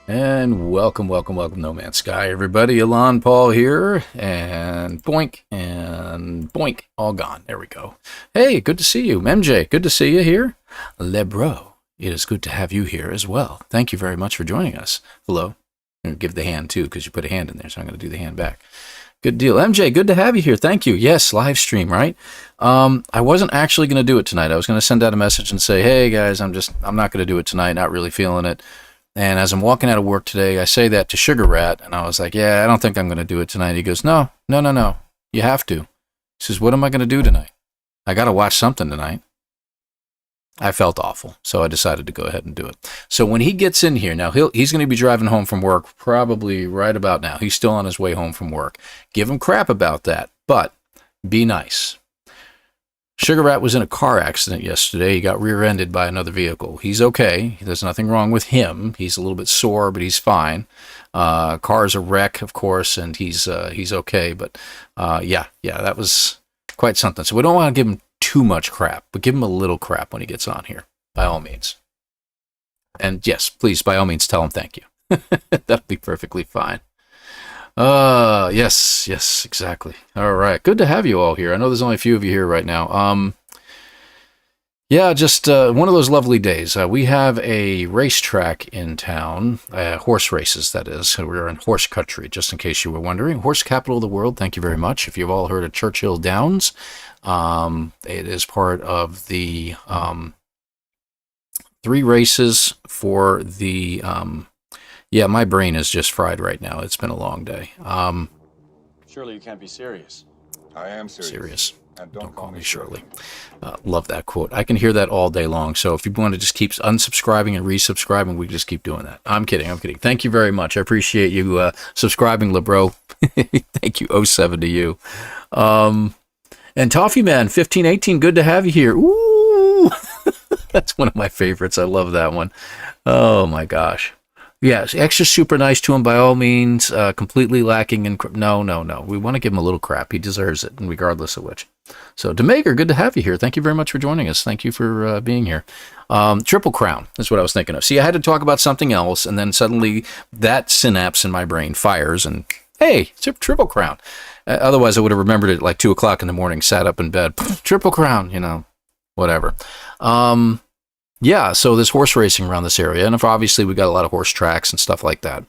And welcome, No Man's Sky, everybody. ElanPaul here, and boink, all gone. There we go. Hey, good to see you. MJ, good to see you here. Lebro, it is good to have you here as well. Thank you very much for joining us. Hello. I'm going to give the hand too, because you put a hand in there, so I'm going to do the hand back. Good deal. MJ, good to have you here. Thank you. Yes, live stream, right? I wasn't actually going to do it tonight. I was going to send out a message and say, hey, guys, I'm not going to do it tonight, not really feeling it. And as I'm walking out of work today, I say that to Sugar Rat, and I was like, yeah, I don't think I'm going to do it tonight. He goes, no, no, no, no. You have to. He says, what am I going to do tonight? I got to watch something tonight. I felt awful, so I decided to go ahead and do it. So when he gets in here, now he's going to be driving home from work probably right about now. He's still on his way home from work. Give him crap about that, but be nice. Sugar Rat was in a car accident yesterday. He got rear-ended by another vehicle. He's okay. There's nothing wrong with him. He's a little bit sore, but he's fine. Car's a wreck, of course, and he's okay. But yeah, that was quite something. So we don't want to give him too much crap, but give him a little crap when he gets on here, by all means. And yes, please, by all means, tell him thank you. That'll be perfectly fine. Yes, exactly. All right. Good to have you all here. I know there's only a few of you here right now. Yeah, just one of those lovely days. We have a racetrack in town, horse races, that is. We're in horse country, just in case you were wondering. Horse capital of the world, thank you very much. If you've all heard of Churchill Downs, it is part of the 3 races for the yeah, my brain is just fried right now. It's been a long day. Surely you can't be serious. I am serious. Serious. And Don't call me Shirley. Love that quote. I can hear that all day long. So if you want to just keep unsubscribing and resubscribing, we can just keep doing that. I'm kidding. Thank you very much. I appreciate you subscribing, LeBro. Thank you. 07 to you. And Toffee Man 1518, good to have you here. Ooh, that's one of my favorites. I love that one. Oh my gosh. Yes, extra super nice to him by all means. Completely lacking in no. We want to give him a little crap. He deserves it, regardless of which. So, Demaker, good to have you here. Thank you very much for joining us. Thank you for being here. Triple Crown is what I was thinking of. See, I had to talk about something else, and then suddenly that synapse in my brain fires, and hey, it's Triple Crown. Otherwise, I would have remembered it like 2 o'clock in the morning, sat up in bed, Triple Crown, whatever. Yeah, so there's horse racing around this area, and obviously we got a lot of horse tracks and stuff like that.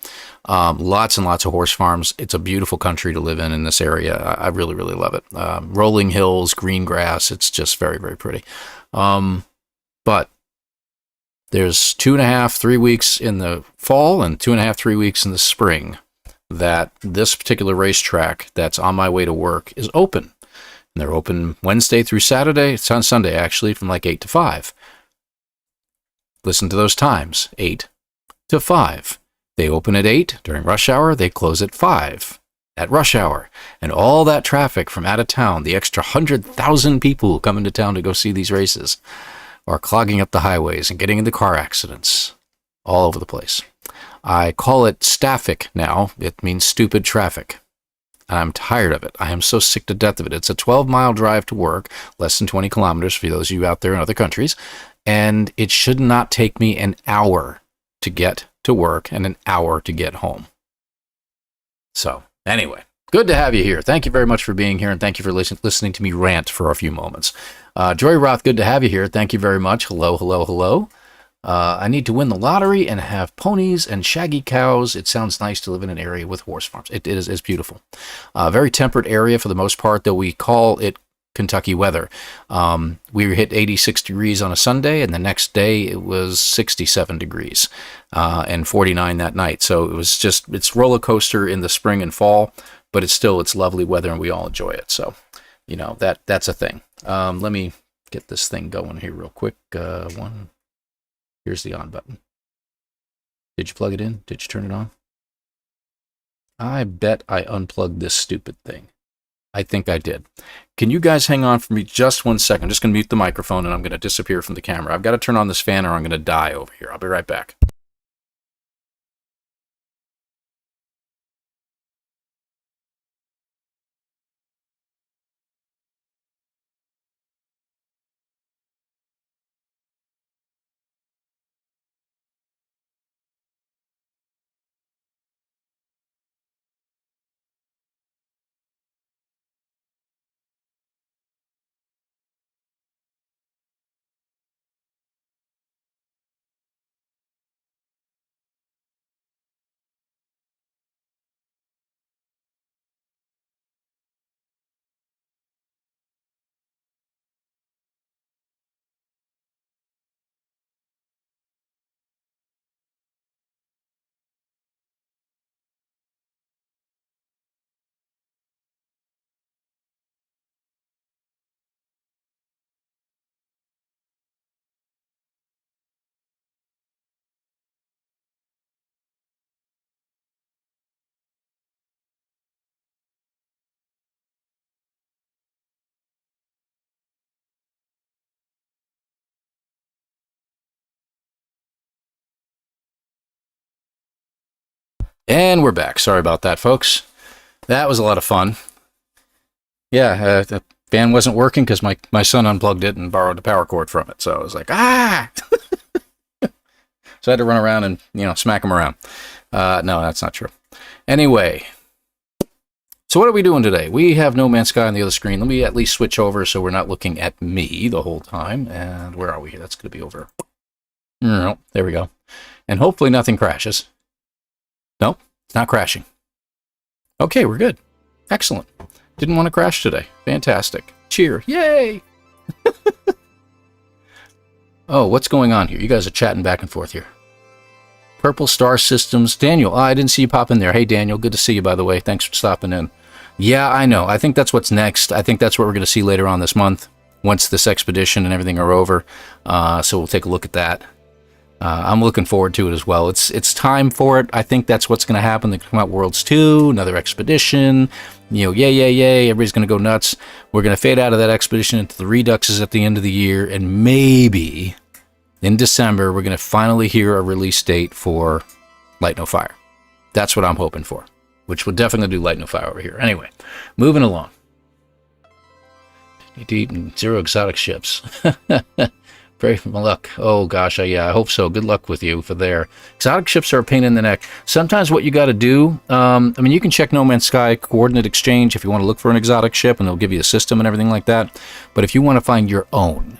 Lots and lots of horse farms. It's a beautiful country to live in this area. I really, really love it. Rolling hills, green grass. It's just very, very pretty. But there's 2.5, 3 weeks in the fall and 2.5, 3 weeks in the spring that this particular racetrack that's on my way to work is open. And they're open Wednesday through Saturday. It's on Sunday, actually, from like 8 to 5. Listen to those times, 8 to 5. They open at 8 during rush hour. They close at 5 at rush hour. And all that traffic from out of town, the extra 100,000 people who come into town to go see these races, are clogging up the highways and getting into car accidents all over the place. I call it staffic now. It means stupid traffic. And I'm tired of it. I am so sick to death of it. It's a 12-mile drive to work, less than 20 kilometers for those of you out there in other countries. And it should not take me an hour to get to work and an hour to get home. So, anyway, good to have you here. Thank you very much for being here, and thank you for listening to me rant for a few moments. Joy Roth, good to have you here. Thank you very much. Hello. I need to win the lottery and have ponies and shaggy cows. It sounds nice to live in an area with horse farms. It is beautiful. Very temperate area for the most part, though we call it Kentucky weather. We hit 86 degrees on a Sunday, and the next day it was 67 degrees and 49 that night. So it was it's roller coaster in the spring and fall, but it's lovely weather, and we all enjoy it. So, that's a thing. Let me get this thing going here real quick. Here's the on button. Did you plug it in? Did you turn it on? I bet I unplugged this stupid thing. I think I did. Can you guys hang on for me just 1 second? I'm just going to mute the microphone and I'm going to disappear from the camera. I've got to turn on this fan or I'm going to die over here. I'll be right back. And we're back. Sorry about that, folks. That was a lot of fun. Yeah, the fan wasn't working because my son unplugged it and borrowed the power cord from it. So I was like, ah! So I had to run around and, smack him around. No, that's not true. Anyway, so what are we doing today? We have No Man's Sky on the other screen. Let me at least switch over so we're not looking at me the whole time. And where are we here? That's going to be over. No, there we go. And hopefully nothing crashes. No, it's not crashing. Okay, we're good. Excellent. Didn't want to crash today. Fantastic. Cheer. Yay! Oh, what's going on here? You guys are chatting back and forth here. Purple Star Systems. Daniel, I didn't see you pop in there. Hey, Daniel, good to see you, by the way. Thanks for stopping in. Yeah, I know. I think that's what's next. I think that's what we're going to see later on this month, once this expedition and everything are over. So we'll take a look at that. I'm looking forward to it as well. It's time for it. I think that's what's going to happen. They come out Worlds 2, another expedition. Yay. Everybody's going to go nuts. We're going to fade out of that expedition into the Reduxes at the end of the year. And maybe in December, we're going to finally hear a release date for Light No Fire. That's what I'm hoping for, which will definitely do Light No Fire over here. Anyway, moving along. Deep and 0 exotic ships. Pray for my luck. Oh, gosh, yeah, I hope so. Good luck with you for there. Exotic ships are a pain in the neck. Sometimes what you got to do, you can check No Man's Sky Coordinate Exchange if you want to look for an exotic ship, and they'll give you a system and everything like that. But if you want to find your own,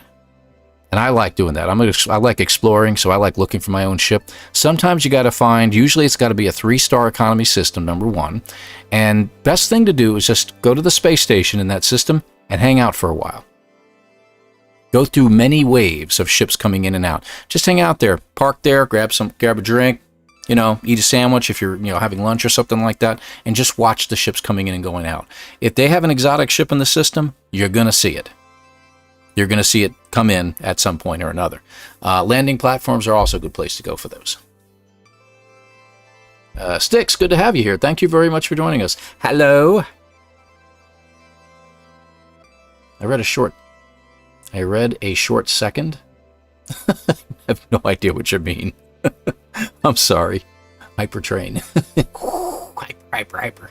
and I like doing that. I like exploring, so I like looking for my own ship. Sometimes you got to find, usually it's got to be a 3-star economy system, number one. And best thing to do is just go to the space station in that system and hang out for a while. Go through many waves of ships coming in and out. Just hang out there, park there, grab a drink, eat a sandwich if you're, having lunch or something like that, and just watch the ships coming in and going out. If they have an exotic ship in the system, you're going to see it. You're going to see it come in at some point or another. Landing platforms are also a good place to go for those. Sticks, good to have you here. Thank you very much for joining us. Hello. I read a short second. I have no idea what you mean. I'm sorry. Hypertrain. Hyper.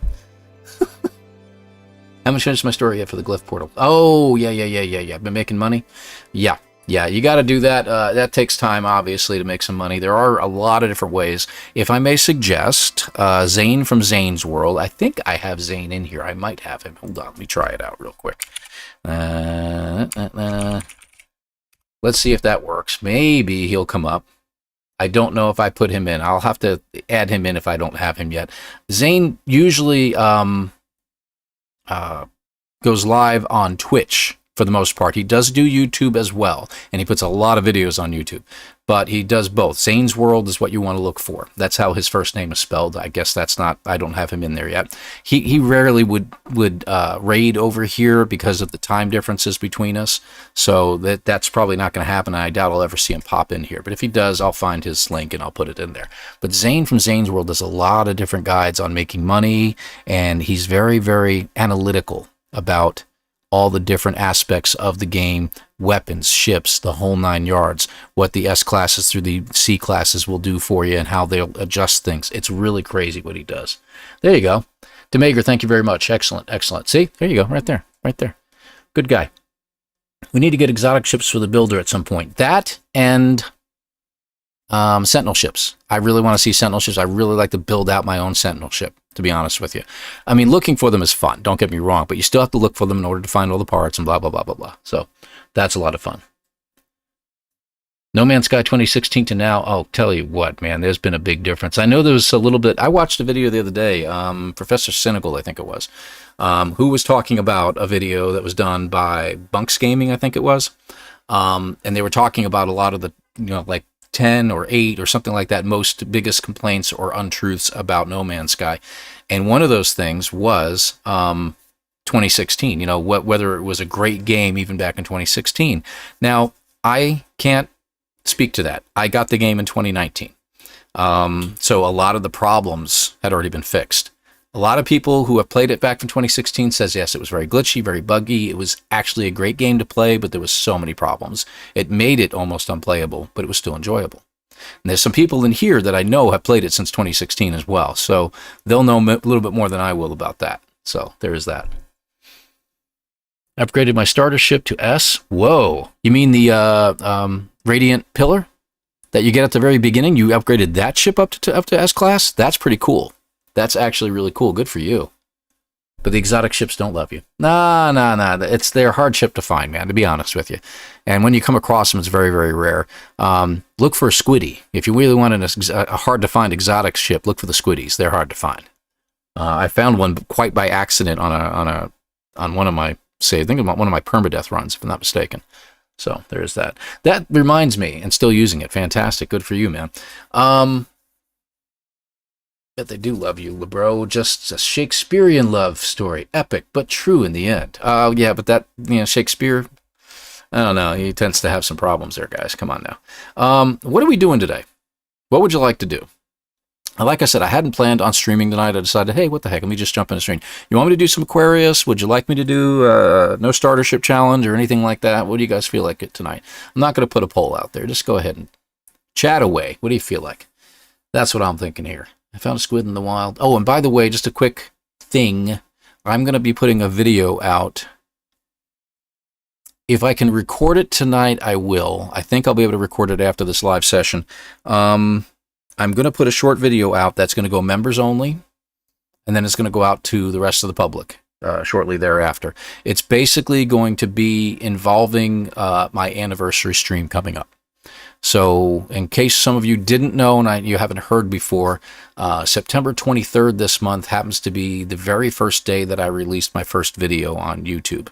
Haven't finished my story yet for the Glyph Portal. Oh, yeah. Been making money? Yeah, you got to do that. That takes time, obviously, to make some money. There are a lot of different ways. If I may suggest, Zane from Zane's World. I think I have Zane in here. I might have him. Hold on, let me try it out real quick. Let's see if that works. Maybe he'll come up. I don't know if I put him in. I'll have to add him in if I don't have him yet. Zane usually goes live on Twitch for the most part. He does do YouTube as well, and he puts a lot of videos on YouTube. But he does both. Zane's World is what you want to look for. That's how his first name is spelled. I guess that's not, I don't have him in there yet. He rarely would raid over here because of the time differences between us. So that's probably not going to happen. I doubt I'll ever see him pop in here. But if he does, I'll find his link and I'll put it in there. But Zane from Zane's World does a lot of different guides on making money, and he's very, very analytical about all the different aspects of the game, weapons, ships, the whole 9 yards, what the S classes through the C classes will do for you and how they'll adjust things. It's really crazy what he does. There you go. Demager, thank you very much. Excellent. See, there you go, right there. Good guy. We need to get exotic ships for the builder at some point. That and Sentinel ships. I really want to see Sentinel ships. I really like to build out my own Sentinel ship, to be honest with you. I mean, looking for them is fun, don't get me wrong, but you still have to look for them in order to find all the parts and blah, blah, blah, blah, blah. So that's a lot of fun. No Man's Sky 2016 to now, I'll tell you what, man, there's been a big difference. I know there was a little bit, I watched a video the other day, Professor Cynical, I think it was, who was talking about a video that was done by Bunks Gaming, I think it was, and they were talking about a lot of the, like 10 or 8 or something like that, most biggest complaints or untruths about No Man's Sky. And one of those things was 2016, whether it was a great game even back in 2016. Now, I can't speak to that. I got the game in 2019. So a lot of the problems had already been fixed. A lot of people who have played it back from 2016 says, yes, it was very glitchy, very buggy. It was actually a great game to play, but there was so many problems. It made it almost unplayable, but it was still enjoyable. And there's some people in here that I know have played it since 2016 as well. So they'll know a little bit more than I will about that. So there's that. Upgraded my starter ship to S. Whoa. You mean the Radiant Pillar that you get at the very beginning? You upgraded that ship up to S class? That's pretty cool. That's actually really cool. Good for you. But the exotic ships don't love you. Nah. They're a hard ship to find, man, to be honest with you. And when you come across them, it's very, very rare. Look for a squiddy. If you really want a hard-to-find exotic ship, look for the squiddies. They're hard to find. I found one quite by accident on one of my, I think one of my permadeath runs, if I'm not mistaken. So there's that. That reminds me, and still using it. Fantastic. Good for you, man. Bet they do love you, LeBro. Just a Shakespearean love story. Epic, but true in the end. Yeah, but that, Shakespeare, I don't know. He tends to have some problems there, guys. Come on now. What are we doing today? What would you like to do? Like I said, I hadn't planned on streaming tonight. I decided, hey, what the heck? Let me just jump in a stream. You want me to do some Aquarius? Would you like me to do no starter ship challenge or anything like that? What do you guys feel like it tonight? I'm not going to put a poll out there. Just go ahead and chat away. What do you feel like? That's what I'm thinking here. I found a squid in the wild. Oh, and by the way, just a quick thing. I'm going to be putting a video out. If I can record it tonight, I will. I think I'll be able to record it after this live session. I'm going to put a short video out that's going to go members only, and then it's going to go out to the rest of the public shortly thereafter. It's basically going to be involving my anniversary stream coming up. So in case some of you didn't know and you haven't heard before, September 23rd this month happens to be the very first day that I released my first video on YouTube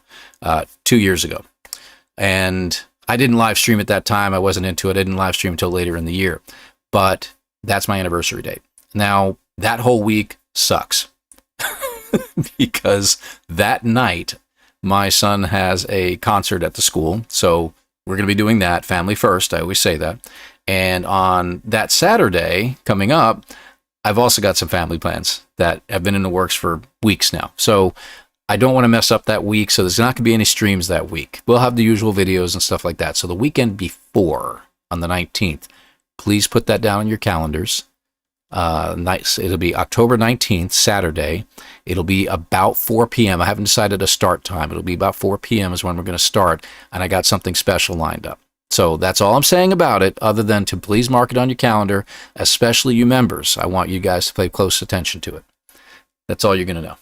2 years ago. And I didn't live stream at that time. I wasn't into it. I didn't live stream until later in the year. But that's my anniversary date. Now, that whole week sucks because that night my son has a concert at the school. So we're going to be doing that, family first. I always say that. And on that Saturday coming up, I've also got some family plans that have been in the works for weeks now. So I don't want to mess up that week. So there's not going to be any streams that week. We'll have the usual videos and stuff like that. So the weekend before, on the 19th, please put that down on your calendars. Nice. It'll be October 19th, Saturday. It'll be about 4 p.m. I haven't decided a start time. It'll be about 4 p.m. is when we're going to start, and I got something special lined up. So that's all I'm saying about it, other than to please mark it on your calendar, especially you members. I want you guys to pay close attention to it. That's all you're going to know.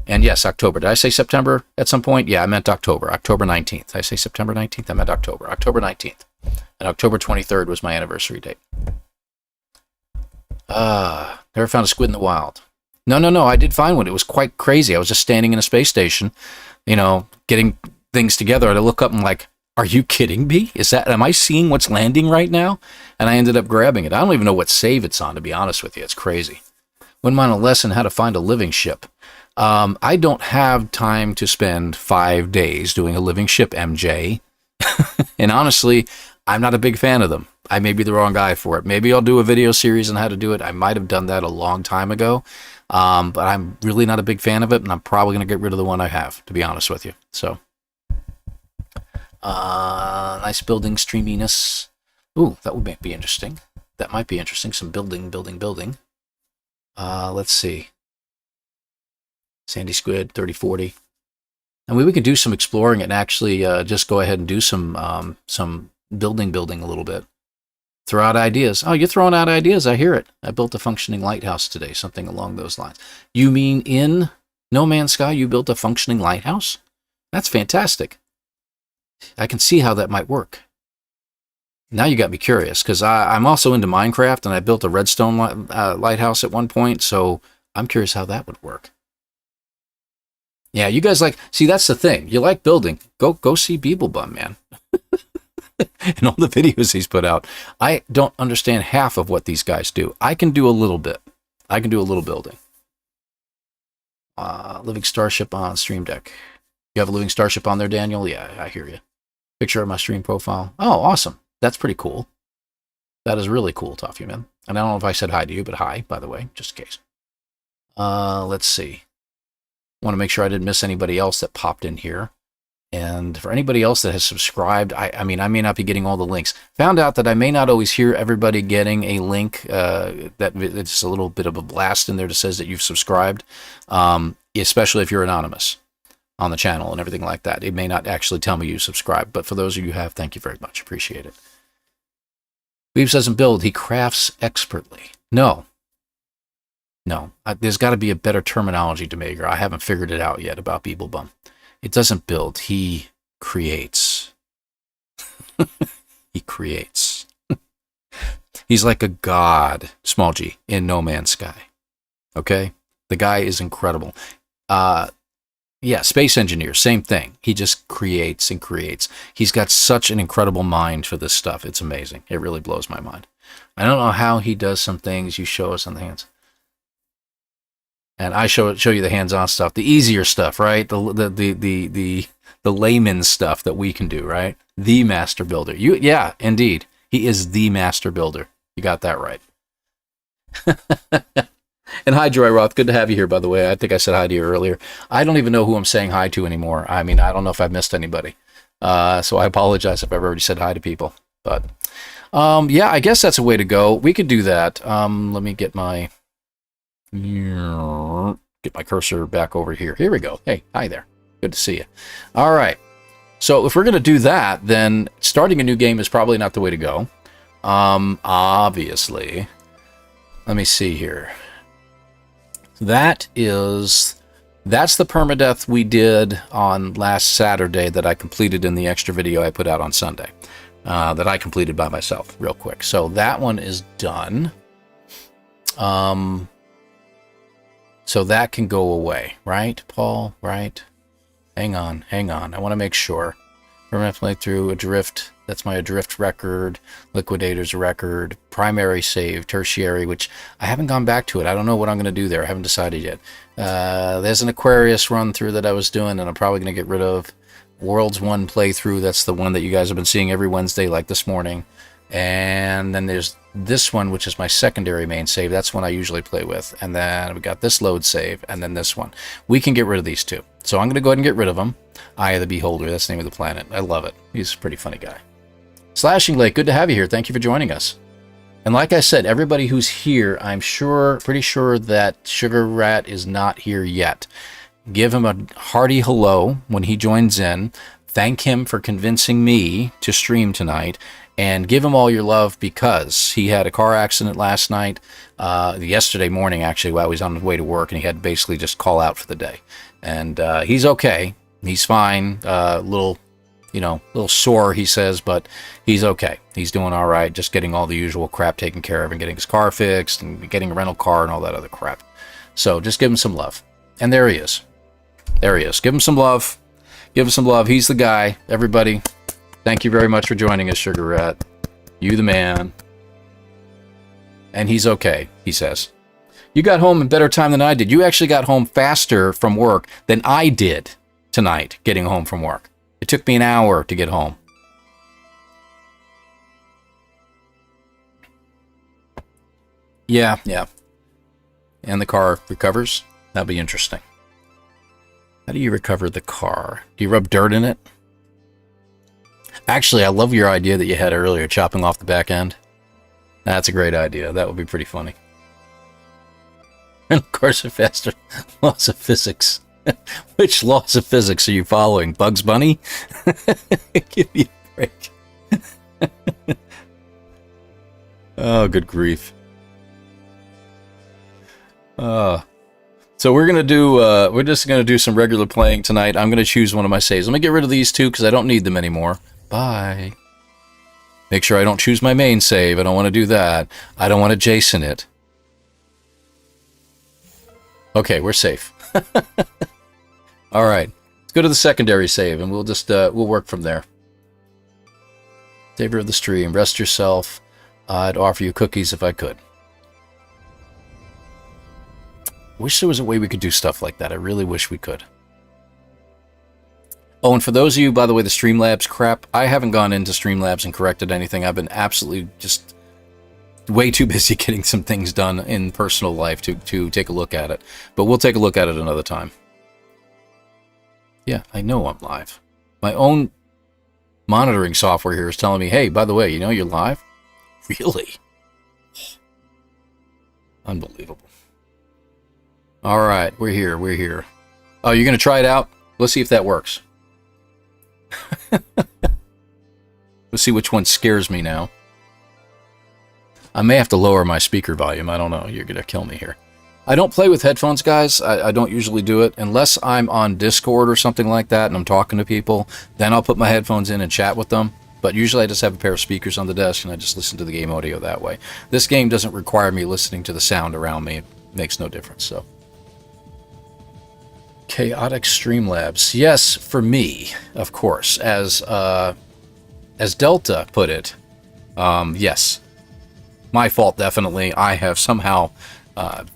And yes, October. Did I say September at some point? Yeah, I meant October. October 19th. Did I say September 19th? I meant October. October 19th. And October 23rd was my anniversary date. Never found a squid in the wild. No. I did find one. It was quite crazy. I was just standing in a space station, getting things together. And I look up and I'm like, are you kidding me? Am I seeing what's landing right now? And I ended up grabbing it. I don't even know what save it's on, to be honest with you. It's crazy. Wouldn't mind a lesson how to find a living ship. I don't have time to spend 5 days doing a living ship, MJ. And honestly, I'm not a big fan of them. I may be the wrong guy for it. Maybe I'll do a video series on how to do it. I might have done that a long time ago. But I'm really not a big fan of it, and I'm probably going to get rid of the one I have, to be honest with you. So, nice building streaminess. Ooh, that would be interesting. That might be interesting. Some building. Let's see. Sandy Squid, 3040. And we could do some exploring and actually just go ahead and do some building a little bit. Throw out ideas. Oh, you're throwing out ideas. I hear it. I built a functioning lighthouse today, something along those lines. You mean in No Man's Sky you built a functioning lighthouse? That's fantastic. I can see how that might work. Now you got me curious, because I'm also into Minecraft, and I built a redstone lighthouse at one point, so I'm curious how that would work. Yeah, you guys see, that's the thing. You like building. Go see Beeblebum, man. And all the videos he's put out. I don't understand half of what these guys do. I can do a little bit. I can do a little building. Living Starship on Stream Deck. You have a Living Starship on there, Daniel? Yeah, I hear you. Picture of my stream profile. Oh, awesome. That's pretty cool. That is really cool, Toffee Man. And I don't know if I said hi to you, but hi, by the way, just in case. Let's see. Want to make sure I didn't miss anybody else that popped in here. And for anybody else that has subscribed, I mean, I may not be getting all the links. Found out that I may not always hear everybody getting a link. That it's a little bit of a blast in there that says that you've subscribed, especially if you're anonymous on the channel and everything like that. It may not actually tell me you subscribe, but for those of you who have, thank you very much. Appreciate it. Weaves doesn't build. He crafts expertly. No. There's got to be a better terminology to make. I haven't figured it out yet about Beeblebum. It doesn't build. He creates. He creates. He's like a god, small g, in No Man's Sky. Okay? The guy is incredible. Yeah, space engineer, same thing. He just creates and creates. He's got such an incredible mind for this stuff. It's amazing. It really blows my mind. I don't know how he does some things. You show us on the hands. And I show you the hands-on stuff, the easier stuff, right? The layman stuff that we can do, right? The master builder. Yeah, indeed. He is the master builder. You got that right. And hi, Joy Roth. Good to have you here, by the way. I think I said hi to you earlier. I don't even know who I'm saying hi to anymore. I mean, I don't know if I've missed anybody. So I apologize if I've already said hi to people. But, yeah, I guess that's a way to go. We could do that. Let me get my cursor back over here. Here we go. Hey, hi there. Good to see you. All right. So if we're going to do that, then starting a new game is probably not the way to go. Obviously. Let me see here. That's the permadeath we did on last Saturday that I completed in the extra video I put out on Sunday. That I completed by myself real quick. So that one is done. So that can go away, right, Paul? Right? Hang on. I want to make sure. Permanent playthrough, Adrift. That's my Adrift record. Liquidator's record. Primary save. Tertiary, which I haven't gone back to it. I don't know what I'm going to do there. I haven't decided yet. There's an Aquarius run through that I was doing, and I'm probably going to get rid of. Worlds 1 playthrough. That's the one that you guys have been seeing every Wednesday, like this morning. And then there's this one, which is my secondary main save. That's one I usually play with. And then we got this load save, and then this one. We can get rid of these two. So I'm going to go ahead and get rid of them. Eye of the Beholder, that's the name of the planet. I love it. He's a pretty funny guy. Slashing Lake, good to have you here. Thank you for joining us. And like I said, everybody who's here, I'm pretty sure that Sugar Rat is not here yet. Give him a hearty hello when he joins in. Thank him for convincing me to stream tonight. And give him all your love because he had a car accident last night, yesterday morning actually, while he was on his way to work, and he had to basically just call out for the day. And he's okay. He's fine. Little sore, he says, but he's okay. He's doing all right, just getting all the usual crap taken care of and getting his car fixed and getting a rental car and all that other crap. So just give him some love. And there he is. There he is. Give him some love. Give him some love. He's the guy. Everybody, thank you very much for joining us, Sugar Rat. You the man. And he's okay, he says. You got home in better time than I did. You actually got home faster from work than I did tonight, getting home from work. It took me an hour to get home. Yeah. And the car recovers? That'll be interesting. How do you recover the car? Do you rub dirt in it? Actually, I love your idea that you had earlier, chopping off the back end. That's a great idea. That would be pretty funny. And of course, faster laws of physics. Which laws of physics are you following? Bugs Bunny? Give me a break. Oh, good grief. So we're just gonna do some regular playing tonight. I'm gonna choose one of my saves. Let me get rid of these two because I don't need them anymore. Bye. Make sure I don't choose my main save. I don't want to do that. I don't want to Jason it. Okay, we're safe. All right, let's go to the secondary save, and we'll just we'll work from there. Savior of the stream, rest yourself. I'd offer you cookies if I could. Wish there was a way we could do stuff like that. I really wish we could. Oh, and for those of you, by the way, the Streamlabs crap, I haven't gone into Streamlabs and corrected anything. I've been absolutely just way too busy getting some things done in personal life to take a look at it. But we'll take a look at it another time. Yeah, I know I'm live. My own monitoring software here is telling me, hey, by the way, you know you're live? Really? Unbelievable. All right, we're here. We're here. Oh, you're going to try it out? Let's see if that works. Let's see which one scares me now. I may have to lower my speaker volume. I don't know. You're going to kill me here. I don't play with headphones, guys. I don't usually do it unless I'm on Discord or something like that and I'm talking to people. Then I'll put my headphones in and chat with them. But usually I just have a pair of speakers on the desk and I just listen to the game audio that way. This game doesn't require me listening to the sound around me. It makes no difference. So, Chaotic Streamlabs. Yes, for me, of course. As Delta put it, yes. My fault, definitely. I have somehow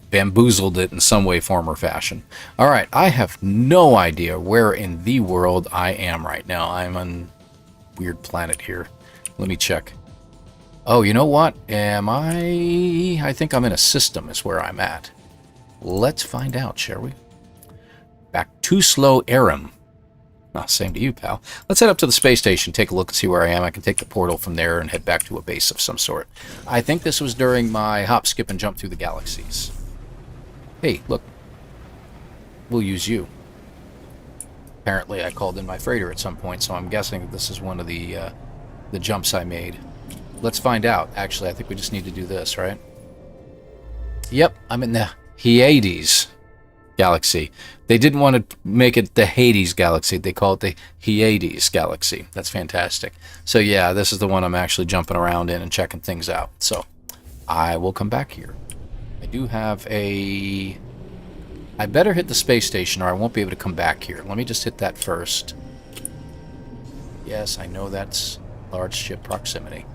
bamboozled it in some way, form, or fashion. All right, I have no idea where in the world I am right now. I'm on a weird planet here. Let me check. Oh, you know what? Am I... I think I'm in a system is where I'm at. Let's find out, shall we? Back to Slow Aram. Oh, same to you, pal. Let's head up to the space station, take a look and see where I am. I can take the portal from there and head back to a base of some sort. I think this was during my hop, skip, and jump through the galaxies. Hey, look. We'll use you. Apparently, I called in my freighter at some point, so I'm guessing that this is one of the jumps I made. Let's find out. Actually, I think we just need to do this, right? Yep, I'm in the Hyades galaxy. They didn't want to make it the Hades galaxy. They call it the Hyades galaxy. That's fantastic. So yeah, this is the one I'm actually jumping around in and checking things out. So I will come back here. I do have a... I better hit the space station or I won't be able to come back here. Let me just hit that first. Yes, I know that's large ship proximity.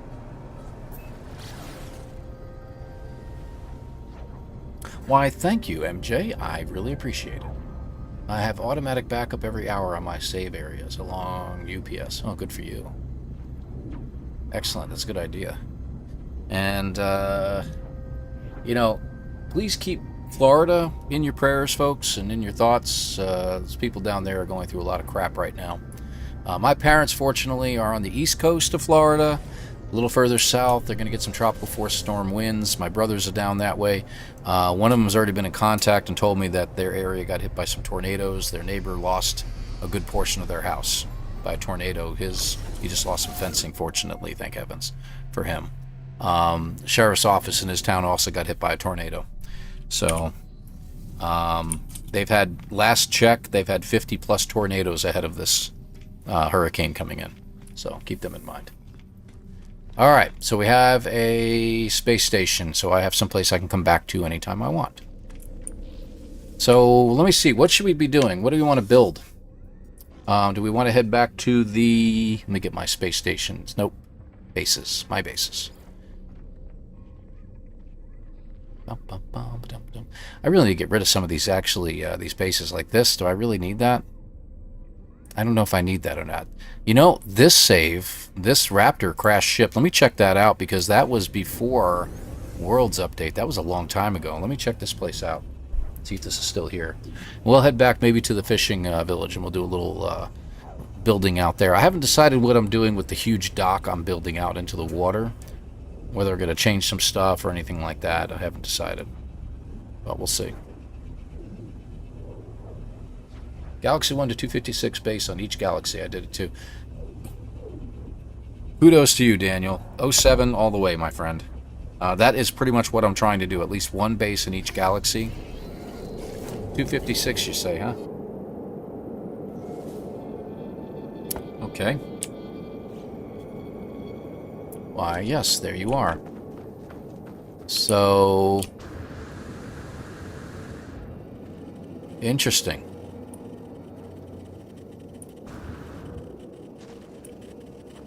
Why, thank you, MJ. I really appreciate it. I have automatic backup every hour on my save areas along UPS. Oh, good for you. Excellent. That's a good idea. And, you know, please keep Florida in your prayers, folks, and in your thoughts. Those people down there are going through a lot of crap right now. My parents, fortunately, are on the east coast of Florida. A little further south, they're going to get some tropical force storm winds. My brothers are down that way. One of them has already been in contact and told me that their area got hit by some tornadoes. Their neighbor lost a good portion of their house by a tornado. He just lost some fencing, fortunately, thank heavens for him. The sheriff's office in his town also got hit by a tornado. So they've had, last check, they've had 50 plus tornadoes ahead of this hurricane coming in. So keep them in mind. All right, so we have a space station, so I have someplace I can come back to anytime I want. So let me see, what should we be doing? What do we want to build? Do we want to head back to the... Let me get my space stations. Nope. Bases. My bases. I really need to get rid of some of these, actually, these bases like this. Do I really need that? I don't know if I need that or not. You know, this save, this Raptor crashed ship, let me check that out because that was before Worlds Update. That was a long time ago. Let me check this place out. See if this is still here. We'll head back maybe to the fishing village and we'll do a little building out there. I haven't decided what I'm doing with the huge dock I'm building out into the water. Whether we're going to change some stuff or anything like that, I haven't decided. But we'll see. Galaxy 1 to 256 base on each galaxy. I did it too. Kudos to you, Daniel. 07 all the way, my friend. That is pretty much what I'm trying to do. At least one base in each galaxy. 256, you say, huh? Okay. Why, yes, there you are. So... interesting.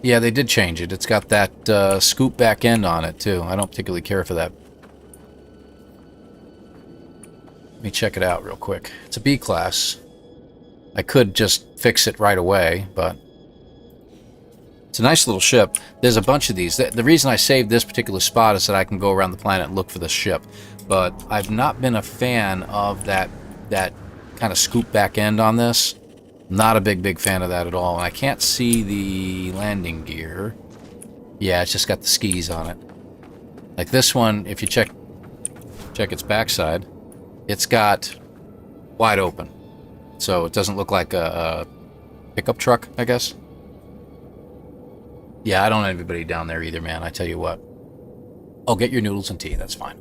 Yeah, they did change it. It's got that scoop back end on it, too. I don't particularly care for that. Let me check it out real quick. It's a B class. I could just fix it right away, but... it's a nice little ship. There's a bunch of these. The reason I saved this particular spot is that I can go around the planet and look for this ship. But I've not been a fan of that kind of scoop back end on this. Not a big fan of that at all. And I can't see the landing gear. Yeah, it's just got the skis on it. Like this one, if you check its backside, it's got wide open. So it doesn't look like a pickup truck, I guess. Yeah, I don't have anybody down there either, man. I tell you what. Oh, get your noodles and tea. That's fine.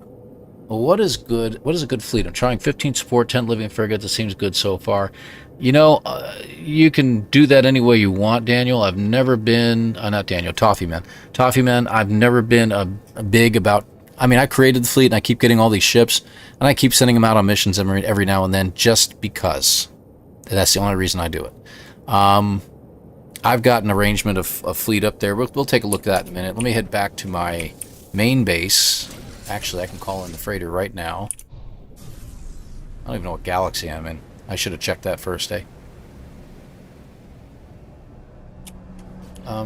Well, what is good? What is a good fleet? I'm trying 15 support, 10 living frigates. It seems good so far. You know, you can do that any way you want, Daniel. I've never been... not Daniel, Toffee Man. Toffee Man, I've never been a big about... I mean, I created the fleet, and I keep getting all these ships, and I keep sending them out on missions every now and then just because. That's the only reason I do it. I've got an arrangement of fleet up there. We'll take a look at that in a minute. Let me head back to my main base. Actually, I can call in the freighter right now. I don't even know what galaxy I'm in. I should have checked that first, eh?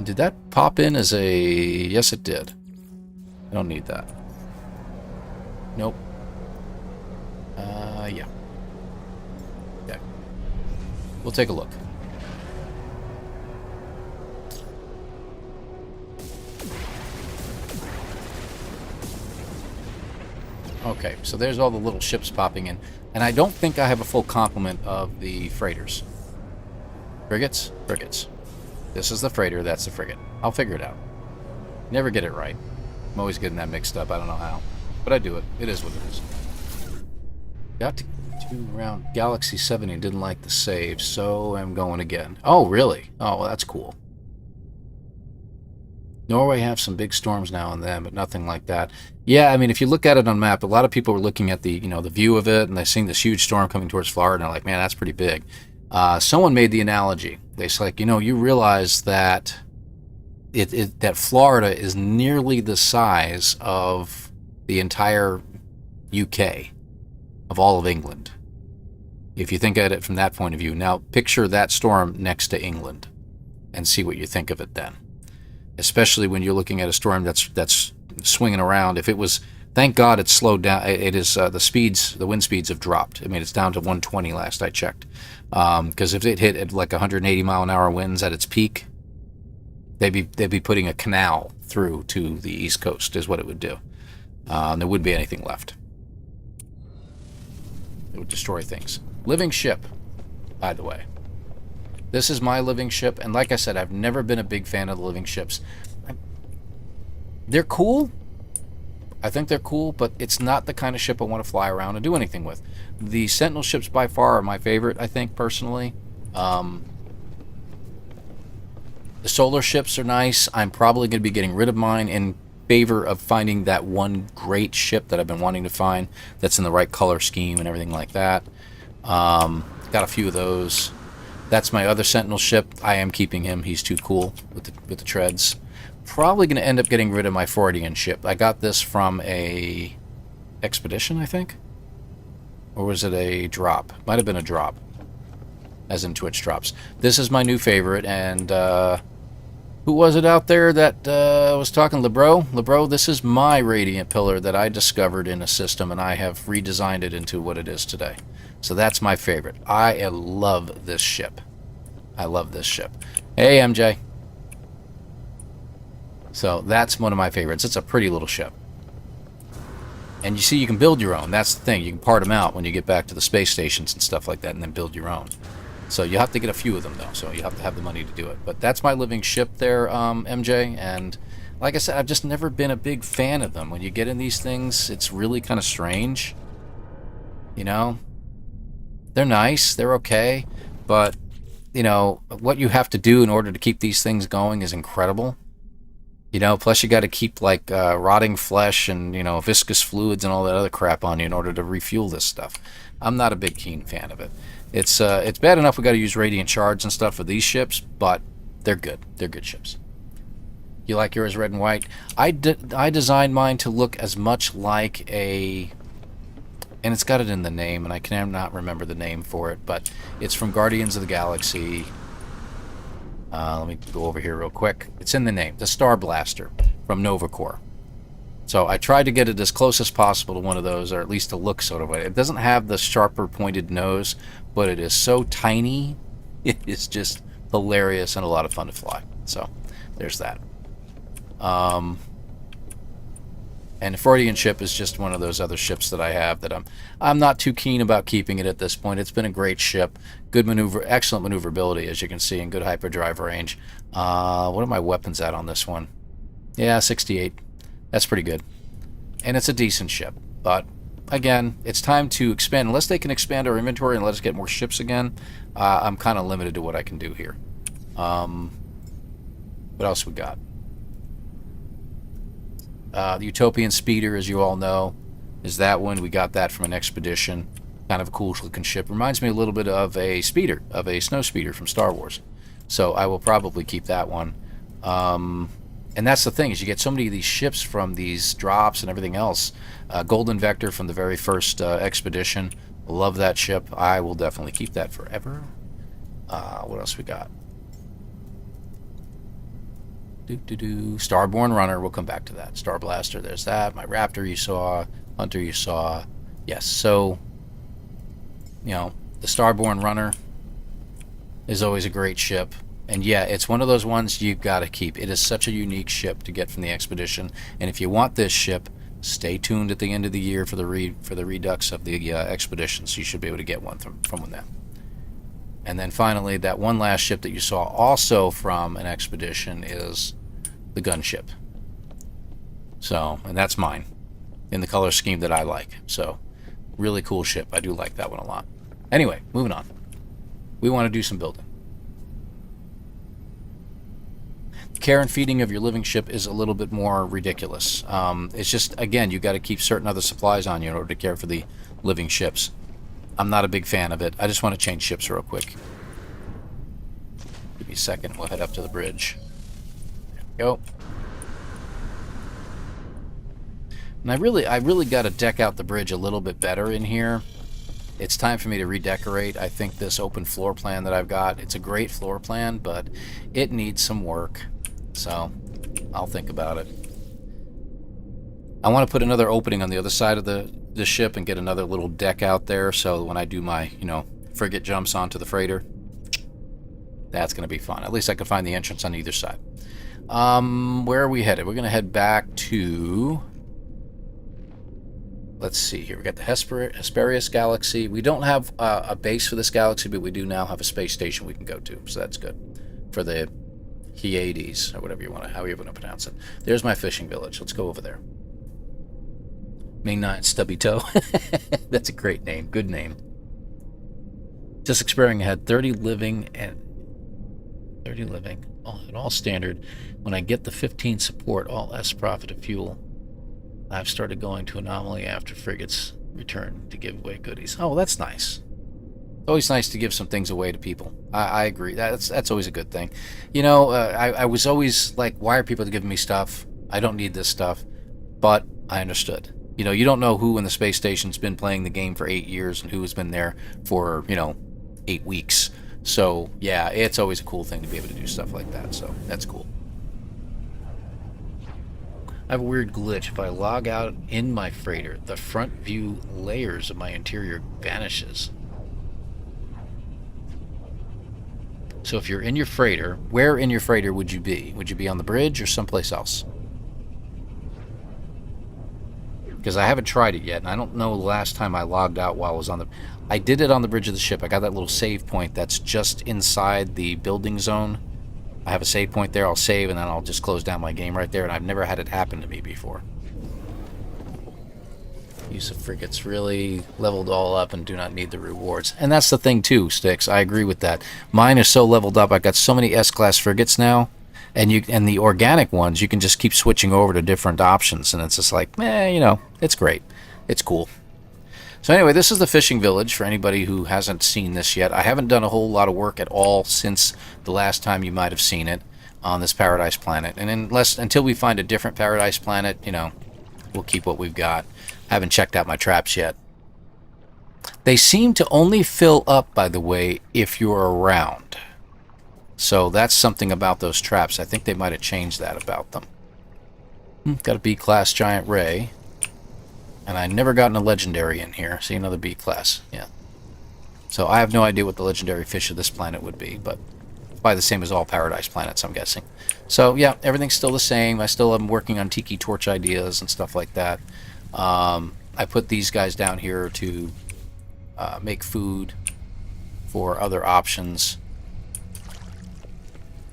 Did that pop in as a... Yes, it did. I don't need that. Nope. Yeah. Okay. We'll take a look. Okay, so there's all the little ships popping in. And I don't think I have a full complement of the freighters. Frigates? Frigates. This is the freighter, that's the frigate. I'll figure it out. Never get it right. I'm always getting that mixed up, I don't know how. But I do it. It is what it is. Got to around Galaxy 70 and didn't like the save, so I'm going again. Oh, really? Oh, well, that's cool. Norway have some big storms now and then, but nothing like that. Yeah, I mean, if you look at it on a map, a lot of people are looking at the, you know, the view of it, and they're seeing this huge storm coming towards Florida, and they're like, man, that's pretty big. Someone made the analogy. They say, like, you know, you realize that that Florida is nearly the size of the entire UK, of all of England. If you think at it from that point of view. Now, picture that storm next to England, and see what you think of it then. Especially when you're looking at a storm that's swinging around. If it was, thank God it's slowed down. It is the wind speeds have dropped. I mean, it's down to 120 last I checked. Because if it hit at like 180 mile an hour winds at its peak, they'd be putting a canal through to the East Coast is what it would do. There wouldn't be anything left. It would destroy things. Living ship, by the way. This is my living ship, and like I said, I've never been a big fan of the living ships. They're cool. I think they're cool, but it's not the kind of ship I want to fly around and do anything with. The Sentinel ships by far are my favorite, I think, personally. The solar ships are nice. I'm probably going to be getting rid of mine in favor of finding that one great ship that I've been wanting to find that's in the right color scheme and everything like that. Got a few of those. That's my other Sentinel ship. I am keeping him. He's too cool with the treads. Probably going to end up getting rid of my Freudian ship. I got this from a expedition, I think? Or was it a drop? Might have been a drop. As in Twitch drops. This is my new favorite, and who was it out there that was talking? LeBro? LeBro, this is my Radiant Pillar that I discovered in a system, and I have redesigned it into what it is today. So that's my favorite. I love this ship. I love this ship. Hey, MJ. So that's one of my favorites. It's a pretty little ship. And you see, you can build your own. That's the thing. You can part them out when you get back to the space stations and stuff like that, and then build your own. So you have to get a few of them, though. So you have to have the money to do it. But that's my living ship there, MJ. And like I said, I've just never been a big fan of them. When you get in these things, it's really kind of strange. You know? They're nice, they're okay, but, you know, what you have to do in order to keep these things going is incredible. You know, plus you got to keep, like, rotting flesh and, you know, viscous fluids and all that other crap on you in order to refuel this stuff. I'm not a big keen fan of it. It's bad enough we got to use radiant shards and stuff for these ships, but they're good. They're good ships. You like yours red and white? I designed mine to look as much like a... And it's got it in the name, and I cannot remember the name for it, but it's from Guardians of the Galaxy. Let me go over here real quick. It's in the name. The Star Blaster from Nova Corps. So I tried to get it as close as possible to one of those, or at least to look sort of. It doesn't have the sharper pointed nose, but it is so tiny It is just hilarious and a lot of fun to fly. So there's that. And the Freudian ship is just one of those other ships that I have that I'm not too keen about keeping it at this point. It's been a great ship, good maneuver, excellent maneuverability as you can see, and good hyperdrive range. What are my weapons at on this one? Yeah, 68. That's pretty good, and it's a decent ship. But again, it's time to expand. Unless they can expand our inventory and let us get more ships again, I'm kind of limited to what I can do here. What else we got? The Utopian Speeder, as you all know, is that one. We got that from an expedition. Kind of a cool looking ship. Reminds me a little bit of a speeder, of a snow speeder from Star Wars. So I will probably keep that one. And that's the thing, is you get so many of these ships from these drops and everything else. Golden Vector from the very first expedition. Love that ship. I will definitely keep that forever. What else we got? Starborn Runner, we'll come back to that. Star Blaster, there's that. My Raptor you saw. Hunter you saw. Yes, so, you know, the Starborn Runner is always a great ship. And yeah, it's one of those ones you've got to keep. It is such a unique ship to get from the expedition. And if you want this ship, stay tuned at the end of the year for the redux of the expeditions. You should be able to get one from them. And then finally, that one last ship that you saw also from an expedition is the gunship. So, and that's mine in the color scheme that I like. So, really cool ship. I do like that one a lot. Anyway, moving on. We want to do some building. Care and feeding of your living ship is a little bit more ridiculous. It's just, again, you got to keep certain other supplies on you in order to care for the living ships. I'm not a big fan of it. I just want to change ships real quick. Give me a second. We'll head up to the bridge. There we go. And I really got to deck out the bridge a little bit better in here. It's time for me to redecorate. I think this open floor plan that I've got, it's a great floor plan, but it needs some work. So I'll think about it. I want to put another opening on the other side of the ship and get another little deck out there, so when I do my, frigate jumps onto the freighter, that's going to be fun. At least I can find the entrance on either side. Where are we headed? We're going to head back to... Let's see here. We got the Hesperius Galaxy. We don't have a base for this galaxy, but we do now have a space station we can go to, so that's good. For the Hyades, or whatever however you want to pronounce it. There's my fishing village. Let's go over there. Main 9 Stubby Toe. That's a great name. Good name. Just exploring ahead. 30 living. All standard. When I get the 15 support, all S profit of fuel. I've started going to Anomaly after frigates return to give away goodies. Oh, that's nice. It's always nice to give some things away to people. I agree. That's always a good thing. I was always like, why are people giving me stuff? I don't need this stuff. But I understood. You don't know who in the space station's been playing the game for 8 years and who has been there for, 8 weeks. So, yeah, it's always a cool thing to be able to do stuff like that. So, that's cool. I have a weird glitch. If I log out in my freighter, the front view layers of my interior vanishes. So if you're in your freighter, where in your freighter would you be? Would you be on the bridge or someplace else? Because I haven't tried it yet, and I don't know the last time I logged out while I was on the... I did it on the bridge of the ship. I got that little save point that's just inside the building zone. I have a save point there. I'll save, and then I'll just close down my game right there, and I've never had it happen to me before. Use of frigates really leveled all up and do not need the rewards. And that's the thing, too, Sticks. I agree with that. Mine is so leveled up. I've got so many S-class frigates now. And the organic ones, you can just keep switching over to different options, and it's just like, it's great. It's cool. So anyway, this is the fishing village for anybody who hasn't seen this yet. I haven't done a whole lot of work at all since the last time you might have seen it on this paradise planet. And until we find a different paradise planet, we'll keep what we've got. I haven't checked out my traps yet. They seem to only fill up, by the way, if you're around. So that's something about those traps. I think they might have changed that about them. Got a B-class giant ray. And I never gotten a legendary in here. See, another B-class. Yeah. So I have no idea what the legendary fish of this planet would be, but it's probably the same as all Paradise planets, I'm guessing. So yeah, everything's still the same. I still am working on tiki torch ideas and stuff like that. I put these guys down here to make food for other options.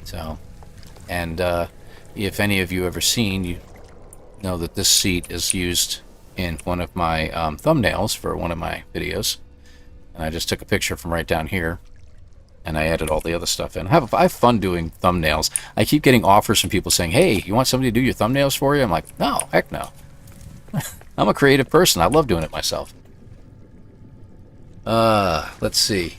So, and if any of you ever seen, you know that this seat is used in one of my thumbnails for one of my videos. And I just took a picture from right down here, and I added all the other stuff in. I have fun doing thumbnails. I keep getting offers from people saying, hey, you want somebody to do your thumbnails for you? I'm like, no, heck no. I'm a creative person. I love doing it myself. Let's see.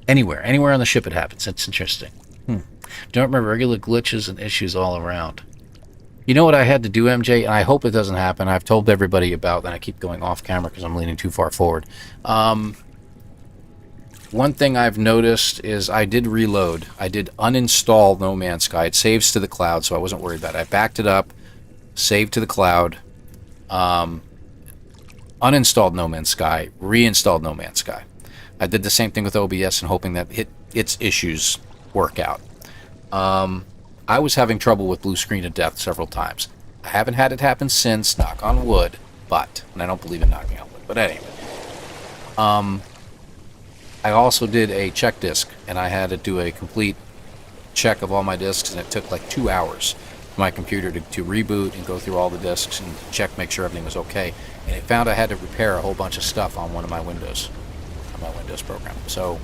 Anywhere on the ship it happens. It's interesting. Don't remember, regular glitches and issues all around. You know what I had to do, MJ, and I hope it doesn't happen. I've told everybody about, and I keep going off camera because I'm leaning too far forward. One thing I've noticed is I did reload. I did uninstall No Man's Sky. It saves to the cloud, so I wasn't worried about it. I backed it up, saved to the cloud, uninstalled No Man's Sky, reinstalled No Man's Sky. I did the same thing with OBS and hoping that its issues work out. I was having trouble with blue screen of death several times. I haven't had it happen since, knock on wood, and I don't believe in knocking on wood, but anyway. I also did a check disk, and I had to do a complete check of all my disks, and it took like 2 hours for my computer to reboot and go through all the disks and check, make sure everything was okay. And it found I had to repair a whole bunch of stuff on one of my Windows, on my Windows program. So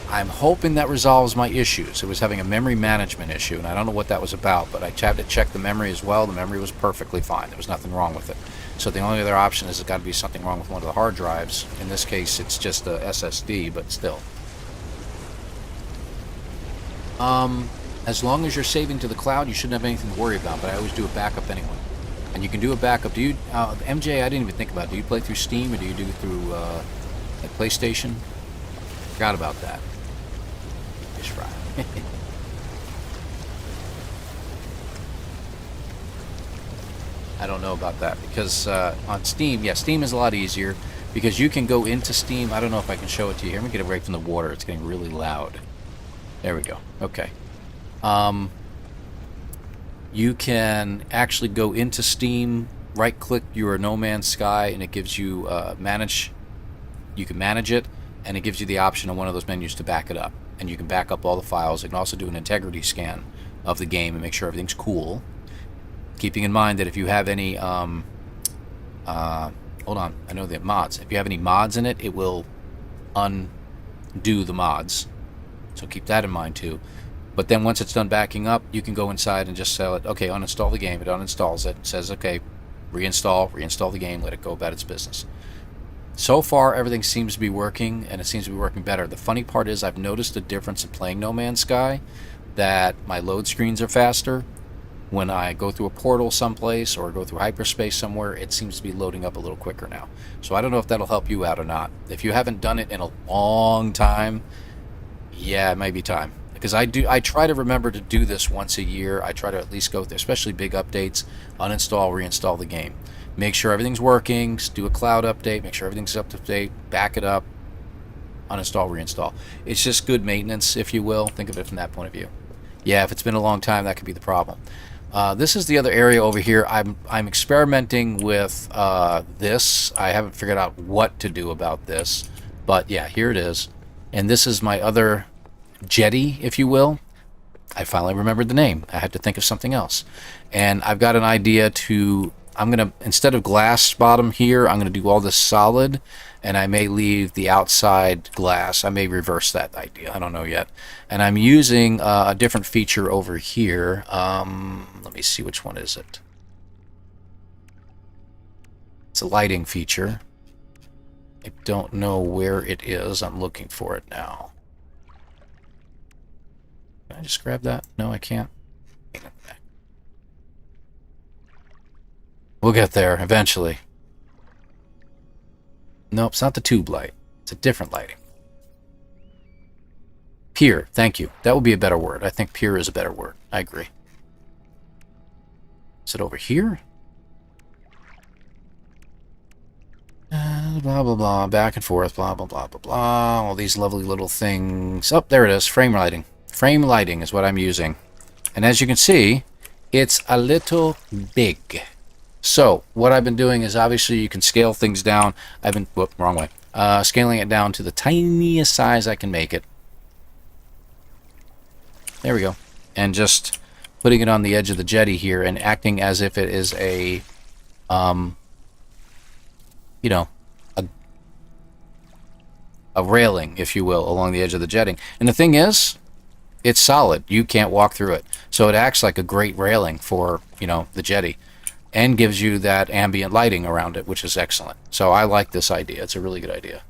I'm hoping that resolves my issues. It was having a memory management issue, and I don't know what that was about, but I had to check the memory as well. The memory was perfectly fine. There was nothing wrong with it. So the only other option is it's got to be something wrong with one of the hard drives. In this case, it's just a SSD, but still. As long as you're saving to the cloud, you shouldn't have anything to worry about, but I always do a backup anyway. And you can do a backup. Do you, MJ, I didn't even think about it. Do you play through Steam, or do you do it through like PlayStation? Forgot about that. Fish fry. I don't know about that, because on Steam, yeah, Steam is a lot easier, because you can go into Steam. I don't know if I can show it to you here. Let me get it right from the water. It's getting really loud. There we go. Okay. You can actually go into Steam, right-click your No Man's Sky, and it gives you manage. You can manage it, and it gives you the option on one of those menus to back it up. And you can back up all the files. You can also do an integrity scan of the game and make sure everything's cool. Keeping in mind that if you have any, hold on, I know they have mods. If you have any mods in it, it will undo the mods. So keep that in mind too. But then once it's done backing up, you can go inside and just sell it. Okay, uninstall the game. It uninstalls it. It says, okay, reinstall the game, let it go about its business. So far, everything seems to be working, and it seems to be working better. The funny part is I've noticed a difference in playing No Man's Sky, that my load screens are faster. When I go through a portal someplace or go through hyperspace somewhere, it seems to be loading up a little quicker now. So I don't know if that'll help you out or not. If you haven't done it in a long time, yeah, it might be time. Because I try to remember to do this once a year. I try to at least go through, especially big updates, uninstall, reinstall the game. Make sure everything's working, do a cloud update, make sure everything's up to date, back it up, uninstall, reinstall. It's just good maintenance, if you will. Think of it from that point of view. Yeah, if it's been a long time, that could be the problem. This is the other area over here. I'm experimenting with this. I haven't figured out what to do about this, but yeah, here it is. And this is my other jetty, if you will. I finally remembered the name. I had to think of something else. And I've got an idea to, I'm going to, instead of glass bottom here, I'm going to do all this solid, and I may leave the outside glass. I may reverse that idea. I don't know yet. And I'm using a different feature over here. Let me see, which one is it? It's a lighting feature. I don't know where it is. I'm looking for it now. Can I just grab that? No, I can't. We'll get there eventually. Nope, it's not the tube light. It's a different lighting. Pier, thank you. That would be a better word. I think pier is a better word. I agree. Is it over here? blah, blah, blah, back and forth, blah, blah, blah, blah, blah. All these lovely little things. Oh, there it is. Frame lighting. Frame lighting is what I'm using. And as you can see, it's a little big. So what I've been doing is obviously you can scale things down. I've been, whoop, wrong way. Scaling it down to the tiniest size I can make it. There we go. And just putting it on the edge of the jetty here and acting as if it is a, you know, a railing, if you will, along the edge of the jetting. And the thing is, it's solid. You can't walk through it. So it acts like a great railing for, you know, the jetty and gives you that ambient lighting around it, which is excellent. So I like this idea. It's a really good idea.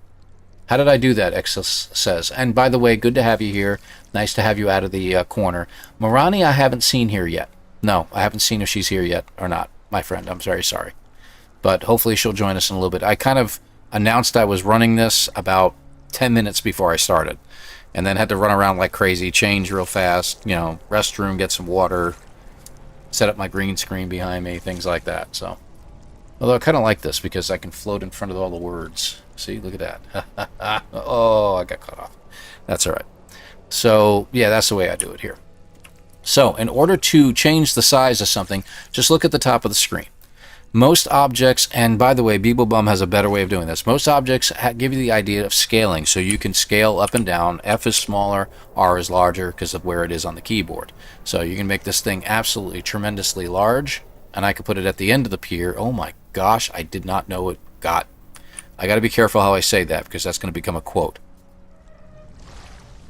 How did I do that, Exus says. And by the way, good to have you here. Nice to have you out of the corner. Marani, I haven't seen here yet. No, I haven't seen if she's here yet or not, my friend. I'm very sorry. But hopefully she'll join us in a little bit. I kind of announced I was running this about 10 minutes before I started. And then had to run around like crazy, change real fast, you know, restroom, get some water, set up my green screen behind me, things like that. So, although I kind of like this because I can float in front of all the words. See, look at that. Oh, I got cut off. That's all right. So, yeah, that's the way I do it here. So, in order to change the size of something, just look at the top of the screen. Most objects, and by the way, Beeblebum has a better way of doing this. Most objects give you the idea of scaling, so you can scale up and down. F is smaller, R is larger because of where it is on the keyboard. So you can make this thing absolutely tremendously large, and I could put it at the end of the pier. Oh my gosh, I did not know it got. I got to be careful how I say that because that's going to become a quote.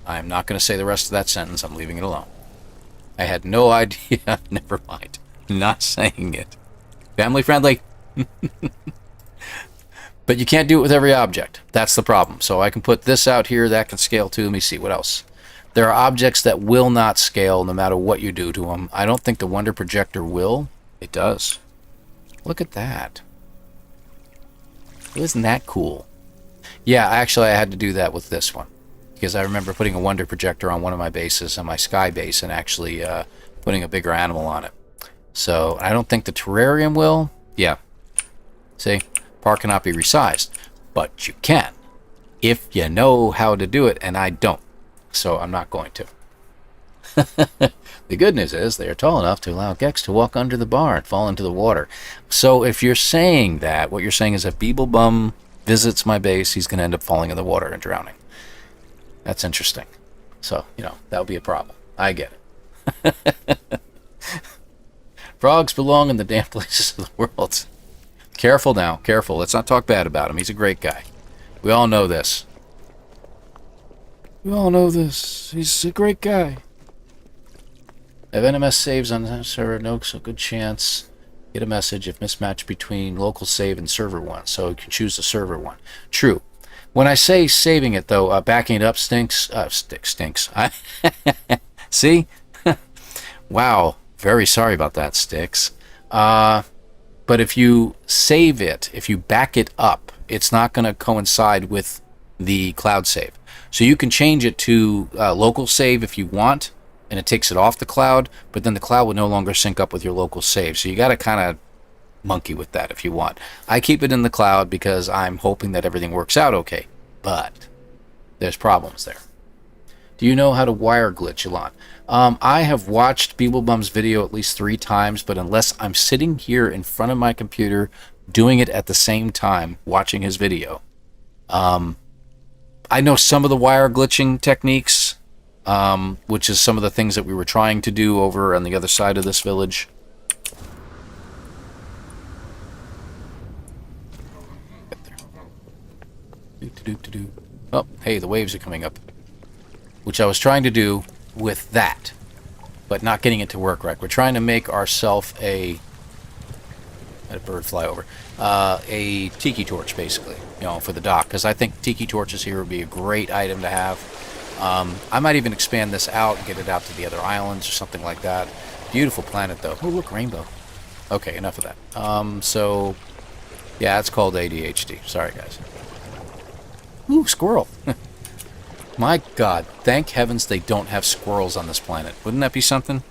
I'm not going to say the rest of that sentence. I'm leaving it alone. I had no idea. Never mind. Not saying it. Family friendly. But you can't do it with every object. That's the problem. So I can put this out here. That can scale too. Let me see. What else? There are objects that will not scale no matter what you do to them. I don't think the Wonder Projector will. It does. Look at that. Isn't that cool? Yeah, actually I had to do that with this one. Because I remember putting a Wonder Projector on one of my bases, on my Sky base, and actually putting a bigger animal on it. So, I don't think the terrarium will. Yeah. See? Park cannot be resized. But you can. If you know how to do it, and I don't. So, I'm not going to. The good news is, they are tall enough to allow Gex to walk under the bar and fall into the water. So, if you're saying that, what you're saying is if Beeblebum visits my base, he's going to end up falling in the water and drowning. That's interesting. So, you know, that would be a problem. I get it. Frogs belong in the damn places of the world. Careful now, careful. Let's not talk bad about him. He's a great guy. We all know this. We all know this. He's a great guy. If NMS saves on the server, no so good chance. Get a message if mismatch between local save and server one. So you can choose the server one. True. When I say saving it, though, backing it up stinks. Stinks. See? Wow. Very sorry about that, Sticks. But if you save it, if you back it up, it's not going to coincide with the cloud save. So you can change it to local save if you want, and it takes it off the cloud, but then the cloud will no longer sync up with your local save. So you got to kind of monkey with that if you want. I keep it in the cloud because I'm hoping that everything works out okay, but there's problems there. Do you know how to wire glitch, Elan? I have watched Beeblebum's video at least 3 times, but unless I'm sitting here in front of my computer doing it at the same time, watching his video, I know some of the wire glitching techniques, which is some of the things that we were trying to do over on the other side of this village. Oh, hey, the waves are coming up. Which I was trying to do with that, but not getting it to work right. We're trying to make ourselves a bird fly over, a tiki torch, basically, you know, for the dock, because I think tiki torches here would be a great item to have. I might even expand this out and get it out to the other islands or something like that. Beautiful planet, though. Oh, look, rainbow. Okay, enough of that. So, yeah, it's called ADHD. Sorry, guys. Ooh, squirrel. My God, thank heavens they don't have squirrels on this planet. Wouldn't that be something?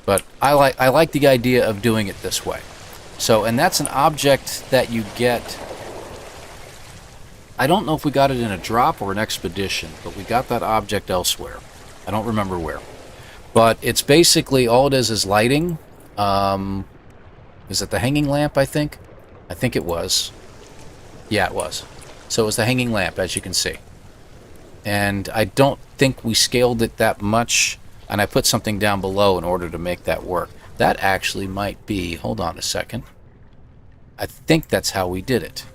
But I like the idea of doing it this way. So, and that's an object that you get. I don't know if we got it in a drop or an expedition, but we got that object elsewhere. I don't remember where. But it's basically, all it is lighting. Is it the hanging lamp, I think? I think it was. Yeah, it was. So it was the hanging lamp, as you can see. And I don't think we scaled it that much, and I put something down below in order to make that work. That actually might be, hold on a second. I think that's how we did it.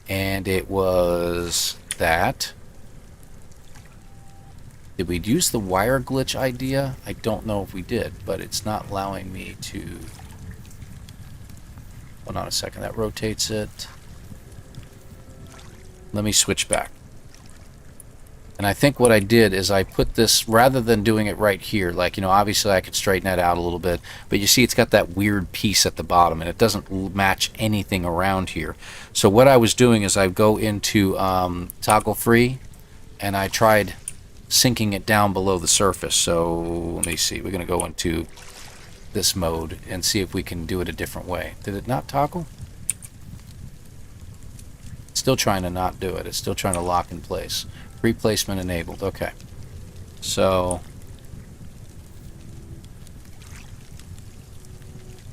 And it was that. Did we use the wire glitch idea? I don't know if we did, but it's not allowing me to... Hold on a second, that rotates it. Let me switch back. And I think what I did is I put this, rather than doing it right here, like, you know, obviously I could straighten that out a little bit, but you see it's got that weird piece at the bottom, and it doesn't match anything around here. So what I was doing is I go into toggle free, and I tried sinking it down below the surface. So let me see, we're going to go into this mode and see if we can do it a different way. Did it not toggle? It's still trying to not do it. It's still trying to lock in place. Replacement enabled. Okay. So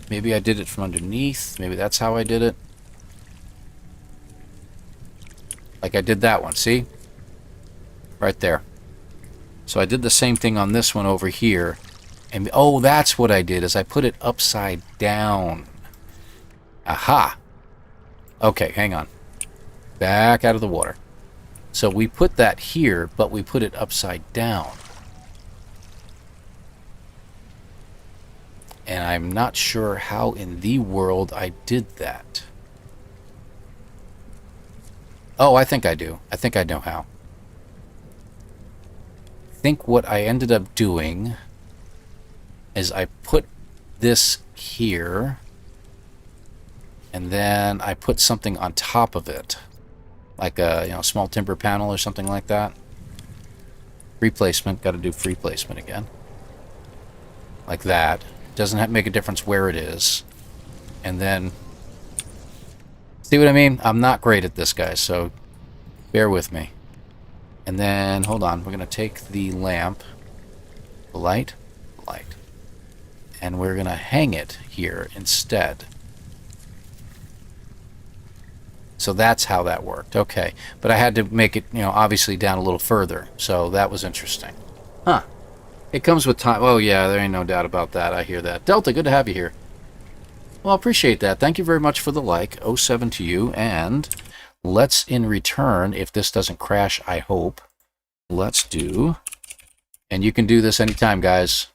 maybe I did it from underneath. Maybe that's how I did it. Like I did that one. See? Right there. So I did the same thing on this one over here. And oh, that's what I did, is I put it upside down. Aha. Okay, hang on. Back out of the water. So we put that here, but we put it upside down. And I'm not sure how in the world I did that. Oh, I think I do. I think I know how. I think what I ended up doing is I put this here, and then I put something on top of it. Like a small timber panel or something like that. Replacement, got to do free placement again. Like that. Doesn't have to make a difference where it is. And then, see what I mean? I'm not great at this, guys, so bear with me. And then, hold on, we're going to take the lamp, the light, and we're going to hang it here instead. So that's how that worked. Okay. But I had to make it, obviously down a little further. So that was interesting. Huh. It comes with time. Oh, yeah, there ain't no doubt about that. I hear that. Delta, good to have you here. Well, I appreciate that. Thank you very much for the like. 07 to you. And let's, in return, if this doesn't crash, I hope, let's do, and you can do this anytime, guys.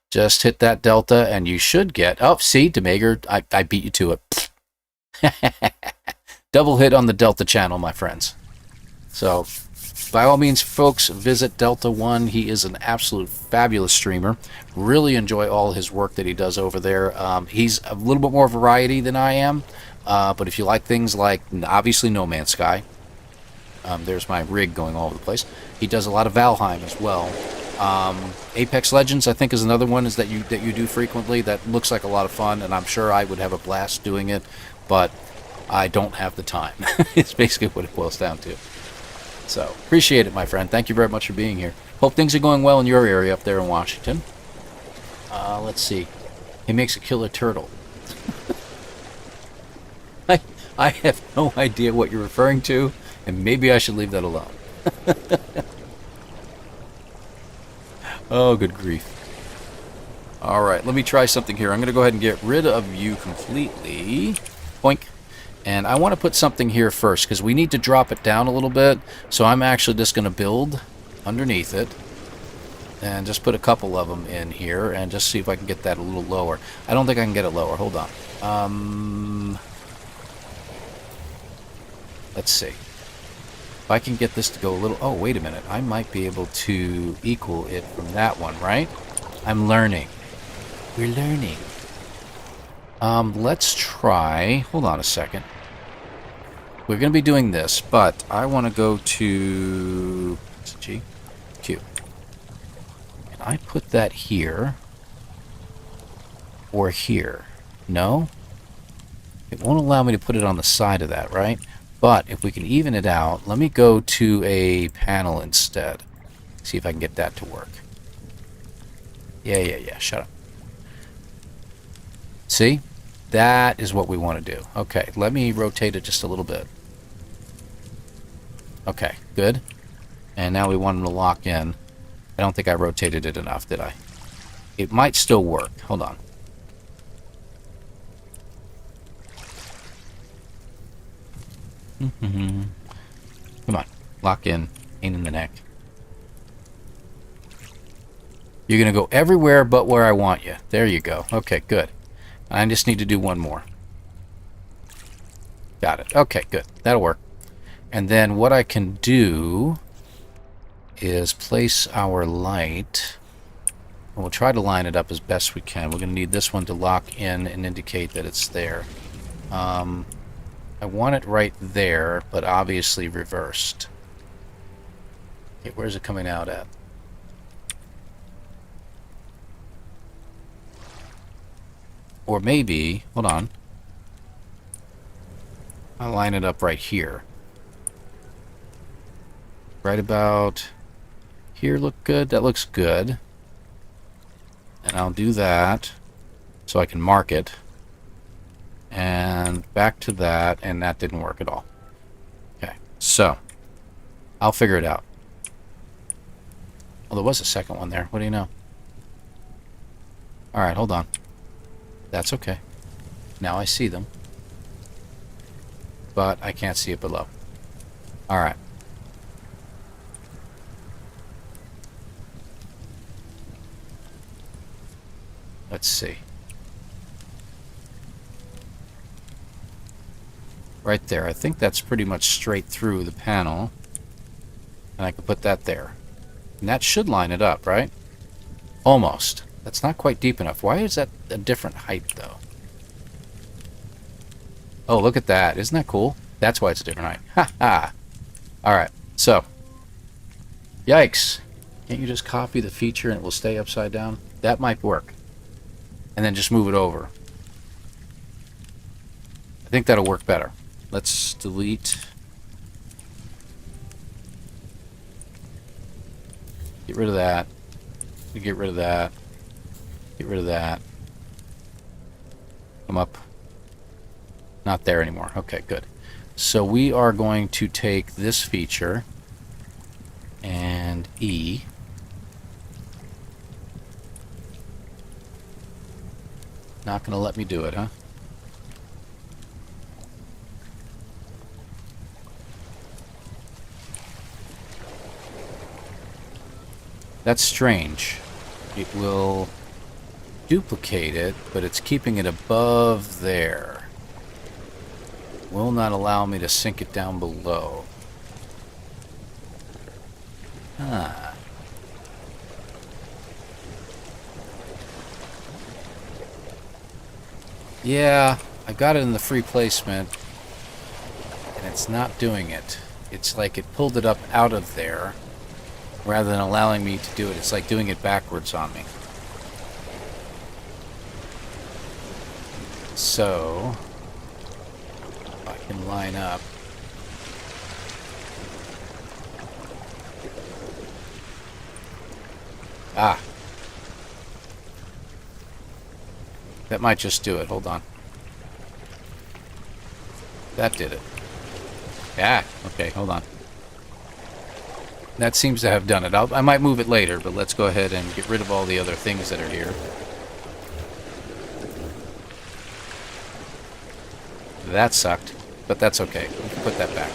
Just hit that Delta, and you should get, oh, see, Demager, I beat you to it. Double hit on the Delta channel, my friends. So, by all means, folks, visit Delta One. He is an absolute fabulous streamer. Really enjoy all his work that he does over there. He's a little bit more variety than I am. But if you like things like, obviously, No Man's Sky. There's my rig going all over the place. He does a lot of Valheim as well. Apex Legends, I think, is another one that you do frequently. That looks like a lot of fun, and I'm sure I would have a blast doing it. But I don't have the time. It's basically what it boils down to. So, appreciate it, my friend. Thank you very much for being here. Hope things are going well in your area up there in Washington. Let's see. He makes a killer turtle. I have no idea what you're referring to, and maybe I should leave that alone. Oh, good grief. Alright, let me try something here. I'm going to go ahead and get rid of you completely. Boink. And I want to put something here first, because we need to drop it down a little bit. So I'm actually just going to build underneath it. And just put a couple of them in here, and just see if I can get that a little lower. I don't think I can get it lower. Hold on. Let's see. If I can get this to go a little... Oh, wait a minute. I might be able to equal it from that one, right? I'm learning. We're learning. Let's try... Hold on a second. We're going to be doing this, but I want to go to... G? Q. Can I put that here? Or here? No? It won't allow me to put it on the side of that, right? But if we can even it out, let me go to a panel instead. See if I can get that to work. Yeah. Shut up. See? That is what we want to do. Okay, let me rotate it just a little bit. Okay, good. And now we want them to lock in. I don't think I rotated it enough, did I? It might still work. Hold on. Come on. Lock in. Pain in the neck. You're going to go everywhere but where I want you. There you go. Okay, good. I just need to do one more. Got it. Okay, good. That'll work. And then what I can do is place our light. And we'll try to line it up as best we can. We're going to need this one to lock in and indicate that it's there. I want it right there, but obviously reversed. Okay, where's it coming out at? Or maybe, hold on. I'll line it up right here. Right about here look good. That looks good. And I'll do that so I can mark it. And back to that, and that didn't work at all. Okay, so I'll figure it out. Well, there was a second one there. What do you know? Alright, hold on. That's okay. Now I see them. But I can't see it below. Alright. Let's see. Right there. I think that's pretty much straight through the panel. And I can put that there. And that should line it up, right? Almost. That's not quite deep enough. Why is that a different height, though? Oh, look at that. Isn't that cool? That's why it's a different height. Ha ha! Alright, so. Yikes. Can't you just copy the feature and it will stay upside down? That might work. And then just move it over. I think that'll work better. Let's delete. Get rid of that. Get rid of that. Get rid of that. Come up. Not there anymore. Okay, good. So we are going to take this feature and E. Not going to let me do it, huh? That's strange. It will duplicate it, but it's keeping it above there. Will not allow me to sink it down below. Ah. Yeah, I got it in the free placement, and it's not doing it. It's like it pulled it up out of there, rather than allowing me to do it. It's like doing it backwards on me. So, if I can line up. Ah. That might just do it. Hold on. That did it. Yeah. Okay, hold on. That seems to have done it. I might move it later, but let's go ahead and get rid of all the other things that are here. That sucked, but that's okay. We can put that back.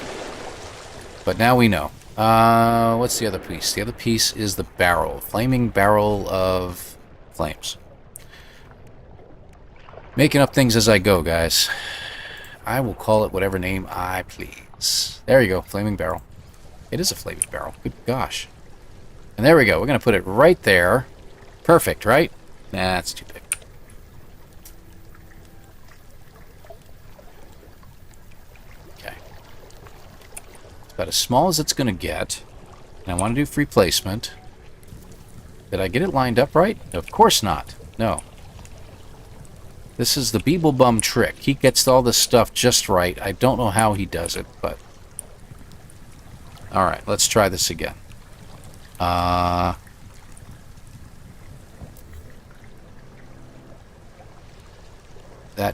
But now we know. What's the other piece? The other piece is the barrel. Flaming barrel of flames. Making up things as I go, guys. I will call it whatever name I please. There you go, flaming barrel. It is a flaming barrel. Good gosh. And there we go. We're going to put it right there. Perfect, right? Nah, that's too big. Okay. It's about as small as it's going to get. And I want to do free placement. Did I get it lined up right? Of course not. No. This is the Beeble Bum trick. He gets all this stuff just right. I don't know how he does it, but... Alright, let's try this again. That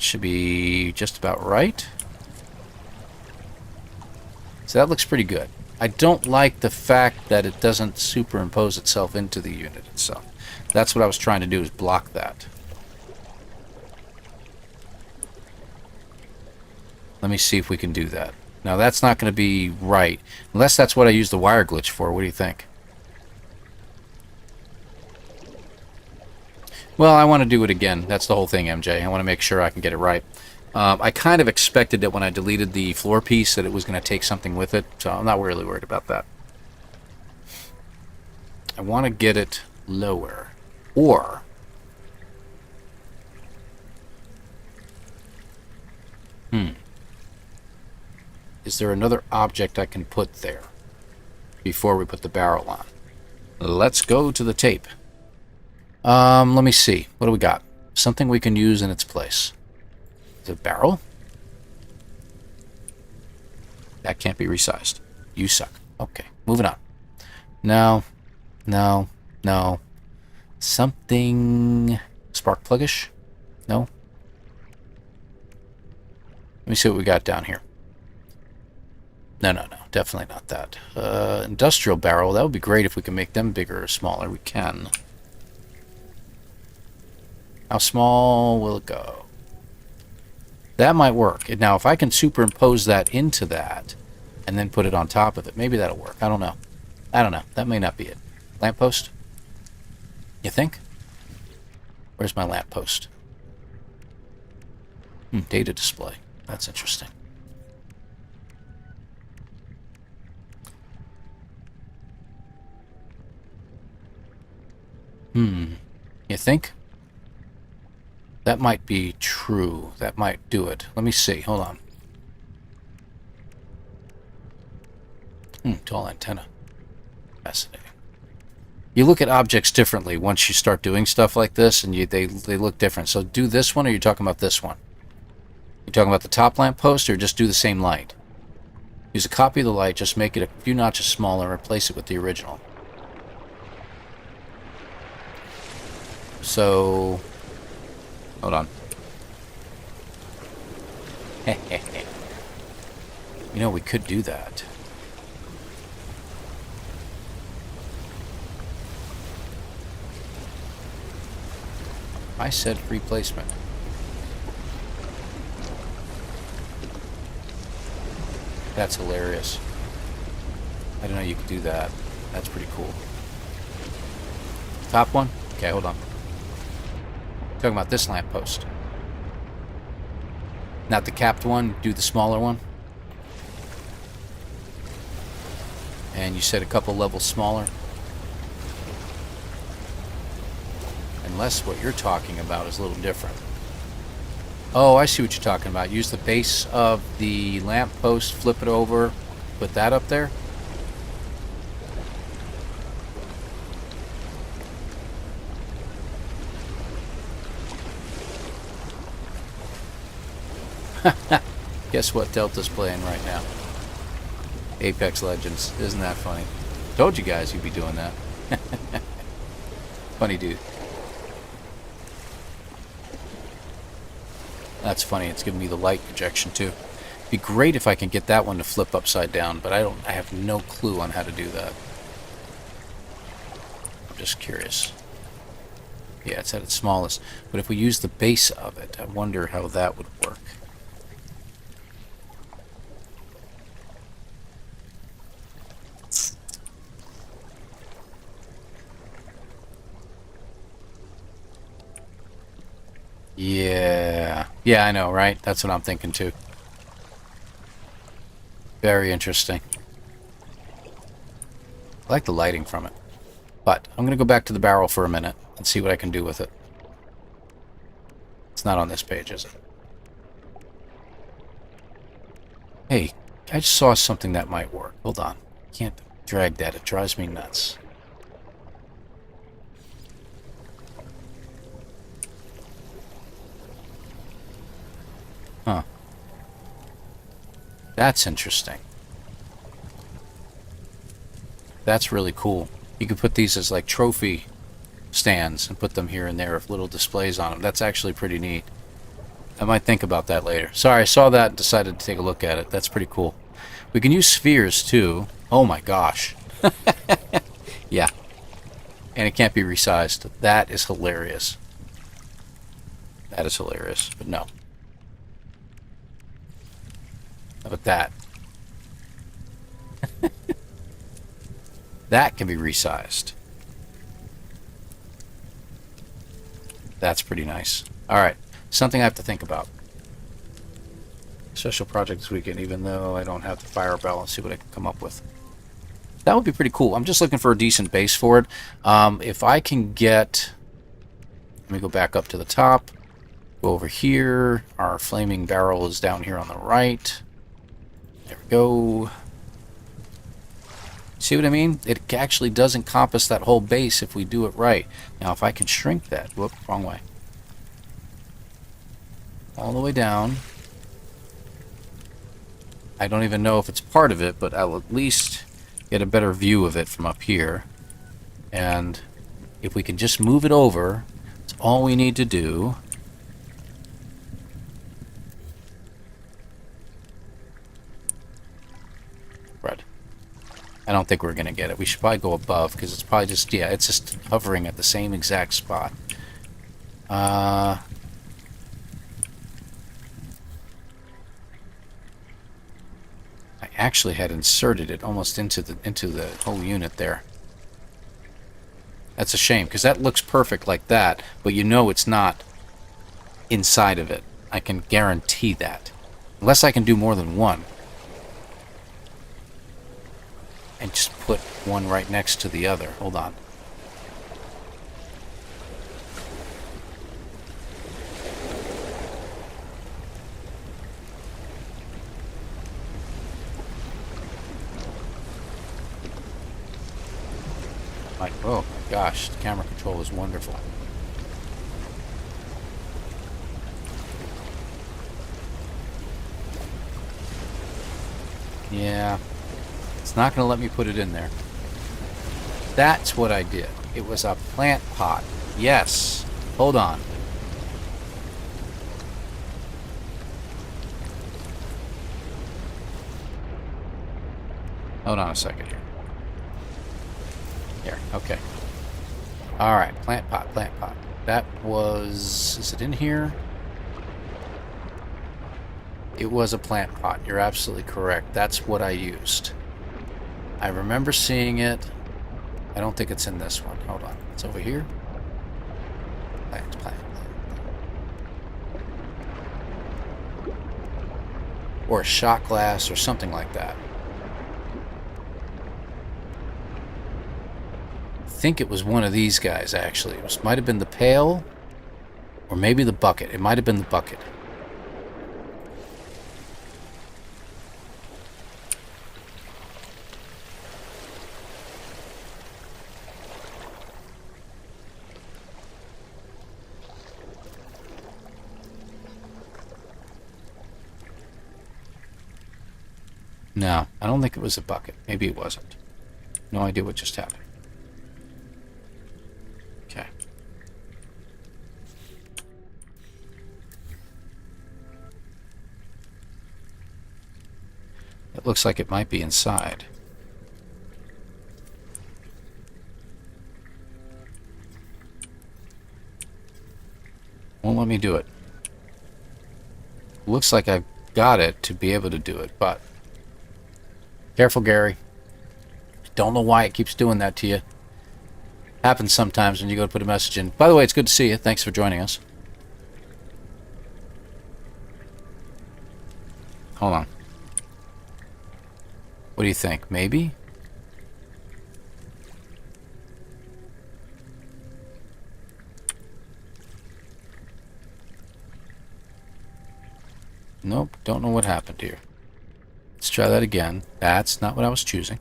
should be just about right. So that looks pretty good. I don't like the fact that it doesn't superimpose itself into the unit itself. That's what I was trying to do, is block that. Let me see if we can do that. Now that's not going to be right, unless that's what I use the wire glitch for. What do you think? Well, I want to do it again. That's the whole thing, MJ. I want to make sure I can get it right. I kind of expected that when I deleted the floor piece that it was going to take something with it, so I'm not really worried about that. I want to get it lower. Or... Is there another object I can put there before we put the barrel on? Let's go to the tape. Let me see. What do we got? Something we can use in its place. Is it a barrel? That can't be resized. You suck. Okay, moving on. No. No. No. Something... Spark pluggish? No? Let me see what we got down here. No, no, no. Definitely not that. Industrial barrel. That would be great if we can make them bigger or smaller. We can. How small will it go? That might work. Now, if I can superimpose that into that and then put it on top of it, maybe that'll work. I don't know. I don't know. That may not be it. Lamppost? You think? Where's my lamppost? Data display. That's interesting. You think? That might be true. That might do it. Let me see. Hold on. Tall antenna. Fascinating. You look at objects differently once you start doing stuff like this, and they look different. So do this one, or you're talking about this one? You talking about the top lamp post, or just do the same light? Use a copy of the light, just make it a few notches smaller, and replace it with the original. So, hold on. You know, we could do that. I said free placement. That's hilarious. I didn't know you could do that. That's pretty cool. Top one? Okay, hold on. Talking about this lamppost. Not the capped one, do the smaller one. And you said a couple levels smaller. Unless what you're talking about is a little different. Oh, I see what you're talking about. Use the base of the lamppost, flip it over, put that up there. Guess what Delta's playing right now? Apex Legends. Isn't that funny? Told you guys you'd be doing that. Funny dude. That's funny. It's giving me the light projection too. It'd be great if I can get that one to flip upside down, but I have no clue on how to do that. I'm just curious. Yeah, it's at its smallest. But if we use the base of it, I wonder how that would work. Yeah, I know, right? That's what I'm thinking too. Very interesting. I like the lighting from it. But I'm going to go back to the barrel for a minute and see what I can do with it. It's not on this page, is it? Hey, I just saw something that might work. Hold on. Can't drag that. It drives me nuts. That's interesting. That's really cool. You could put these as like trophy stands and put them here and there with little displays on them. That's actually pretty neat. I might think about that later. Sorry, I saw that and decided to take a look at it. That's pretty cool. We can use spheres too. Oh my gosh. Yeah. And it can't be resized. That is hilarious. That is hilarious. But no. How about that? That can be resized. That's pretty nice. Alright. Something I have to think about. Special project this weekend, even though I don't have the fire bell. Let's see what I can come up with. That would be pretty cool. I'm just looking for a decent base for it. If I can get... Let me go back up to the top. Go over here. Our flaming barrel is down here on the right. There we go. See what I mean? It actually does encompass that whole base if we do it right. Now, if I can shrink that... Whoop, wrong way. All the way down. I don't even know if it's part of it, but I'll at least get a better view of it from up here. And if we can just move it over, it's all we need to do. Right. I don't think we're going to get it. We should probably go above, because it's probably just, yeah, it's just hovering at the same exact spot. I actually had inserted it almost into the whole unit there. That's a shame, because that looks perfect like that, but you know it's not inside of it. I can guarantee that. Unless I can do more than one. And just put one right next to the other. Hold on. Oh my gosh, the camera control is wonderful. Yeah, it's not going to let me put it in there. That's what I did. It was a plant pot. Yes. Hold on. Hold on a second here. Here, okay. Alright, plant pot, plant pot. That was... Is it in here? It was a plant pot. You're absolutely correct. That's what I used. I remember seeing it. I don't think it's in this one. Hold on. It's over here. Plant, plant, plant. Or a shot glass or something like that. I think it was one of these guys, actually. It might have been the pail, or maybe the bucket. It might have been the bucket. No, I don't think it was a bucket. Maybe it wasn't. No idea what just happened. Okay. It looks like it might be inside. Won't let me do it. Looks like I've got it to be able to do it, but... Careful, Gary. Don't know why it keeps doing that to you. Happens sometimes when you go to put a message in. By the way, it's good to see you. Thanks for joining us. Hold on. What do you think? Maybe? Nope, don't know what happened here. Let's try that again. That's not what I was choosing.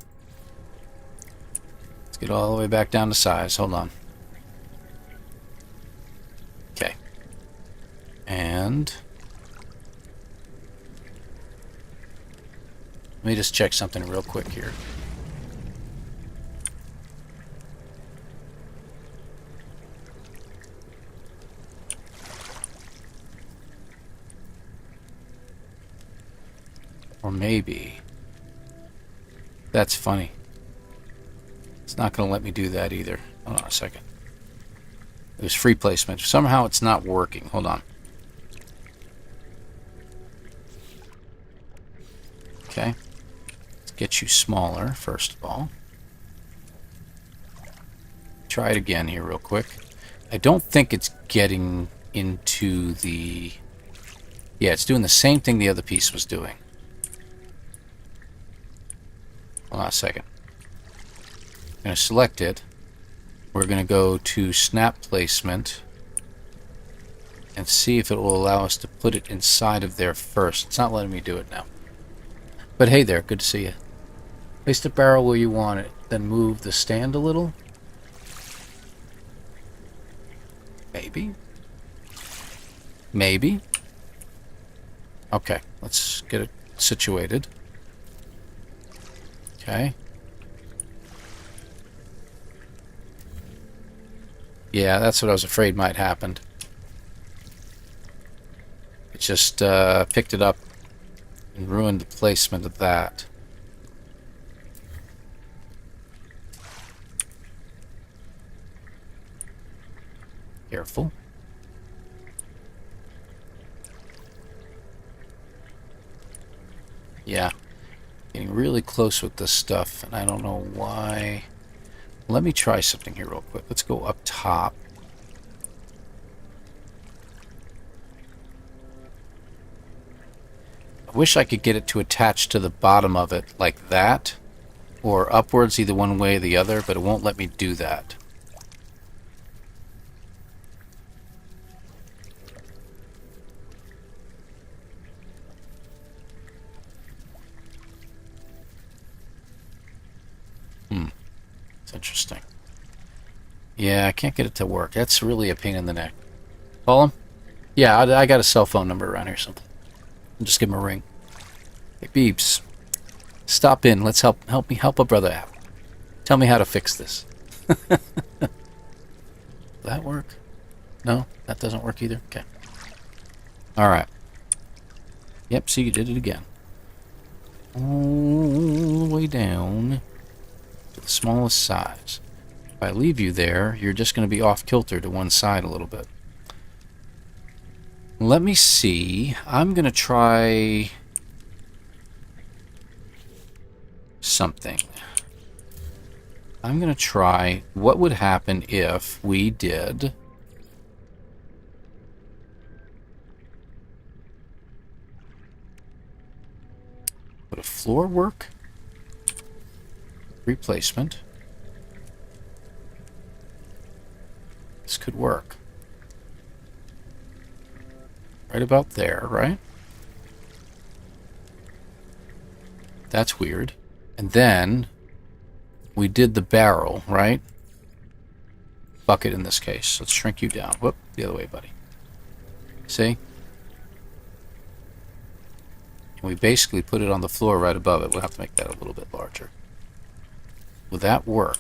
Let's get all the way back down to size. Hold on. Okay. And... Let me just check something real quick here. Or maybe... That's funny. It's not going to let me do that either. Hold on a second. There's free placement. Somehow it's not working. Hold on. Okay. Let's get you smaller, first of all. Try it again here real quick. I don't think it's getting into the... Yeah, it's doing the same thing the other piece was doing. Hold on a second. I'm going to select it. We're going to go to snap placement and see if it will allow us to put it inside of there first. It's not letting me do it now. But hey there, good to see you. Place the barrel where you want it, then move the stand a little. Maybe. Maybe. Okay, let's get it situated. Okay. Yeah, that's what I was afraid might happen. It just picked it up and ruined the placement of that. Careful. Yeah. Getting really close with this stuff, and I don't know why. Let me try something here real quick. Let's go up top. I wish I could get it to attach to the bottom of it like that, or upwards, either one way or the other, but it won't let me do that. It's interesting. Yeah, I can't get it to work. That's really a pain in the neck. Call him? Yeah, I got a cell phone number around here or something. I'll just give him a ring. Hey, Beebs. Stop in. Let's help a brother out. Tell me how to fix this. Will that work? No? That doesn't work either? Okay. Alright. Yep, see, you did it again. All the way down to the smallest size. If I leave you there, you're just going to be off kilter to one side a little bit. Let me see. I'm going to try something. I'm going to try what would happen if we did... Would a floor work? Replacement. This could work. Right about there, right? That's weird. And then we did the barrel, right? Bucket in this case. Let's shrink you down. Whoop, the other way, buddy. See? And we basically put it on the floor right above it. We'll have to make that a little bit larger. Will that work?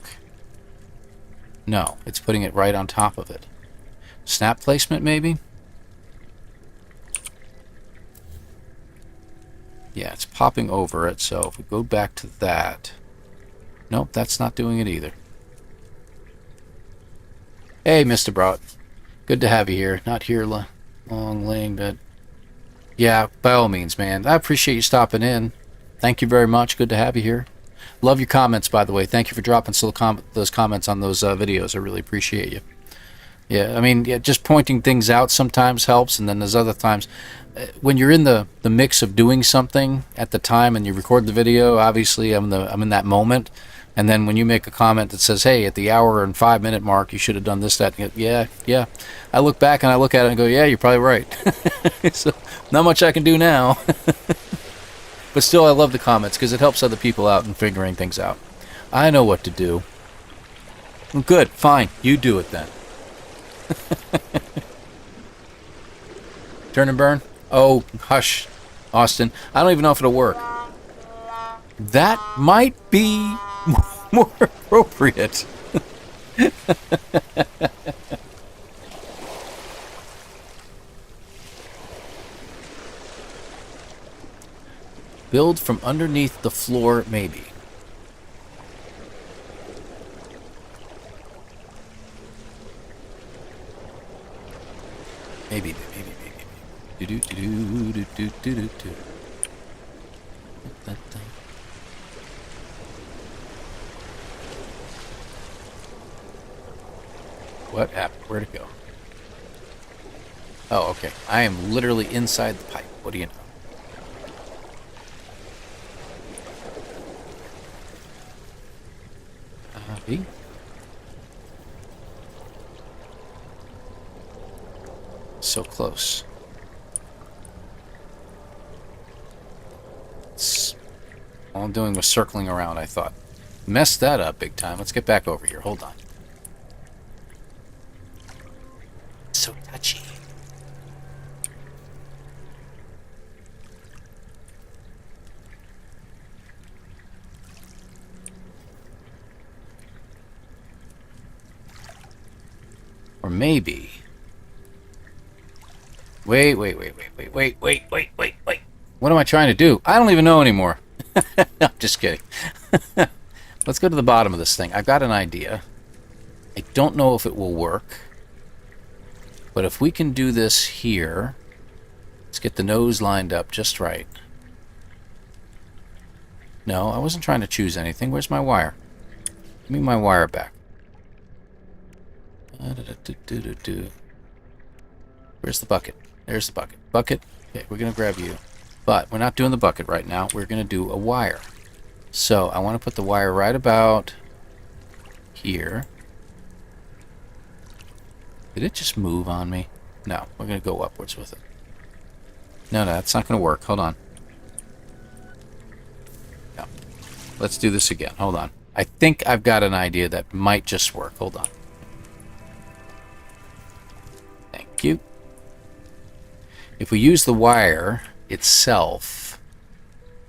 No, it's putting it right on top of it. Snap placement, maybe? Yeah, it's popping over it, so if we go back to that... Nope, that's not doing it either. Hey, Mr. Broad. Good to have you here. Not here long laying, but... Yeah, by all means, man. I appreciate you stopping in. Thank you very much. Good to have you here. Love your comments, by the way. Thank you for dropping those comments on those videos. I really appreciate you. Yeah, I mean, yeah, just pointing things out sometimes helps, and then there's other times when you're in the mix of doing something at the time and you record the video. Obviously, I'm in that moment, and then when you make a comment that says, "Hey, at the hour and 5 minute mark, you should have done this, that," and yeah. I look back and I look at it and go, "Yeah, you're probably right." So, not much I can do now. But still, I love the comments because it helps other people out in figuring things out. I know what to do. Well, good, fine. You do it then. Turn and burn? Oh, hush, Austin. I don't even know if it'll work. That might be more appropriate. Build from underneath the floor, maybe. Maybe. Do. What happened? Where'd it go? Oh, okay. I am literally inside the pipe. What do you know? B? So close. All I'm doing was circling around, I thought. Messed that up big time. Let's get back over here. Hold on. So touchy. Or maybe... Wait. What am I trying to do? I don't even know anymore. I'm just kidding. Let's go to the bottom of this thing. I've got an idea. I don't know if it will work. But if we can do this here... Let's get the nose lined up just right. No, I wasn't trying to choose anything. Where's my wire? Give me my wire back. Where's the bucket? There's the bucket. Bucket. Okay, we're going to grab you. But we're not doing the bucket right now. We're going to do a wire. So I want to put the wire right about here. Did it just move on me? No, we're going to go upwards with it. No, that's not going to work. Hold on. No. Let's do this again. Hold on. I think I've got an idea that might just work. Hold on. Thank you. If we use the wire itself,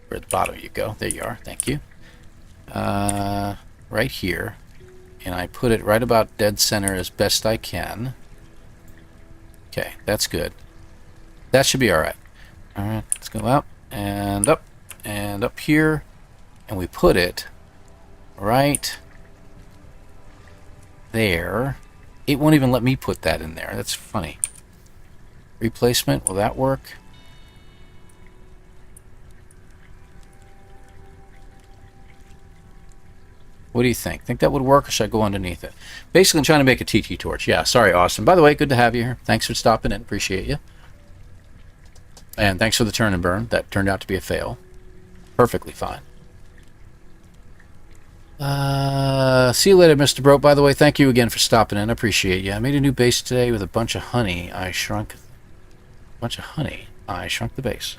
where at the bottom you go, there you are, thank you, right here, and I put it right about dead center as best I can. Okay, that's good. That should be alright. Alright, let's go up, and up here, and we put it right there. It won't even let me put that in there. That's funny. Replacement, will that work? What do you think? Think that would work, or should I go underneath it? Basically, I'm trying to make a tiki torch. Yeah, sorry, Austin. By the way, good to have you here. Thanks for stopping in. Appreciate you. And thanks for the turn and burn. That turned out to be a fail. Perfectly fine. See you later, Mr. Broke. By the way, thank you again for stopping in. I appreciate you. I made a new base today with a bunch of honey. I shrunk the base.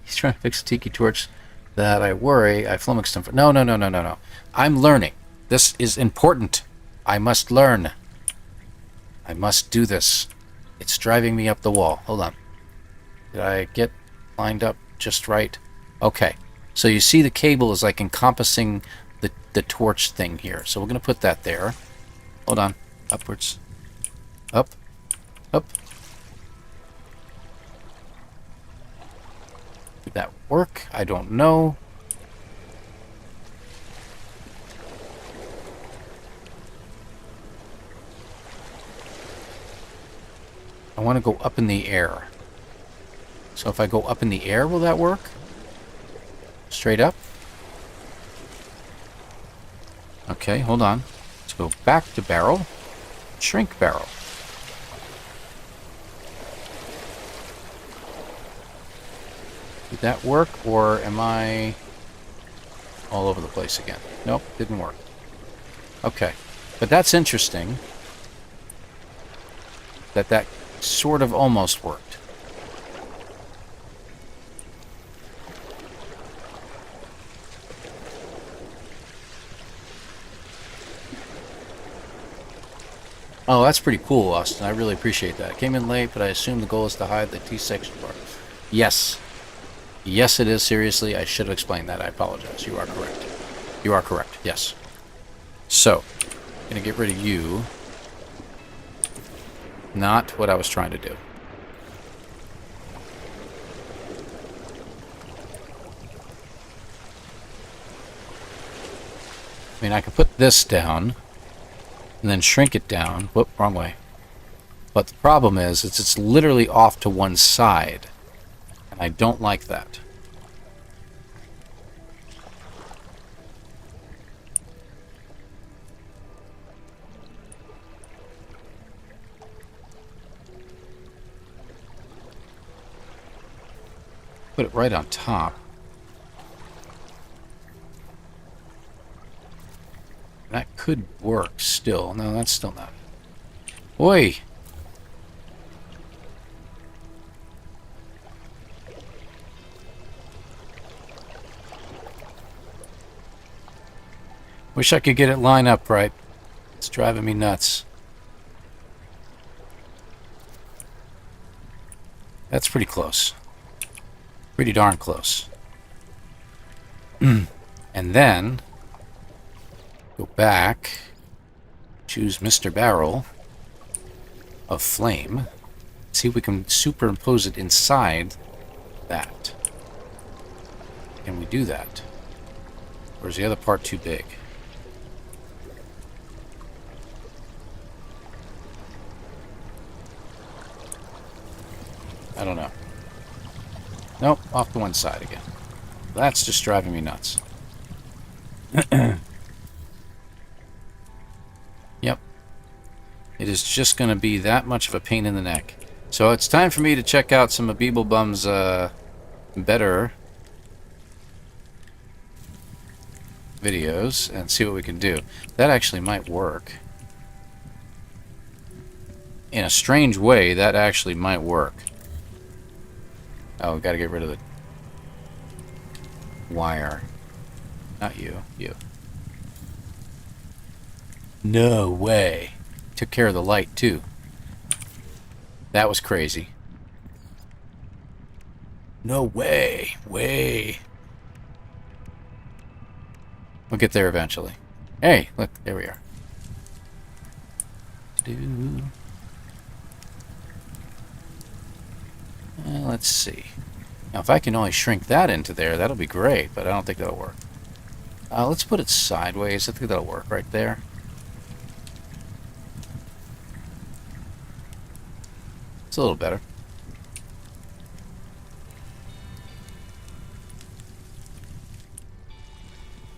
He's trying to fix a tiki torch that I worry I flummoxed him for. No. I'm learning. This is important. I must learn. I must do this. It's driving me up the wall. Hold on. Did I get lined up just right? Okay. So you see the cable is like encompassing the torch thing here. So we're going to put that there. Hold on. Upwards. Up. Did that work? I don't know. I want to go up in the air. So if I go up in the air, will that work? Straight up? Okay, hold on. Let's go back to barrel. Shrink barrel. Did that work, or am I all over the place again? Nope, didn't work. Okay, but that's interesting that sort of almost worked. Oh, that's pretty cool, Austin. I really appreciate that. I came in late, but I assume the goal is to hide the T-section part. Yes. Yes, it is, seriously. I should have explained that. I apologize. You are correct. You are correct, yes. So, I'm going to get rid of you. Not what I was trying to do. I mean, I could put this down and then shrink it down. Whoop, wrong way. But the problem is, it's literally off to one side. And I don't like that. Put it right on top. That could work still. No, that's still not. Oi! Wish I could get it lined up right. It's driving me nuts. That's pretty close. Pretty darn close. And then go back, choose Mr. Barrel of Flame, see if we can superimpose it inside that. Can we do that? Or is the other part too big? I don't know. Nope, off to one side again. That's just driving me nuts. Yep. It is just going to be that much of a pain in the neck. So it's time for me to check out some of Beeblebum's better videos and see what we can do. That actually might work. In a strange way, that actually might work. Oh, we gotta get rid of the wire. Not you. You. No way. Took care of the light, too. That was crazy. No way. Way. We'll get there eventually. Hey, look, there we are. Let's see. Now, if I can only shrink that into there, that'll be great, but I don't think that'll work. Let's put it sideways. I think that'll work right there. It's a little better.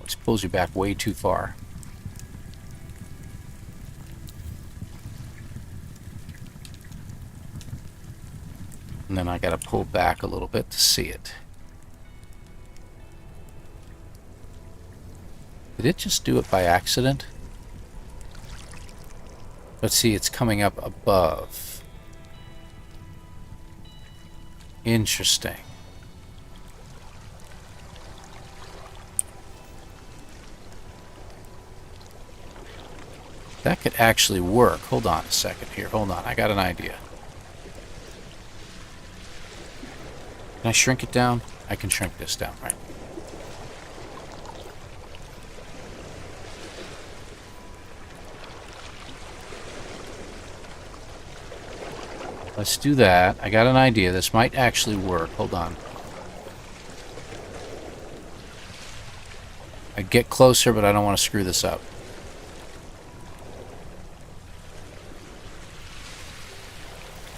Which pulls you back way too far. And then I gotta pull back a little bit to see it. Did it just do it by accident? Let's see, it's coming up above. Interesting. That could actually work. Hold on a second here. Hold on. I got an idea. Can I shrink it down? I can shrink this down, right? Let's do that. I got an idea. This might actually work. Hold on. I get closer, but I don't want to screw this up.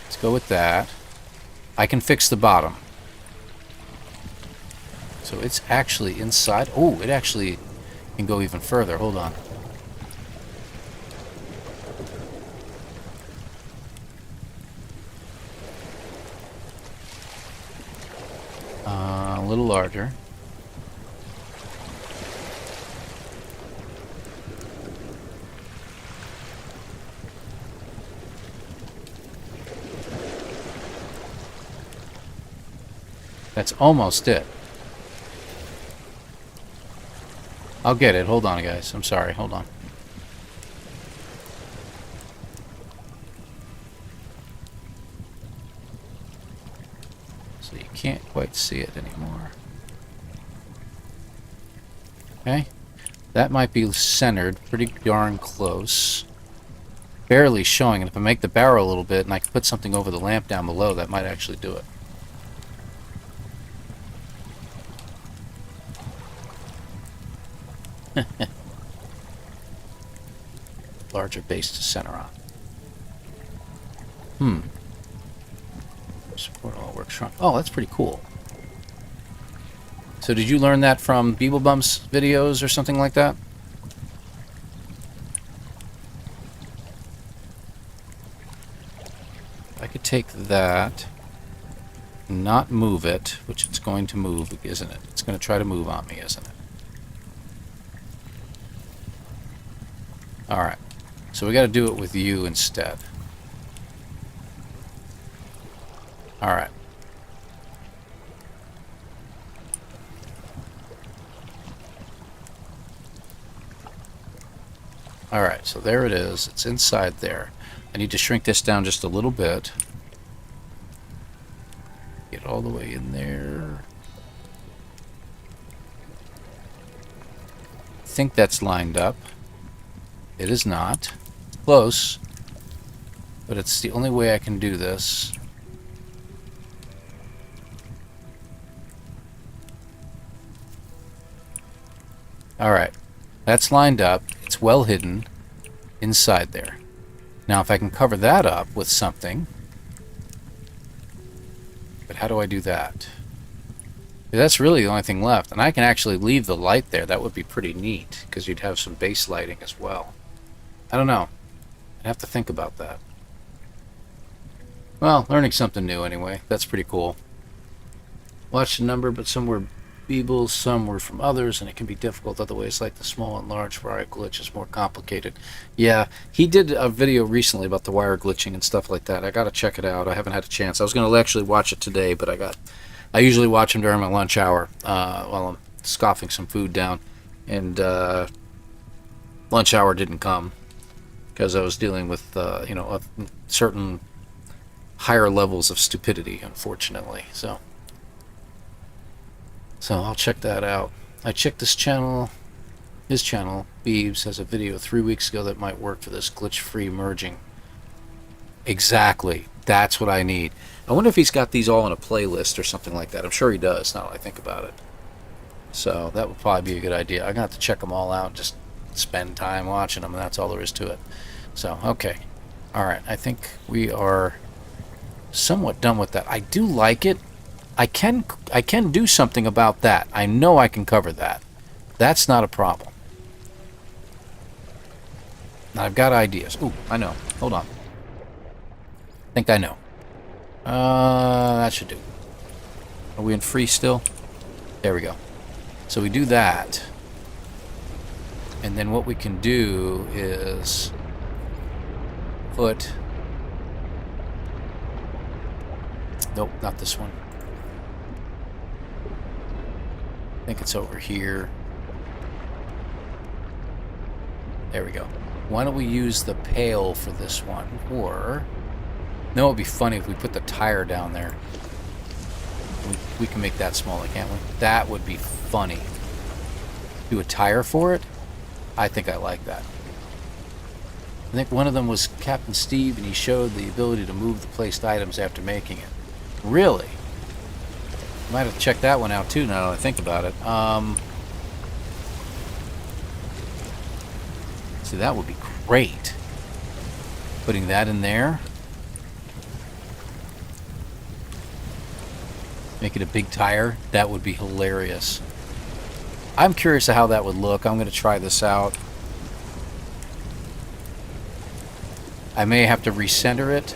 Let's go with that. I can fix the bottom. So it's actually inside. Oh, it actually can go even further. Hold on. A little larger. That's almost it. I'll get it. Hold on, guys. I'm sorry. Hold on. So you can't quite see it anymore. Okay. That might be centered pretty darn close. Barely showing, and if I make the barrel a little bit and I can put something over the lamp down below, that might actually do it. Larger base to center on. Support all work shrunk. Oh, that's pretty cool. So did you learn that from Beeblebum's videos or something like that? I could take that, not move it, which it's going to move, isn't it? It's going to try to move on me, isn't it? Alright. So we got to do it with you instead. Alright. Alright, so there it is. It's inside there. I need to shrink this down just a little bit. Get all the way in there. I think that's lined up. It is not. Close. But it's the only way I can do this. Alright. That's lined up. It's well hidden inside there. Now if I can cover that up with something... But how do I do that? That's really the only thing left. And I can actually leave the light there. That would be pretty neat, because you'd have some base lighting as well. I don't know. I'd have to think about that. Well, learning something new anyway. That's pretty cool. Watch the number, but some were Beebles, some were from others, and it can be difficult other ways, like the small and large wire glitch is more complicated. Yeah, he did a video recently about the wire glitching and stuff like that. I gotta check it out. I haven't had a chance. I was gonna actually watch it today, but I usually watch him during my lunch hour while I'm scoffing some food down, and lunch hour didn't come because I was dealing with you know, certain higher levels of stupidity, unfortunately. So I'll check that out. I checked this channel, his channel, Beebs, has a video 3 weeks ago that might work for this glitch-free merging. Exactly. That's what I need. I wonder if he's got these all in a playlist or something like that. I'm sure he does, now that I think about it. So that would probably be a good idea. I'm going to have to check them all out and just spend time watching them, and that's all there is to it. So, okay. Alright, I think we are somewhat done with that. I do like it. I can do something about that. I know I can cover that. That's not a problem. Now I've got ideas. Ooh, I know. Hold on. I think I know. That should do. Are we in free still? There we go. So we do that. And then what we can do is put... Nope, not this one. I think it's over here. There we go. Why don't we use the pail for this one? Or... No, it would be funny if we put the tire down there. We can make that smaller, can't we? That would be funny. Do a tire for it? I think I like that. I think one of them was Captain Steve, and he showed the ability to move the placed items after making it. Really? Might have to check that one out too now that I think about it. See, that would be great. Putting that in there. Make it a big tire. That would be hilarious. I'm curious how that would look. I'm going to try this out. I may have to recenter it.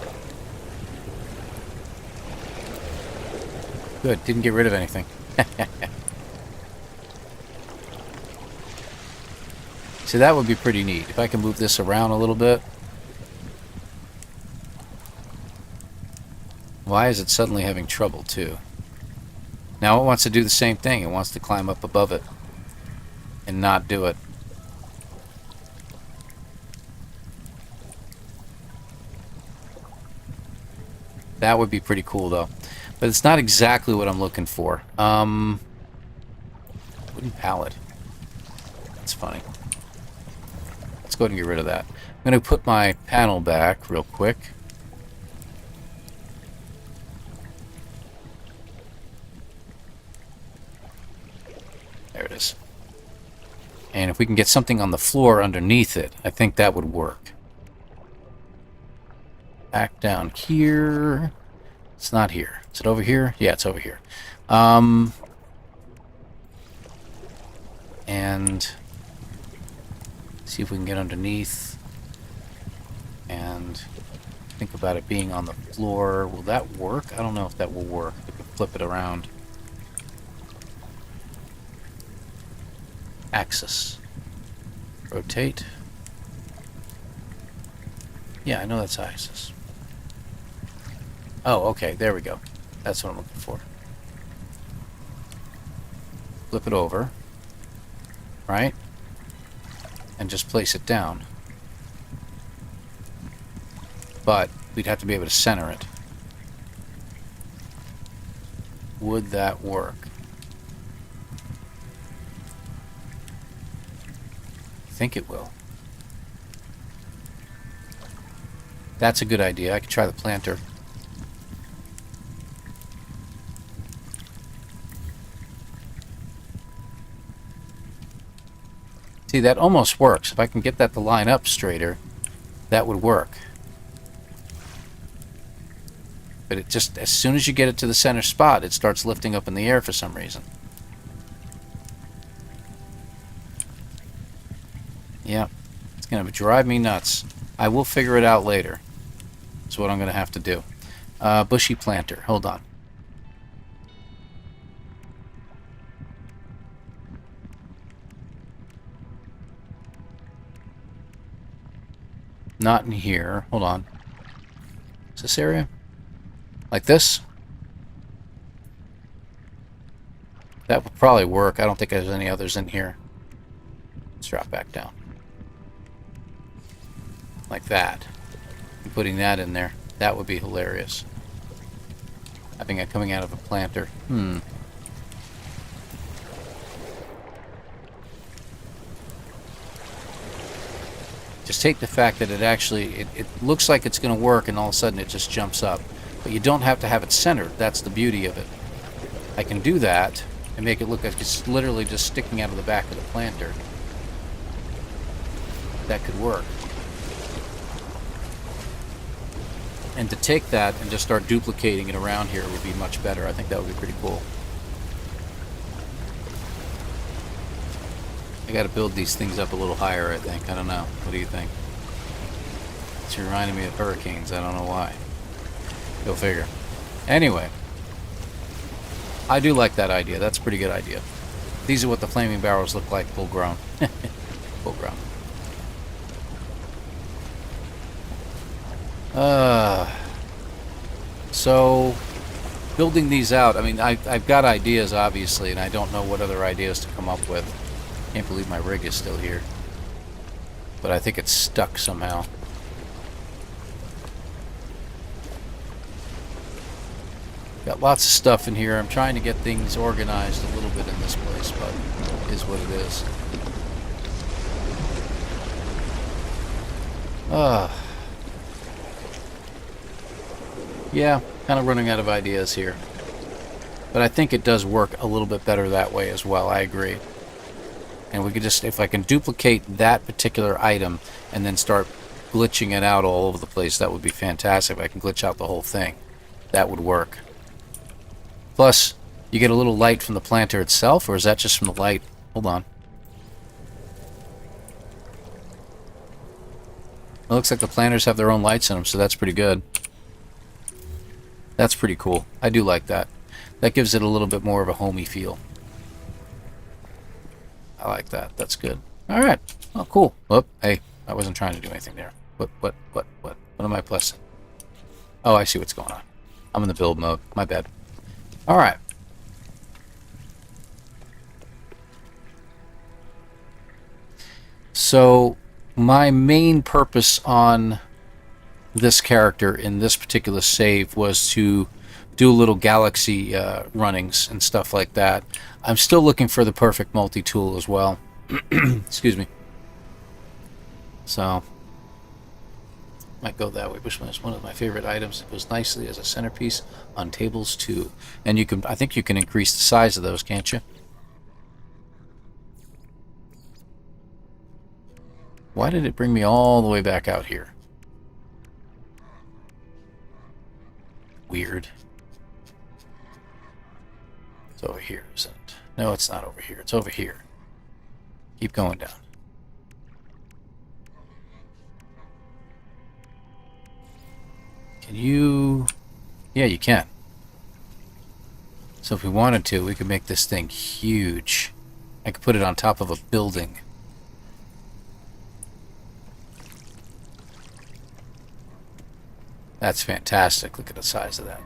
Good, didn't get rid of anything. See, that would be pretty neat. If I can move this around a little bit. Why is it suddenly having trouble, too? Now it wants to do the same thing. It wants to climb up above it and not do it. That would be pretty cool, though. But it's not exactly what I'm looking for. Wooden pallet. That's funny. Let's go ahead and get rid of that. I'm going to put my panel back real quick. There it is. And if we can get something on the floor underneath it, I think that would work. Back down here. It's not here. Is it over here? Yeah, it's over here. And see if we can get underneath. And think about it being on the floor. Will that work? I don't know if that will work. We could flip it around. Axis. Rotate. Yeah, I know that's axis. Oh, okay, there we go. That's what I'm looking for. Flip it over. Right? And just place it down. But we'd have to be able to center it. Would that work? I think it will. That's a good idea. I could try the planter. See, that almost works. If I can get that to line up straighter, that would work. But it just, as soon as you get it to the center spot, it starts lifting up in the air for some reason. Yeah, it's going to drive me nuts. I will figure it out later. That's what I'm going to have to do. Bushy planter. Hold on. Not in here. Hold on. Is this area? Like this? That would probably work. I don't think there's any others in here. Let's drop back down. Like that. And putting that in there. That would be hilarious. Having it coming out of a planter. Just take the fact that it actually, it looks like it's going to work and all of a sudden it just jumps up. But you don't have to have it centered. That's the beauty of it. I can do that and make it look like it's literally just sticking out of the back of the planter. That could work. And to take that and just start duplicating it around here would be much better. I think that would be pretty cool. I got to build these things up a little higher, I think. I don't know. What do you think? It's reminding me of hurricanes. I don't know why. Go figure. Anyway, I do like that idea. That's a pretty good idea. These are what the flaming barrels look like, full grown. Full grown. So, building these out, I mean, I've got ideas, obviously, and I don't know what other ideas to come up with. Can't believe my rig is still here. But I think it's stuck somehow. Got lots of stuff in here. I'm trying to get things organized a little bit in this place, but it is what it is. Yeah, kind of running out of ideas here. But I think it does work a little bit better that way as well. I agree. And we could just, if I can duplicate that particular item and then start glitching it out all over the place, that would be fantastic. If I can glitch out the whole thing, that would work. Plus, you get a little light from the planter itself, or is that just from the light? Hold on. It looks like the planters have their own lights in them, so that's pretty good. That's pretty cool. I do like that. That gives it a little bit more of a homey feel. I like that. That's good. Alright. Oh, cool. Whoop. Hey, I wasn't trying to do anything there. What am I pressing? Oh, I see what's going on. I'm in the build mode. My bad. Alright. So, my main purpose on this character in this particular save was to do little galaxy runnings and stuff like that. I'm still looking for the perfect multi-tool as well. Excuse me. So, might go that way. Which one is one of my favorite items? It goes nicely as a centerpiece on tables too. And you can, I think you can increase the size of those, can't you? Why did it bring me all the way back out here? Weird. It's over here, isn't it? No, it's not over here. It's over here. Keep going down. Can you... Yeah, you can. So if we wanted to, we could make this thing huge. I could put it on top of a building. That's fantastic. Look at the size of that.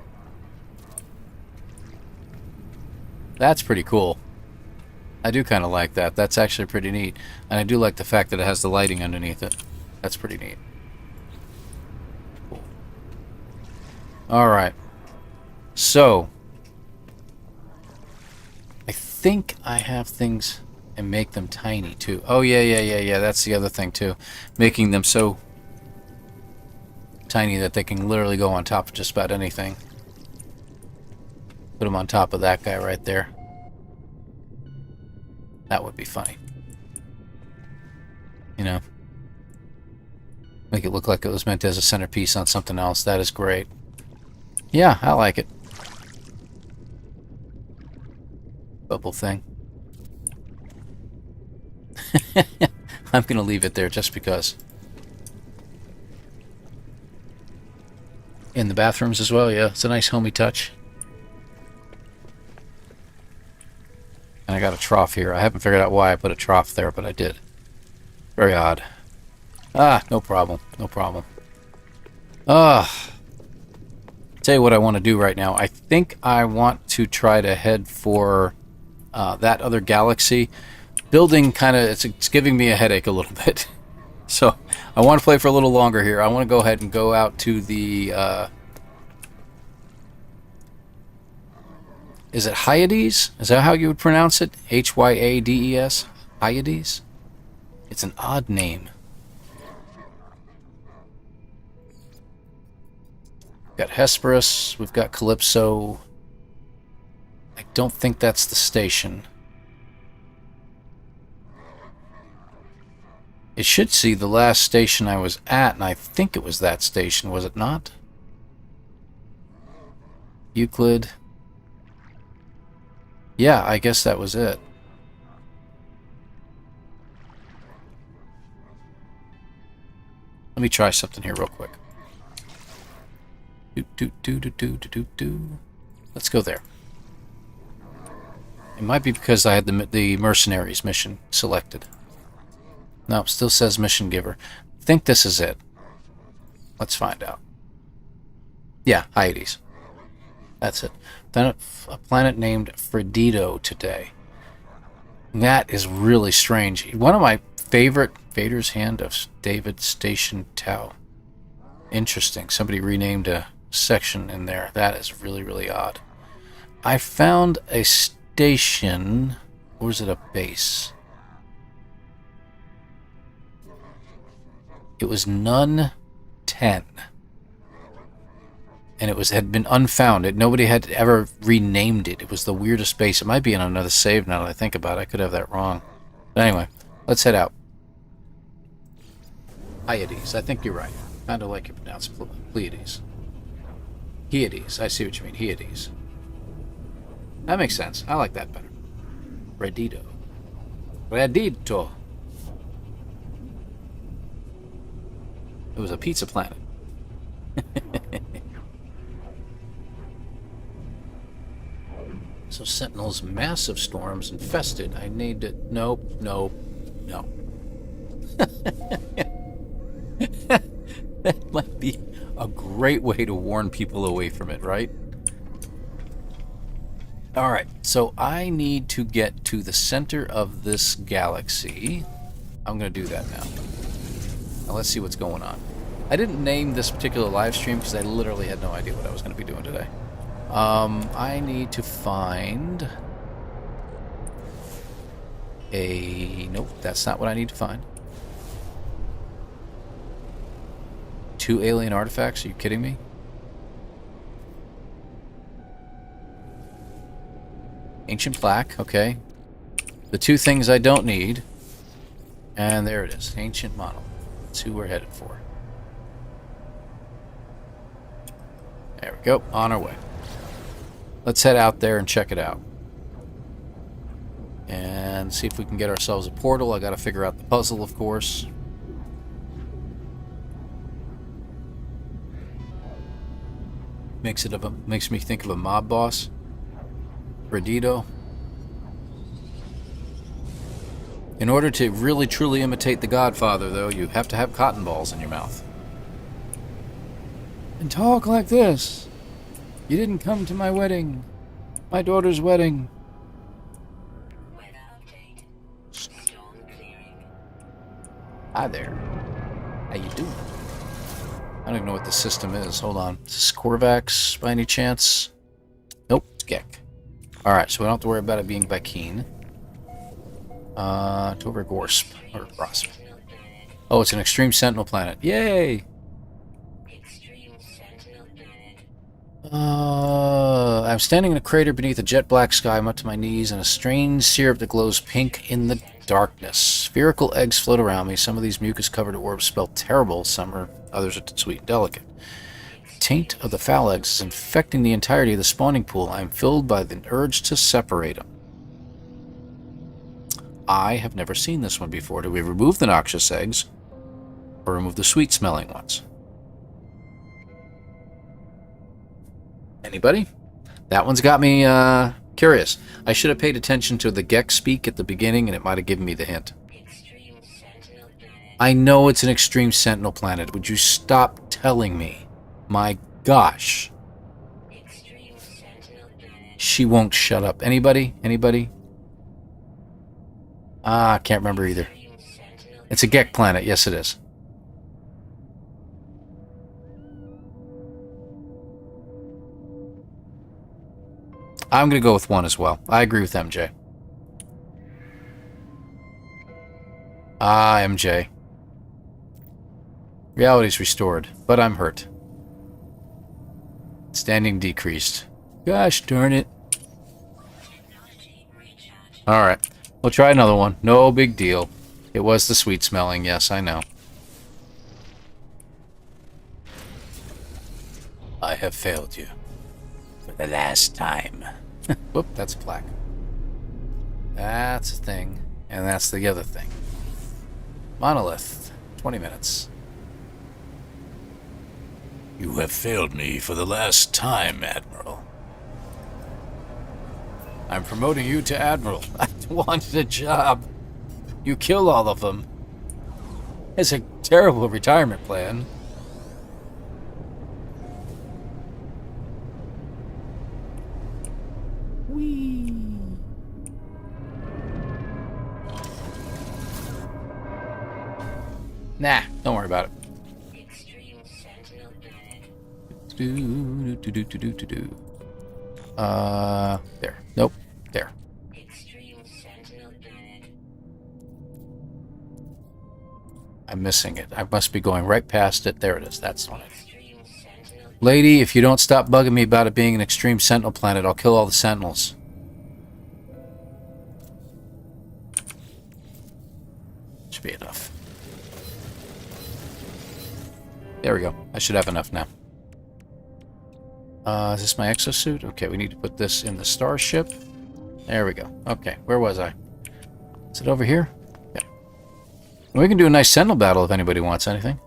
That's pretty cool. I do kind of like that. That's actually pretty neat. And I do like the fact that it has the lighting underneath it. That's pretty neat. Cool. Alright. So, I think I have things and make them tiny too. Oh, yeah. That's the other thing too. Making them so tiny that they can literally go on top of just about anything. Put them on top of that guy right there. That would be funny. You know? Make it look like it was meant as a centerpiece on something else. That is great. Yeah, I like it. Bubble thing. I'm going to leave it there just because. In the bathrooms as well, yeah. It's a nice homey touch. And I got a trough here. I haven't figured out why I put a trough there, but I did. Very odd. Ah, no problem. No problem. Tell you what I want to do right now. I think I want to try to head for that other galaxy. Building kind of, it's giving me a headache a little bit. So, I want to play for a little longer here. I want to go ahead and go out to the... is it Hyades? Is that how you would pronounce it? Hyades? Hyades? It's an odd name. We've got Hesperus. We've got Calypso. I don't think that's the station. It should see the last station I was at, and I think it was that station, was it not? Euclid. Yeah, I guess that was it. Let me try something here real quick. Let's go there. It might be because I had the mercenaries mission selected. No, it still says mission giver. I think this is it. Let's find out. Yeah, Hyades. That's it. Then a planet named Fredito today. That is really strange. One of my favorite Vader's Hand of David Station Tau. Interesting. Somebody renamed a section in there. That is really, really odd. I found a station. Or is it a base? It was Nun 10. And it had been unfounded. Nobody had ever renamed it. It was the weirdest base. It might be in another save now that I think about it. I could have that wrong. But anyway, let's head out. Hyades. I think you're right. Kind of like you pronounce Pleiades. Hyades. I see what you mean. Hyades. That makes sense. I like that better. Redito. Redito. It was a pizza planet. So Sentinels, massive storms, infested. I need to... Nope, nope, no. That might be a great way to warn people away from it, right? Alright, so I need to get to the center of this galaxy. I'm going to do that now. Now let's see what's going on. I didn't name this particular live stream because I literally had no idea what I was going to be doing today. I need to find a... Nope, that's not what I need to find. 2 alien artifacts? Are you kidding me? Ancient plaque, okay. The 2 things I don't need. And there it is. Ancient monolith. That's who we're headed for. There we go. On our way. Let's head out there and check it out. And see if we can get ourselves a portal. I gotta figure out the puzzle, of course. Makes me think of a mob boss. Redito. In order to really truly imitate the Godfather, though, you have to have cotton balls in your mouth. And talk like this. You didn't come to my wedding. My daughter's wedding. Hi there. How you doing? I don't even know what the system is. Hold on. Is this Korvax by any chance? Nope, it's Gek. Alright, so we don't have to worry about it being Bakeen. Tover Gorsp. Or Grosp. Oh, it's an extreme sentinel planet. Yay! I'm standing in a crater beneath a jet black sky. I'm up to my knees in a strange syrup that glows pink in the darkness. Spherical eggs float around me. Some of these mucus-covered orbs smell terrible. Others are sweet and delicate. The taint of the foul eggs is infecting the entirety of the spawning pool. I am filled by the urge to separate them. I have never seen this one before. Do we remove the noxious eggs or remove the sweet-smelling ones? Anybody? That one's got me curious. I should have paid attention to the Gek speak at the beginning, and it might have given me the hint. I know it's an extreme sentinel planet. Would you stop telling me? My gosh. She won't shut up. Anybody? Anybody? I can't remember either. It's a Gek planet. Yes, it is. I'm going to go with 1 as well. I agree with MJ. MJ. Reality's restored, but I'm hurt. Standing decreased. Gosh darn it. Alright. We'll try another one. No big deal. It was the sweet smelling. Yes, I know. I have failed you. For the last time. Whoop, that's a plaque. That's a thing. And that's the other thing. Monolith. 20 minutes. You have failed me for the last time, Admiral. I'm promoting you to Admiral. I wanted a job. You kill all of them. It's a terrible retirement plan. Whee! Nah, don't worry about it. There. Nope. There. I'm missing it. I must be going right past it. There it is. That's on it. Lady, if you don't stop bugging me about it being an extreme sentinel planet, I'll kill all the sentinels. Should be enough. There we go. I should have enough now. Is this my exosuit? Okay, we need to put this in the starship. There we go. Okay, where was I? Is it over here? Yeah. We can do a nice sentinel battle if anybody wants anything.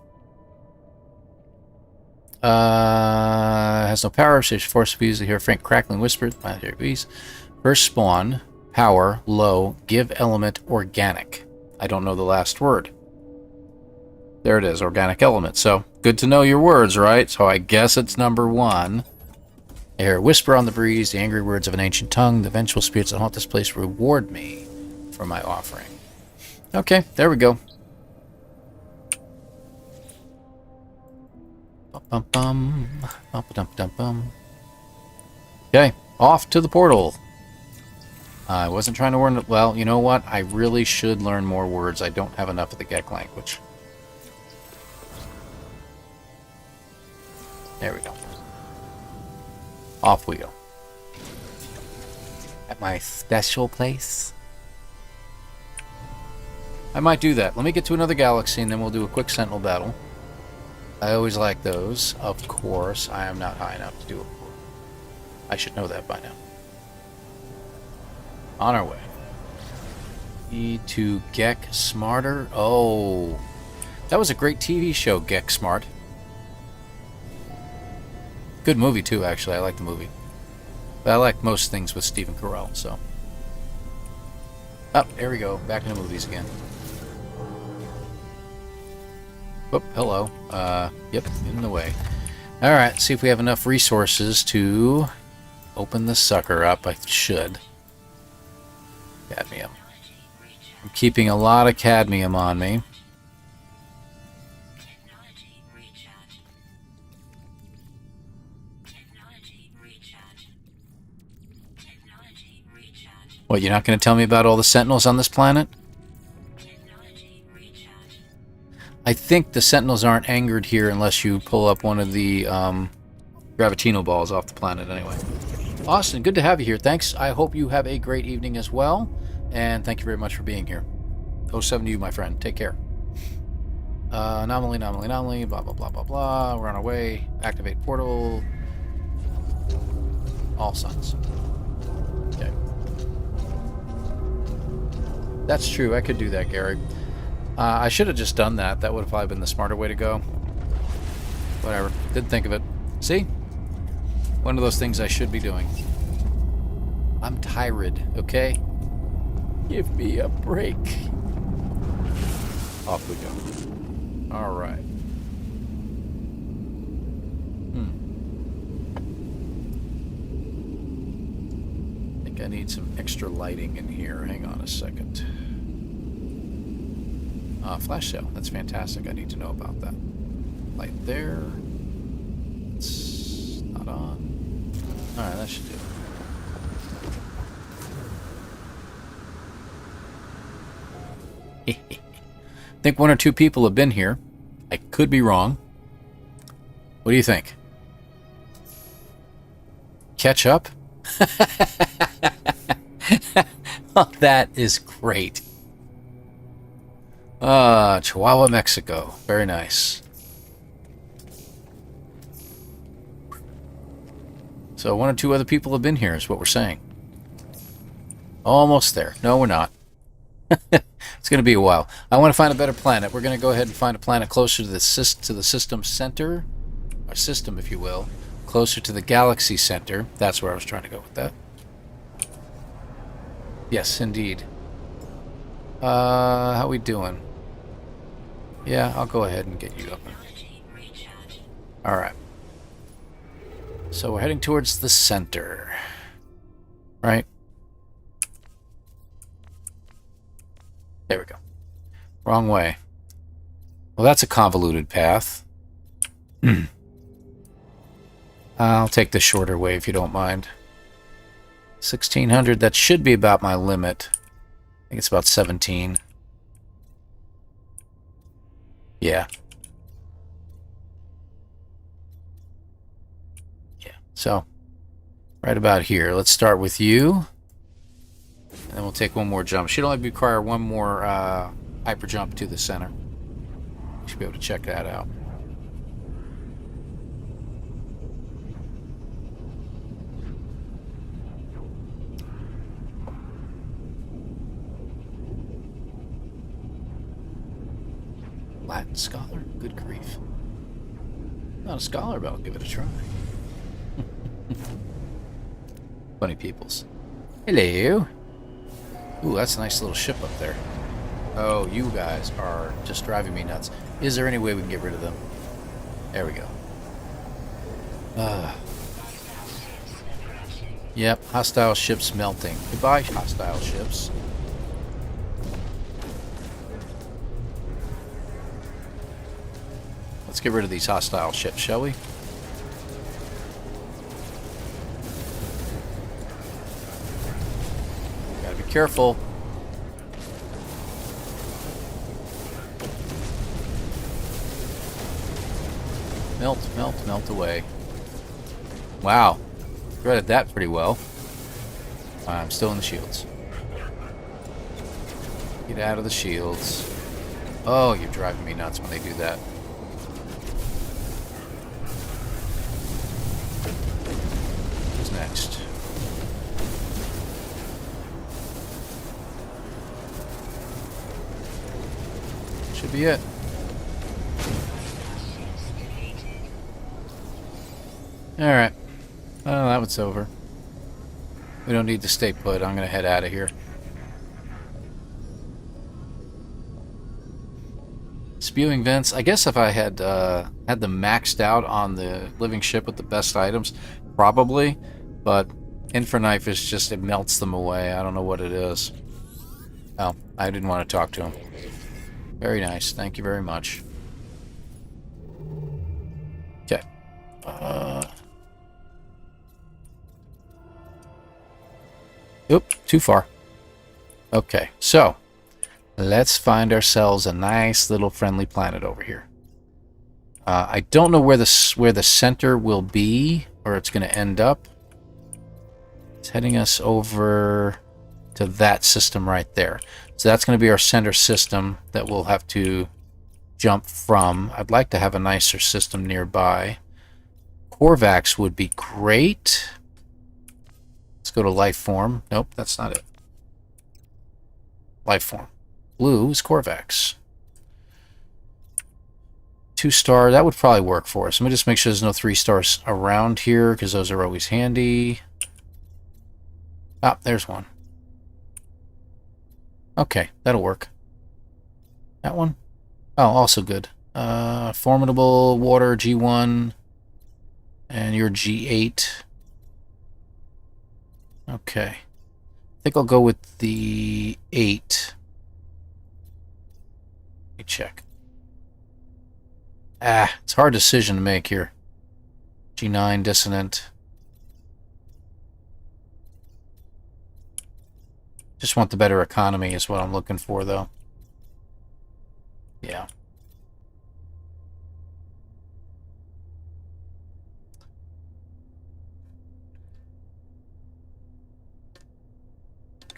Has no power, so force to easily hear faint crackling whispers. First spawn, power, low, give element, organic. I don't know the last word. There it is, organic element. So, good to know your words, right? So I guess it's number 1. I hear a whisper on the breeze, the angry words of an ancient tongue. The vengeful spirits that haunt this place reward me for my offering. Okay, there we go. Bum bum bum. Bum bum bum bum. Okay, off to the portal. I wasn't trying to learn... Well, you know what? I really should learn more words. I don't have enough of the Gek language. There we go. Off we go. At my special place. I might do that. Let me get to another galaxy and then we'll do a quick Sentinel battle. I always like those. Of course, I am not high enough to do it. I should know that by now. On our way. Need to Gek Smarter. Oh, that was a great TV show, Gek Smart. Good movie too, actually. I like the movie. But I like most things with Stephen Carell, so. Oh, there we go. Back in the movies again. Whoop, hello. Yep, in the way. Alright, see if we have enough resources to open this sucker up. I should. Cadmium. I'm keeping a lot of cadmium on me. What, you're not going to tell me about all the Sentinels on this planet? I think the Sentinels aren't angered here unless you pull up one of the Gravitino balls off the planet anyway. Austin, good to have you here. Thanks. I hope you have a great evening as well. And thank you very much for being here. 07 to you, my friend. Take care. Anomaly, blah, blah, blah, blah, blah. We're on our way. Activate portal. All suns. Okay. That's true. I could do that, Gary. I should have just done that. That would have probably been the smarter way to go. Whatever. Didn't think of it. See? One of those things I should be doing. I'm tired, okay? Give me a break. Off we go. Alright. I think I need some extra lighting in here. Hang on a second. Flash sale. That's fantastic. I need to know about that. Light there. It's not on. Alright, that should do it. I think one or two people have been here. I could be wrong. What do you think? Catch up? Oh, that is great. Chihuahua, Mexico. Very nice. So one or two other people have been here is what we're saying. Almost there. No, we're not. It's going to be a while. I want to find a better planet. We're going to go ahead and find a planet closer to the system center. Or system, if you will. Closer to the galaxy center. That's where I was trying to go with that. Yes, indeed. How we doing? Yeah, I'll go ahead and get you up. Alright. So we're heading towards the center. Right? There we go. Wrong way. Well, that's a convoluted path. I'll take the shorter way if you don't mind. 1600, that should be about my limit. I think it's about 17. Yeah. Yeah, so right about here. Let's start with you. And then we'll take one more jump. Should only require one more hyper jump to the center. Should be able to check that out. Latin scholar? Good grief. Not a scholar, but I'll give it a try. Funny peoples. Hello. Ooh, that's a nice little ship up there. Oh, you guys are just driving me nuts. Is there any way we can get rid of them? There we go. Yep, hostile ships melting. Goodbye, hostile ships. Let's get rid of these hostile ships, shall we? Careful. Melt, melt, melt away. Wow. Threaded that pretty well. I'm still in the shields. Get out of the shields. Oh, you're driving me nuts when they do that. Who's next? Should be it. Alright. Oh, that one's over. We don't need to stay put. I'm going to head out of here. Spewing vents. I guess if I had had them maxed out on the living ship with the best items, probably. But Infraknife is just, it melts them away. I don't know what it is. Oh, I didn't want to talk to him. Very nice. Thank you very much. Okay. Oop, too far. Okay, so let's find ourselves a nice little friendly planet over here. I don't know where the center will be, or it's going to end up. It's heading us over to that system right there. So that's going to be our center system that we'll have to jump from. I'd like to have a nicer system nearby. Korvax would be great. Let's go to life form. Nope, that's not it. Life form. Blue is Korvax. 2-star, that would probably work for us. Let me just make sure there's no 3 stars around here, because those are always handy. Ah, there's one. Okay, that'll work. That one? Oh, also good. Formidable, water, G1. And you're G8. Okay. I think I'll go with the 8. Let me check. It's a hard decision to make here. G9, dissonant. Just want the better economy is what I'm looking for, though. Yeah.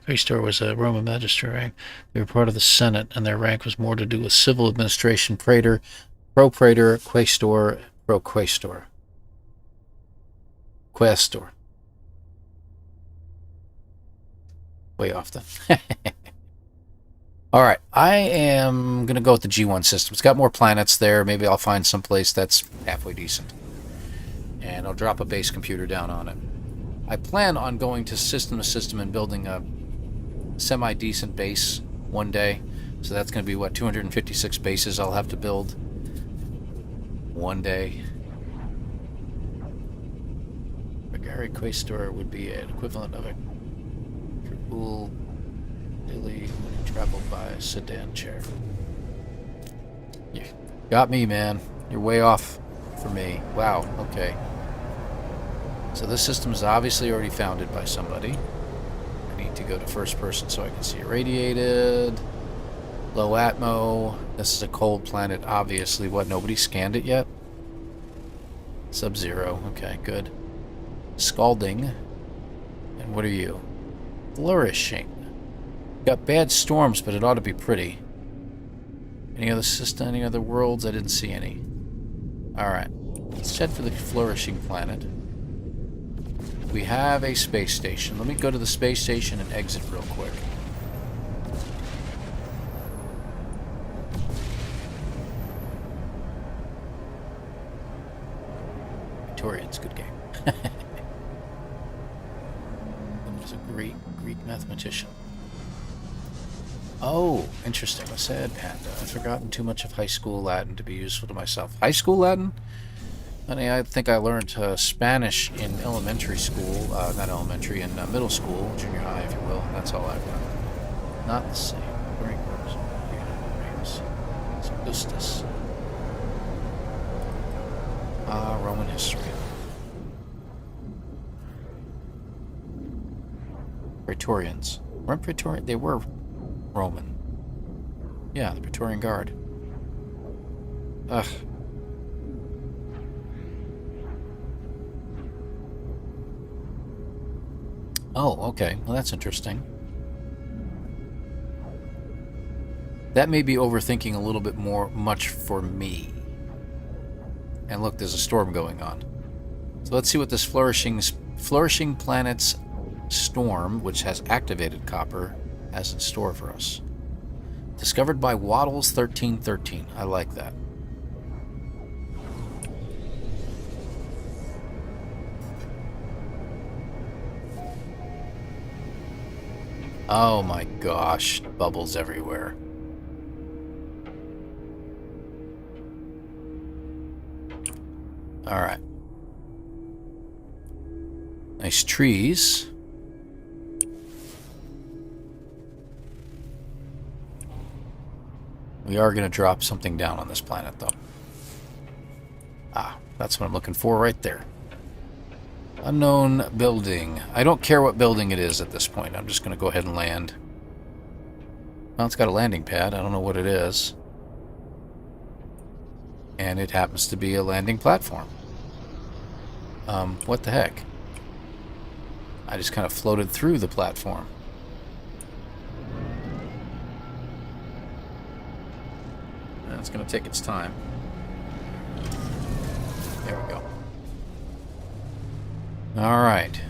Quaestor was a Roman magistrate rank. They were part of the Senate, and their rank was more to do with civil administration. Praetor, pro-praetor, quaestor, pro-quaestor. Quaestor. Way off then. Alright, I am going to go with the G1 system. It's got more planets there. Maybe I'll find some place that's halfway decent. And I'll drop a base computer down on it. I plan on going to system to system and building a semi-decent base one day. So that's going to be, what, 256 bases I'll have to build one day. A Gary Quaestor would be an equivalent of a Tribul Lily when he traveled by a sedan chair. You got me, man. You're way off for me. Wow, okay. So this system is obviously already founded by somebody. I need to go to first person so I can see irradiated. Low atmo. This is a cold planet, obviously. What, nobody scanned it yet? Sub-Zero. Okay, good. Scalding. And what are you? Flourishing. Got bad storms, but it ought to be pretty. Any other system, any other worlds? I didn't see any. Alright. Let's head for the flourishing planet. We have a space station. Let me go to the space station and exit real quick. Victorian's good game. He was a Greek mathematician. Oh, interesting. A sad panda. I've forgotten too much of high school Latin to be useful to myself. High school Latin? Honey, I think I learned Spanish in elementary school. Not elementary, in middle school, junior high, if you will. That's all I've learned. Not the same. Very gross. It's Augustus. Roman history. Praetorians. Weren't Praetorian? They were Roman. Yeah, the Praetorian Guard. Ugh. Oh, okay. Well, that's interesting. That may be overthinking a little bit much for me. And look, there's a storm going on. So let's see what this Flourishing Planet's storm, which has activated copper, has in store for us. Discovered by Waddles 1313. I like that. Oh my gosh, bubbles everywhere. Alright. Nice trees. We are going to drop something down on this planet, though. Ah, that's what I'm looking for right there. Unknown building. I don't care what building it is at this point. I'm just going to go ahead and land. Well, it's got a landing pad. I don't know what it is. And it happens to be a landing platform. What the heck? I just kind of floated through the platform. It's going to take its time. There we go. Alright.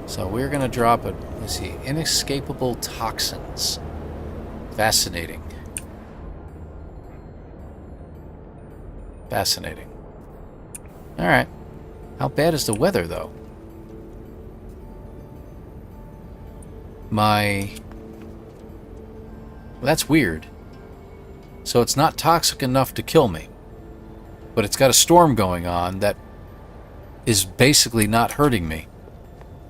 So we're going to drop a, let's see, inescapable toxins. Fascinating. Fascinating. Alright. How bad is the weather, though? Well, that's weird. So it's not toxic enough to kill me. But it's got a storm going on that is basically not hurting me.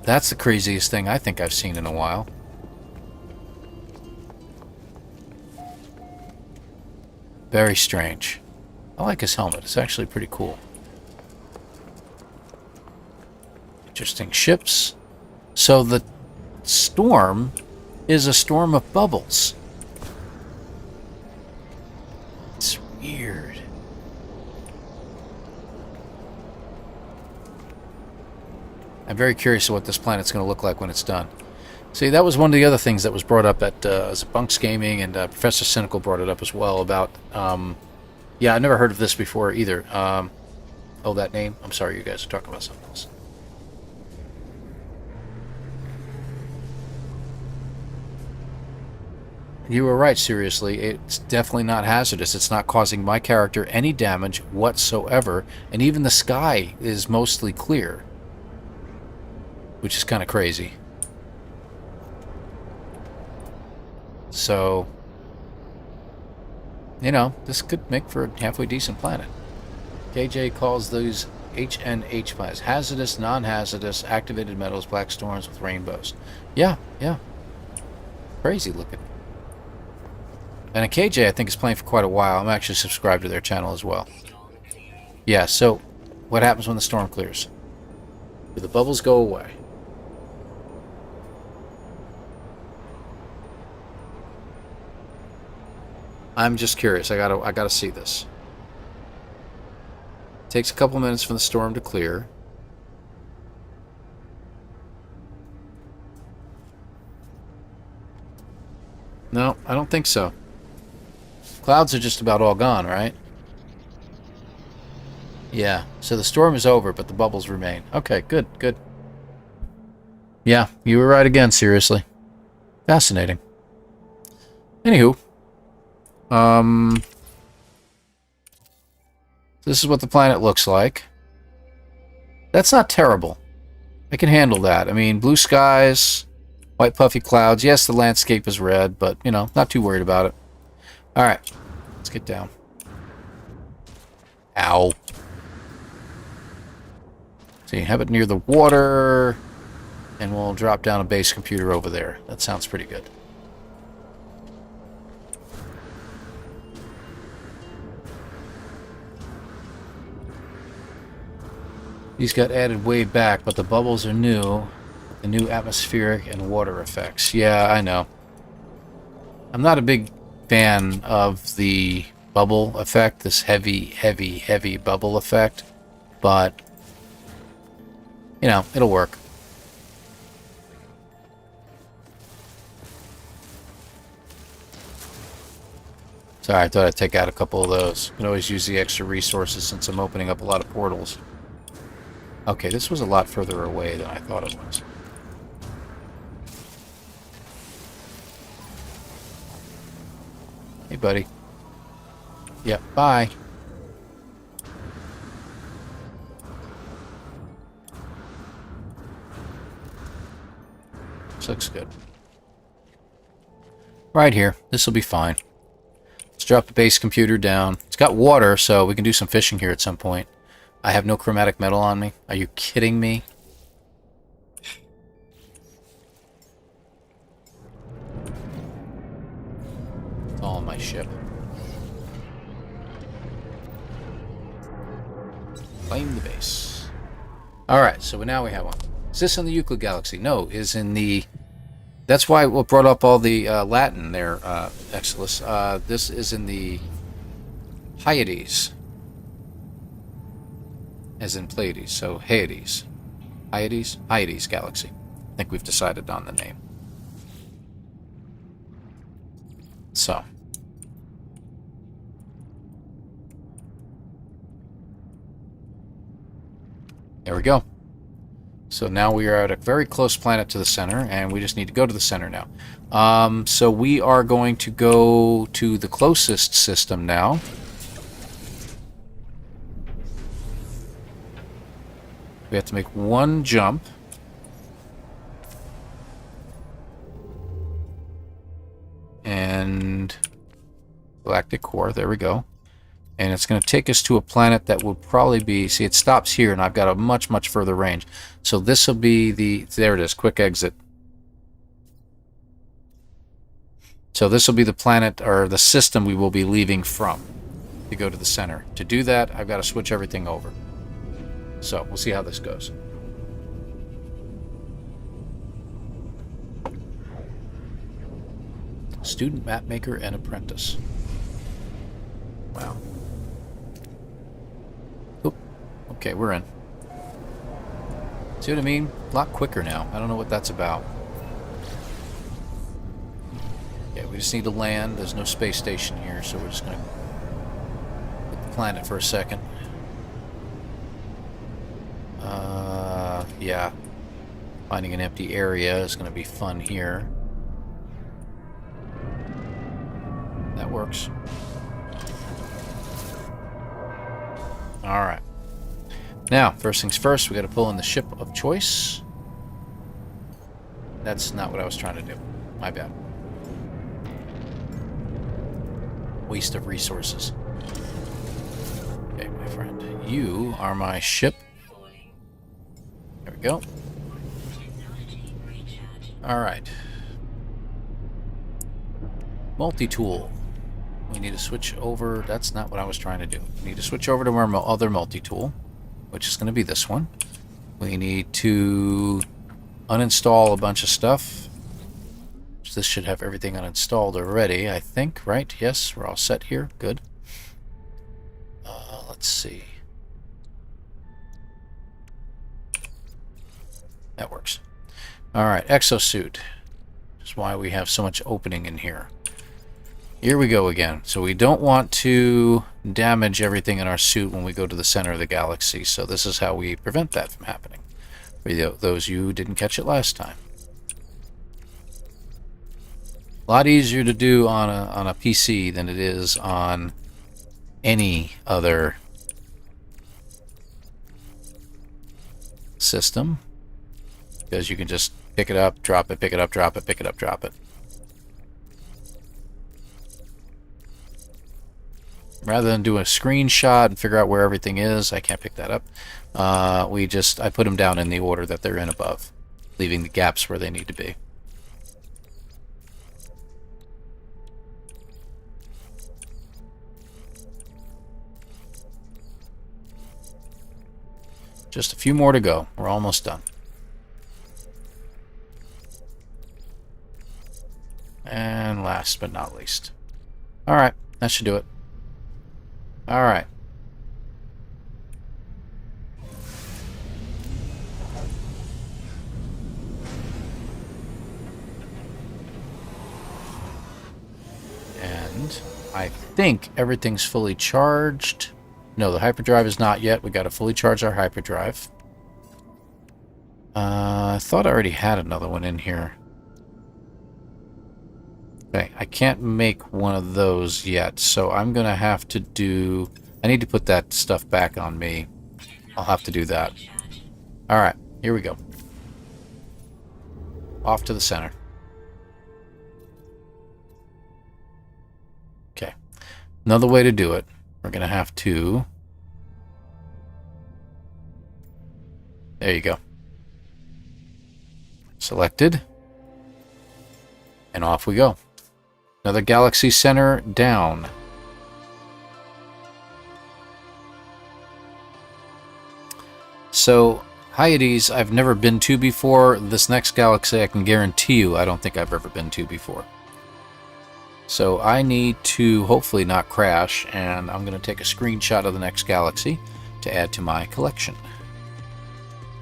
That's the craziest thing I think I've seen in a while. Very strange. I like his helmet. It's actually pretty cool. Interesting ships. So the storm is a storm of bubbles. It's weird. I'm very curious of what this planet's going to look like when it's done. See, that was one of the other things that was brought up at Bunks Gaming, and Professor Cynical brought it up as well about... yeah, I never heard of this before either. Oh, that name? I'm sorry, you guys are talking about something else. You were right, seriously. It's definitely not hazardous. It's not causing my character any damage whatsoever, and even the sky is mostly clear. Which is kind of crazy. So, you know, this could make for a halfway decent planet. KJ calls those HNH planets. Hazardous, non-hazardous, activated metals, black storms with rainbows. Yeah, yeah. Crazy looking. And a KJ, I think, is playing for quite a while. I'm actually subscribed to their channel as well. Yeah, so what happens when the storm clears? Do the bubbles go away? I'm just curious. I gotta see this. Takes a couple minutes for the storm to clear. No, I don't think so. Clouds are just about all gone, right? Yeah, so the storm is over, but the bubbles remain. Okay, good, good. Yeah, you were right again, seriously. Fascinating. Anywho. This is what the planet looks like. That's not terrible. I can handle that. I mean, blue skies, white puffy clouds. Yes, the landscape is red, but, you know, not too worried about it. Alright, let's get down. Ow. So you have it near the water, and we'll drop down a base computer over there. That sounds pretty good. These got added way back, but the bubbles are new. The new atmospheric and water effects. Yeah, I know. I'm not a big fan of the bubble effect, this heavy, heavy, heavy bubble effect, but, you know, it'll work. Sorry, I thought I'd take out a couple of those. Can always use the extra resources since I'm opening up a lot of portals. Okay, this was a lot further away than I thought it was. Hey, buddy. Yep, bye. This looks good. Right here. This will be fine. Let's drop the base computer down. It's got water, so we can do some fishing here at some point. I have no chromatic metal on me. Are you kidding me? It's all on my ship. Claim the base. Alright, so now we have one. Is this in the Euclid Galaxy? No, is in the... That's why what brought up all the Latin there, Exilus. This is in the Hyades. As in Pleiades, so Hyades. Hyades? Hyades Galaxy. I think we've decided on the name. So. There we go. So now we are at a very close planet to the center, and we just need to go to the center now. So we are going to go to the closest system now. We have to make one jump. And galactic core, there we go. And it's going to take us to a planet that will probably be... See, it stops here, and I've got a much, much further range. So this will be the... There it is, quick exit. So this will be the planet, or the system we will be leaving from to go to the center. To do that, I've got to switch everything over. So, we'll see how this goes. Student, mapmaker, and apprentice. Wow. Oop. Okay, we're in. See what I mean? A lot quicker now. I don't know what that's about. Yeah, we just need to land. There's no space station here, so we're just going to hit the planet for a second. Yeah. Finding an empty area is going to be fun here. That works. Alright. Now, first things first, we got to pull in the ship of choice. That's not what I was trying to do. My bad. Waste of resources. Okay, my friend. You are my ship. There we go. Alright. Multi-tool. We need to switch over. That's not what I was trying to do. We need to switch over to our other multi-tool, which is going to be this one. We need to uninstall a bunch of stuff. This should have everything uninstalled already, I think, right? Yes, we're all set here. Good. Let's see. That works. Alright, exosuit. That's why we have so much opening in here. Here we go again. So we don't want to damage everything in our suit when we go to the center of the galaxy. So this is how we prevent that from happening. For those of you who didn't catch it last time. A lot easier to do on a PC than it is on any other system. Because you can just pick it up, drop it, pick it up, drop it, pick it up, drop it. Rather than do a screenshot and figure out where everything is, I can't pick that up. I put them down in the order that they're in above, leaving the gaps where they need to be. Just a few more to go. We're almost done. last but not least. Alright, that should do it. Alright. And I think everything's fully charged. No, the hyperdrive is not yet. We got to fully charge our hyperdrive. I thought I already had another one in here. Okay, I can't make one of those yet, so I'm going to have to do... I need to put that stuff back on me. I'll have to do that. Alright, here we go. Off to the center. Okay. Another way to do it, we're going to have to... There you go. Selected. And off we go. Another galaxy center down. So, Hyades I've never been to before. This next galaxy I can guarantee you I don't think I've ever been to before. So I need to hopefully not crash, and I'm going to take a screenshot of the next galaxy to add to my collection.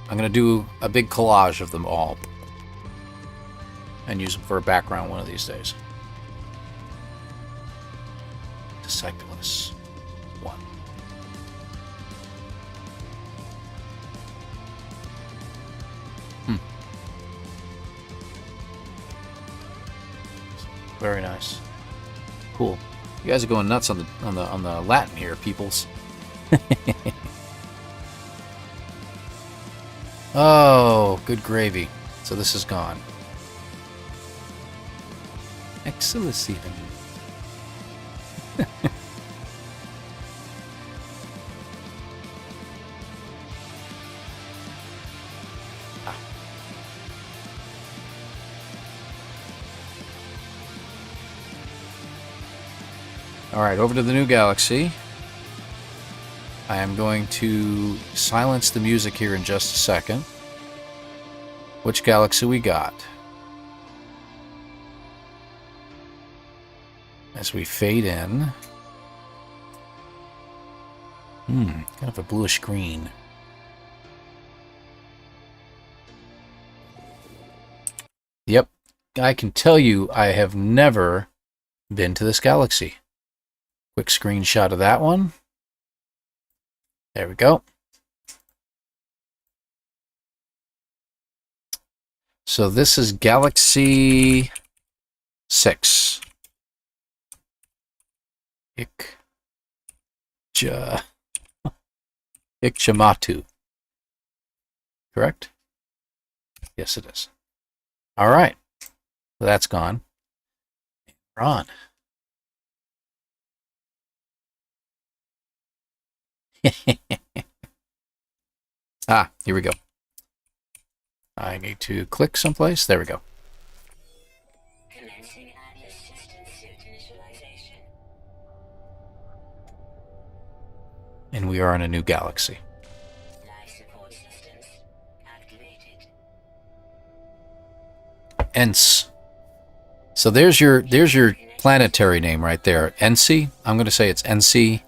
I'm going to do a big collage of them all and use them for a background one of these days. Discipulus 1. Very nice. Cool. You guys are going nuts on the Latin here, peoples. Oh, good gravy. So this is gone. Excellency. Alright, over to the new galaxy. I am going to silence the music here in just a second. Which galaxy we got? As we fade in. Kind of a bluish green. Yep, I can tell you I have never been to this galaxy. Quick screenshot of that one. There we go. So this is Galaxy 6. Ikchamatu. Correct? Yes, it is. All right. So that's gone. We're on. Here we go. I need to click someplace. There we go. Commencing Atlas system suit initialization. And we are in a new galaxy. Life support systems activated. ENS. So there's your planetary name right there. ENSI. I'm going to say it's ENSI.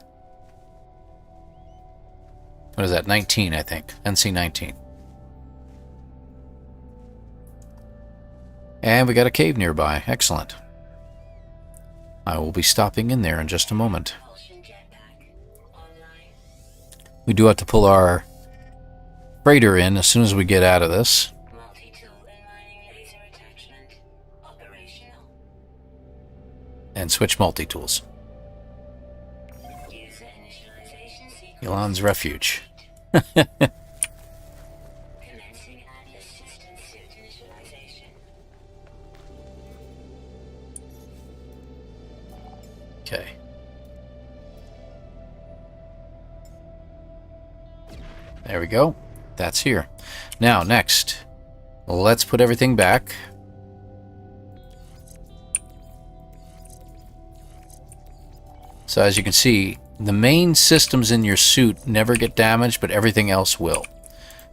What is that? 19, I think. NC 19. And we got a cave nearby. Excellent. I will be stopping in there in just a moment. Propulsion jetpack online. We do have to pull our freighter in as soon as we get out of this. Multi-tool and mining laser attachment operational. And switch multi-tools. User initialization sequence. Elan's Refuge. Commencing Atlas system suit initialization. Okay. There we go. That's here. Now, next, let's put everything back. So as you can see, the main systems in your suit never get damaged, but everything else will.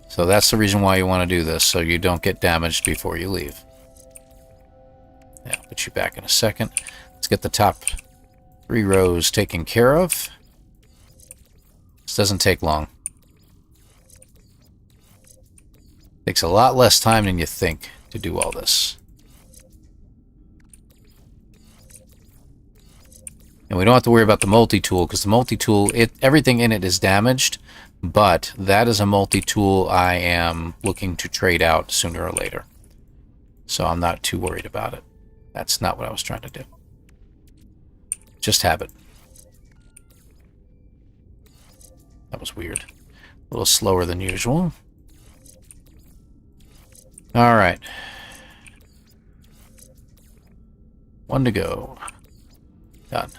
So that's the reason why you want to do this, so you don't get damaged before you leave. Yeah, I'll put you back in a second. Let's get the top 3 rows taken care of. This doesn't take long. Takes a lot less time than you think to do all this. And we don't have to worry about the multi-tool, because the multi-tool, everything in it is damaged, but that is a multi-tool I am looking to trade out sooner or later. So I'm not too worried about it. That's not what I was trying to do. Just have it. That was weird. A little slower than usual. Alright. 1 to go. Done.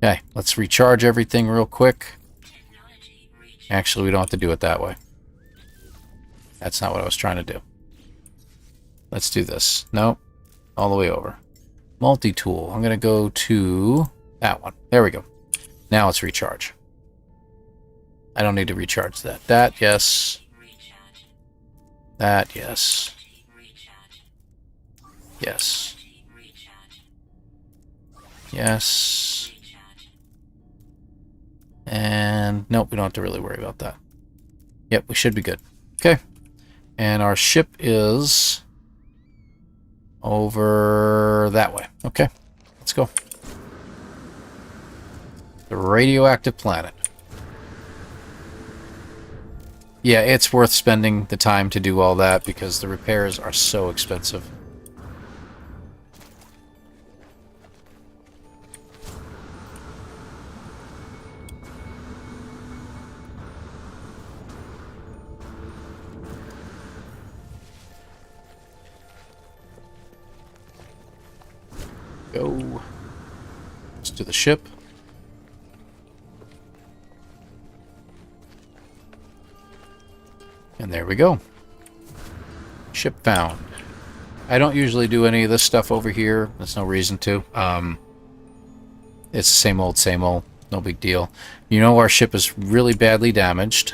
Okay, let's recharge everything real quick. Actually, we don't have to do it that way. That's not what I was trying to do. Let's do this. Nope. All the way over. Multi-tool. I'm going to go to that one. There we go. Now let's recharge. I don't need to recharge that. That, yes. That, yes. Yes. Yes. And nope, we don't have to really worry about that. Yep, we should be good. Okay. And our ship is over that way. Okay, let's go. The radioactive planet. Yeah, it's worth spending the time to do all that because the repairs are so expensive. Go. Let's do the ship. And there we go. Ship found. I don't usually do any of this stuff over here. There's no reason to. It's the same old, no big deal. You know our ship is really badly damaged,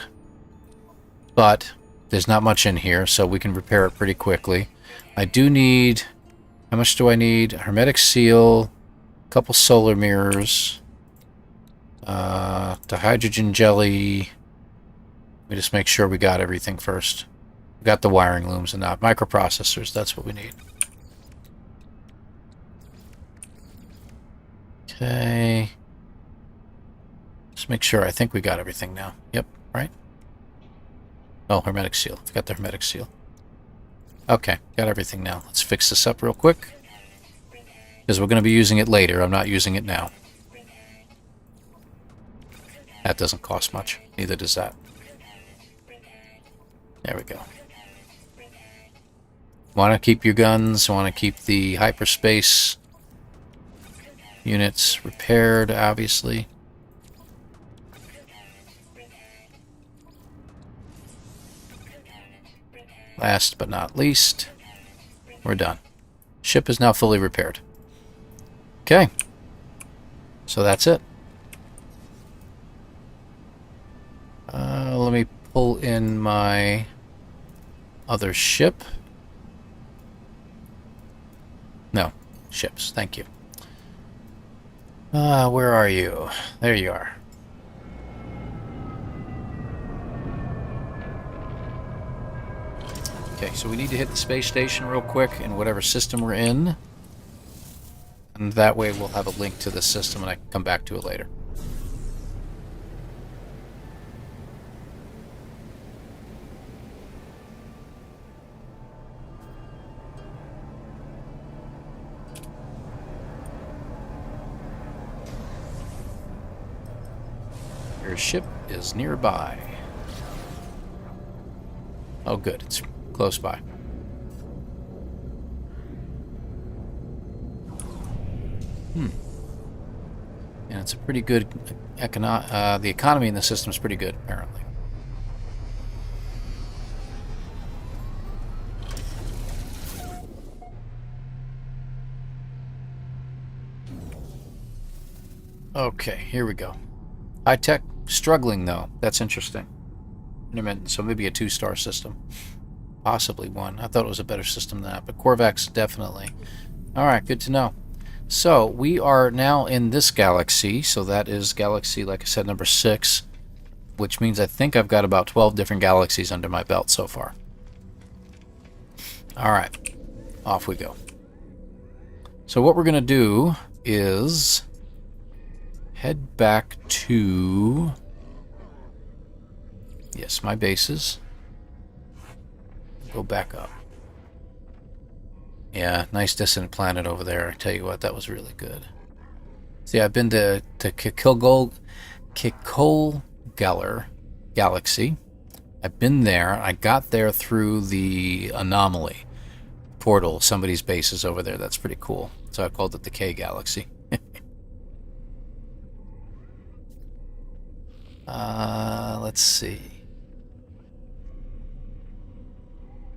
but there's not much in here, so we can repair it pretty quickly. I do need... How much do I need? A hermetic seal, a couple solar mirrors, the hydrogen jelly. Let me just make sure we got everything first. We got the wiring looms and not microprocessors. That's what we need. Okay. Just make sure. I think we got everything now. Yep, right? Oh, hermetic seal. Forgot the hermetic seal. Okay, got everything now. Let's fix this up real quick. Because we're going to be using it later. I'm not using it now. That doesn't cost much. Neither does that. There we go. Want to keep your guns. Want to keep the hyperspace units repaired, obviously. Last but not least, we're done. Ship is now fully repaired. Okay. So that's it. Let me pull in my other ship. No, ships. Thank you. Where are you? There you are. Okay, so we need to hit the space station real quick in whatever system we're in. And that way we'll have a link to the system and I can come back to it later. Your ship is nearby. Oh good, it's close by. And it's a pretty good the economy in the system is pretty good, apparently. Okay, here we go. High tech struggling though. That's interesting. Intermittent, so maybe a 2-star system. Possibly 1. I thought it was a better system than that, but Korvax definitely. Alright, good to know. So, we are now in this galaxy. So that is galaxy, like I said, number 6. Which means I think I've got about 12 different galaxies under my belt so far. Alright, off we go. So what we're going to do is head back to... Yes, my bases. Go back up. Yeah, nice distant planet over there. I tell you what, that was really good. See, I've been to Kikol Geller Galaxy. I've been there. I got there through the anomaly portal. Somebody's base is over there. That's pretty cool. So I called it the K Galaxy. Let's see.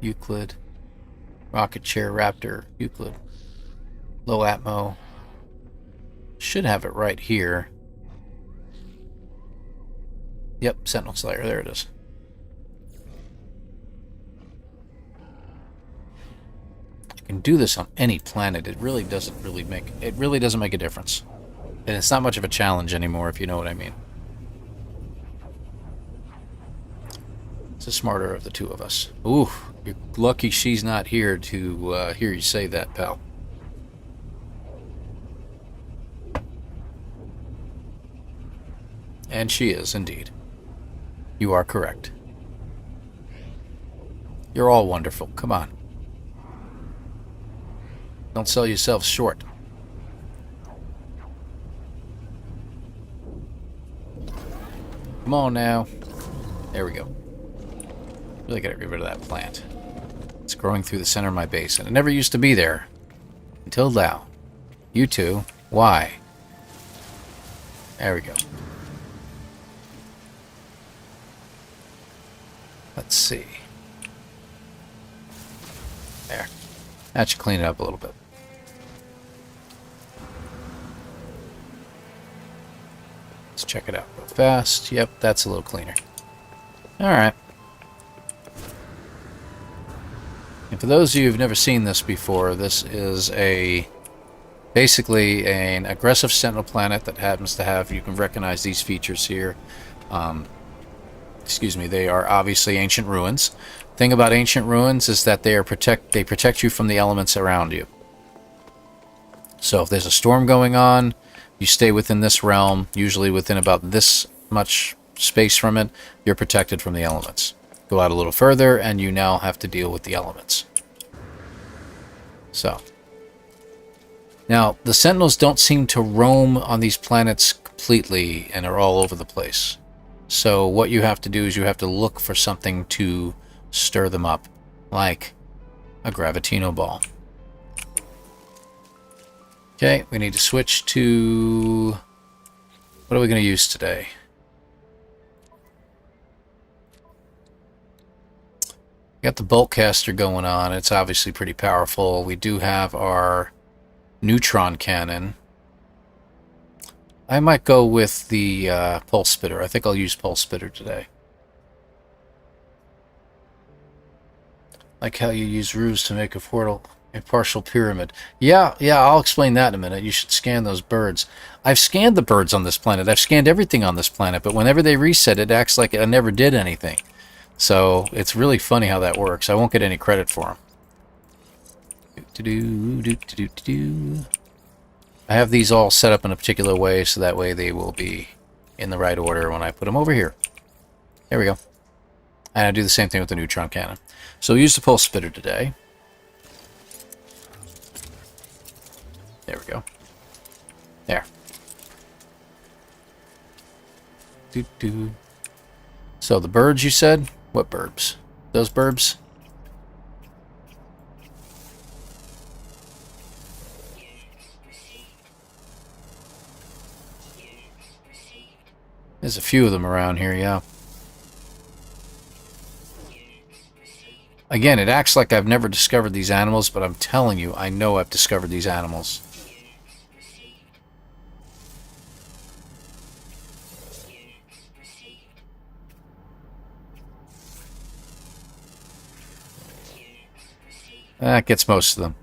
Euclid. Rocket Chair Raptor. Euclid. Low Atmo. Should have it right here. Yep, Sentinel Slayer. There it is. I can do this on any planet. It really doesn't make a difference. And it's not much of a challenge anymore, if you know what I mean. It's the smarter of the two of us. Ooh, you're lucky she's not here to hear you say that, pal. And she is, indeed. You are correct. You're all wonderful. Come on. Don't sell yourselves short. Come on now. There we go. Really gotta get rid of that plant. It's growing through the center of my base, and it never used to be there. Until now. You two. Why? There we go. Let's see. There. That should clean it up a little bit. Let's check it out real fast. Yep, that's a little cleaner. Alright. And for those of you who've never seen this before, this is basically an aggressive sentinel planet that happens to have, you can recognize these features here. Excuse me, they are obviously ancient ruins. Thing about ancient ruins is that they protect you from the elements around you. So if there's a storm going on, you stay within this realm, usually within about this much space from it, you're protected from the elements. Go out a little further, and you now have to deal with the elements. So. Now, the Sentinels don't seem to roam on these planets completely, and are all over the place. So what you have to do is you have to look for something to stir them up, like a Gravitino ball. Okay, we need to switch to... What are we going to use today? Got the Boltcaster going on. It's obviously pretty powerful. We do have our neutron cannon. I might go with the Pulse Spitter. I think I'll use Pulse Spitter today. Like how you use ruse to make a partial pyramid. Yeah, I'll explain that in a minute. You should scan those birds. I've scanned the birds on this planet. I've scanned everything on this planet, but whenever they reset, it acts like I never did anything. So it's really funny how that works. I won't get any credit for them. I have these all set up in a particular way, so that way they will be in the right order when I put them over here. There we go. And I do the same thing with the neutron cannon. So we'll use the Pulse Spitter today. There we go. There. So the birds, you said? What birds? Those birds? There's a few of them around here, yeah. Again, it acts like I've never discovered these animals, but I'm telling you, I know I've discovered these animals. That gets most of them.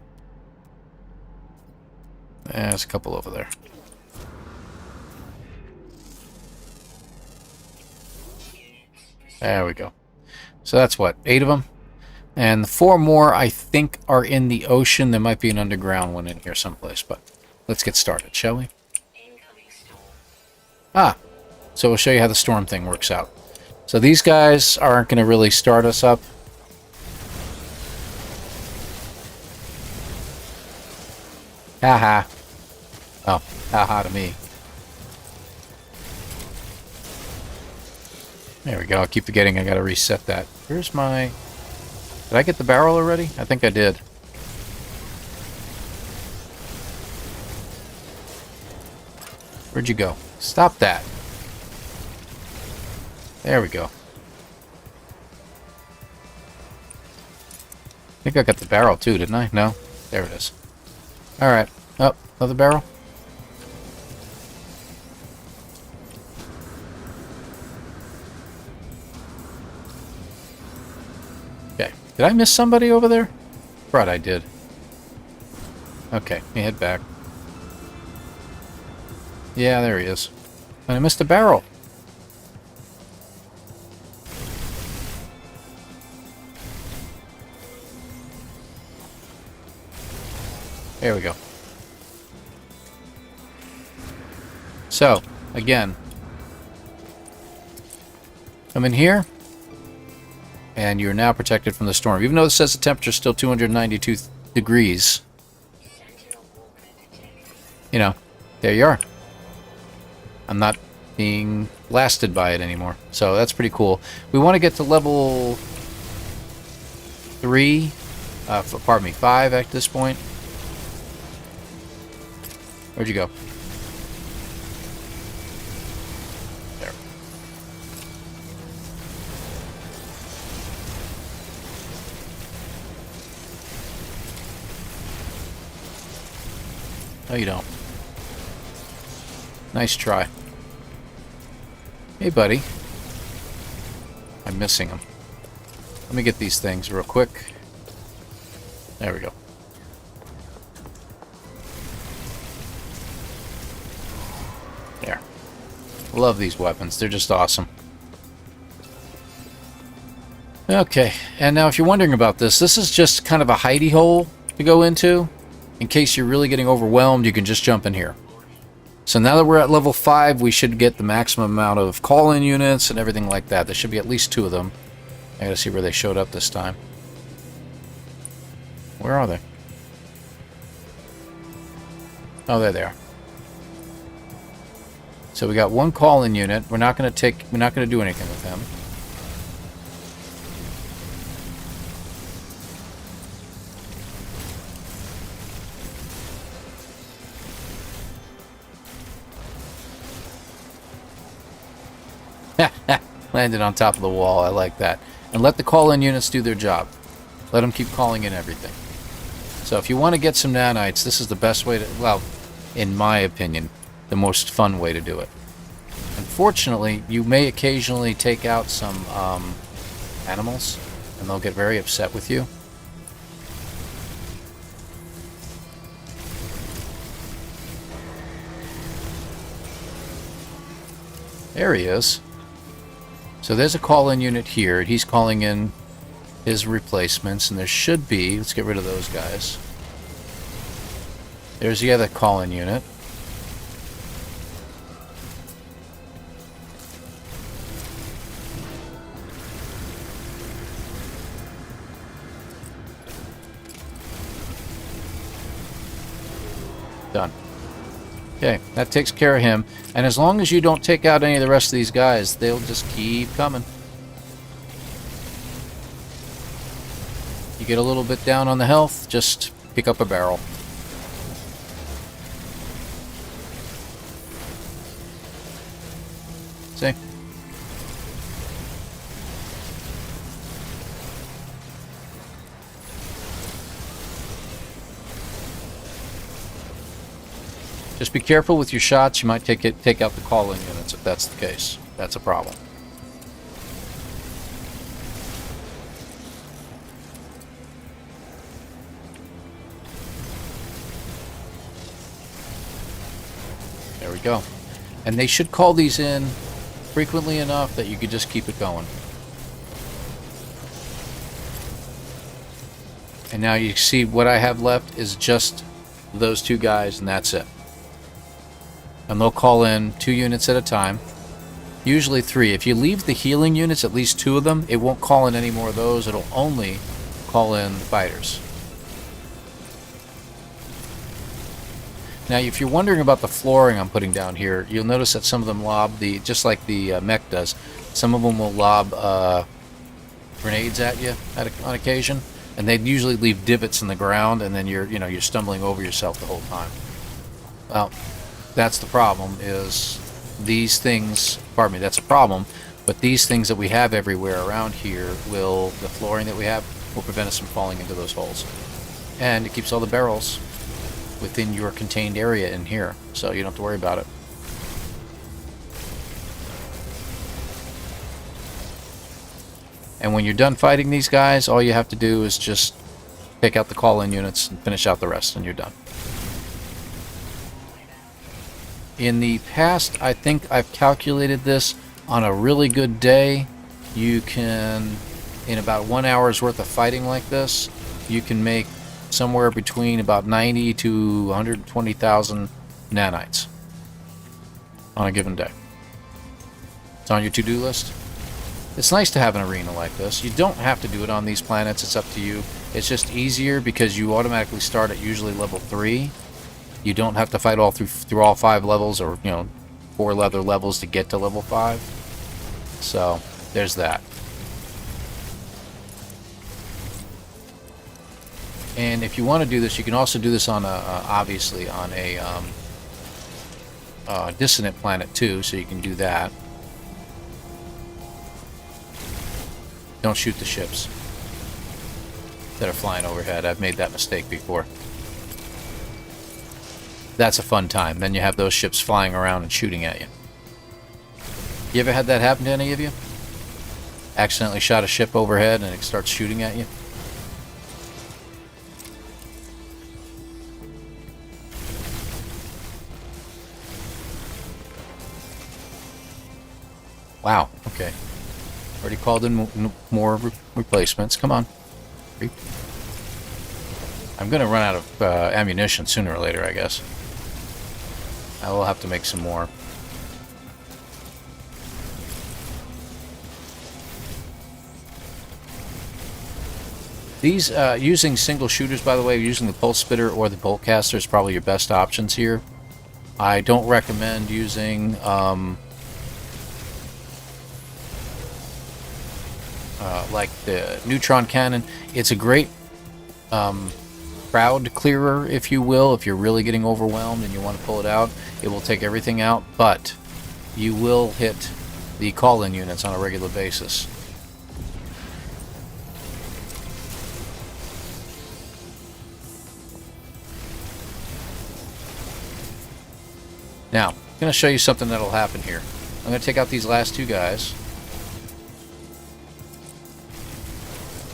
There's a couple over there. There we go. So that's what, 8 of them? And the 4 more, I think, are in the ocean. There might be an underground one in here someplace, but let's get started, shall we? Incoming storm. Ah, so we'll show you how the storm thing works out. So these guys aren't going to really start us up. Haha. Oh, haha to me. There we go. I keep forgetting I got to reset that. Where's my... Did I get the barrel already? I think I did. Where'd you go? Stop that. There we go. I think I got the barrel too, didn't I? No? There it is. Alright. Oh, another barrel? Okay. Did I miss somebody over there? Right, I did. Okay, let me head back. Yeah, there he is. And I missed a barrel. There we go. So, again, come in here, and you're now protected from the storm. Even though it says the temperature is still 292 degrees, Sentinel walker detected. you know, there you are. I'm not being blasted by it anymore. So that's pretty cool. We want to get to level 3, pardon me, 5 at this point. Where'd you go? There. No, you don't. Nice try. Hey, buddy. I'm missing him. Let me get these things real quick. There we go. There. Love these weapons. They're just awesome. Okay, and now if you're wondering about this, this is just kind of a hidey hole to go into. In case you're really getting overwhelmed, you can just jump in here. So now that we're at level 5, we should get the maximum amount of call-in units and everything like that. There should be at least 2 of them. I gotta see where they showed up this time. Where are they? Oh, there they are. So we got 1 call-in unit. We're not gonna do anything with him. Landed on top of the wall. I like that. And let the call-in units do their job. Let them keep calling in everything. So if you want to get some nanites, this is the best way to... Well, in my opinion, the most fun way to do it. Unfortunately, you may occasionally take out some animals, and they'll get very upset with you. There he is. So there's a call-in unit here. He's calling in his replacements, and there should be... Let's get rid of those guys. There's the other call-in unit. Done. Okay, that takes care of him. And as long as you don't take out any of the rest of these guys, they'll just keep coming. You get a little bit down on the health, just pick up a barrel. See? Just be careful with your shots. You might take out the call-in units if that's the case. That's a problem. go. And they should call these in frequently enough that you could just keep it going. And now you see what I have left is just those two guys, and that's it. And they'll call in 2 units at a time. Usually 3. If you leave the healing units, at least 2 of them, it won't call in any more of those. It'll only call in fighters. Now, if you're wondering about the flooring I'm putting down here, you'll notice that some of them lob just like the mech does. Some of them will lob grenades at you on occasion, and they usually leave divots in the ground, and then you're stumbling over yourself the whole time. Well, that's the problem. Is these things? Pardon me. That's a problem. But these things that we have everywhere around here the flooring that we have will prevent us from falling into those holes, and it keeps all the barrels within your contained area in here, so you don't have to worry about it. And when you're done fighting these guys, all you have to do is just pick out the call-in units and finish out the rest, and you're done. In the past, I think I've calculated this on a really good day. You can, in about 1 hour's worth of fighting like this, you can make somewhere between about 90 to 120,000 nanites on a given day. It's on your to-do list. It's nice to have an arena like this. You don't have to do it on these planets. It's up to you. It's just easier because you automatically start at usually level 3. You don't have to fight all through all 5 levels, or 4 other levels to get to level 5. So there's that. And if you want to do this, you can also do this on obviously on a dissonant planet too, so you can do that. Don't shoot the ships that are flying overhead. I've made that mistake before. That's a fun time. Then you have those ships flying around and shooting at you. You ever had that happen to any of you? Accidentally shot a ship overhead and it starts shooting at you? Wow, okay. Already called in more replacements. Come on. I'm going to run out of ammunition sooner or later, I guess. I will have to make some more. These, using single shooters, by the way, using the pulse spitter or the bolt caster is probably your best options here. I don't recommend using like the neutron cannon. It's a great crowd clearer, if you will. If you're really getting overwhelmed and you want to pull it out, it will take everything out, but you will hit the call-in units on a regular basis. Now, I'm going to show you something that'll happen here. I'm going to take out these last 2 guys.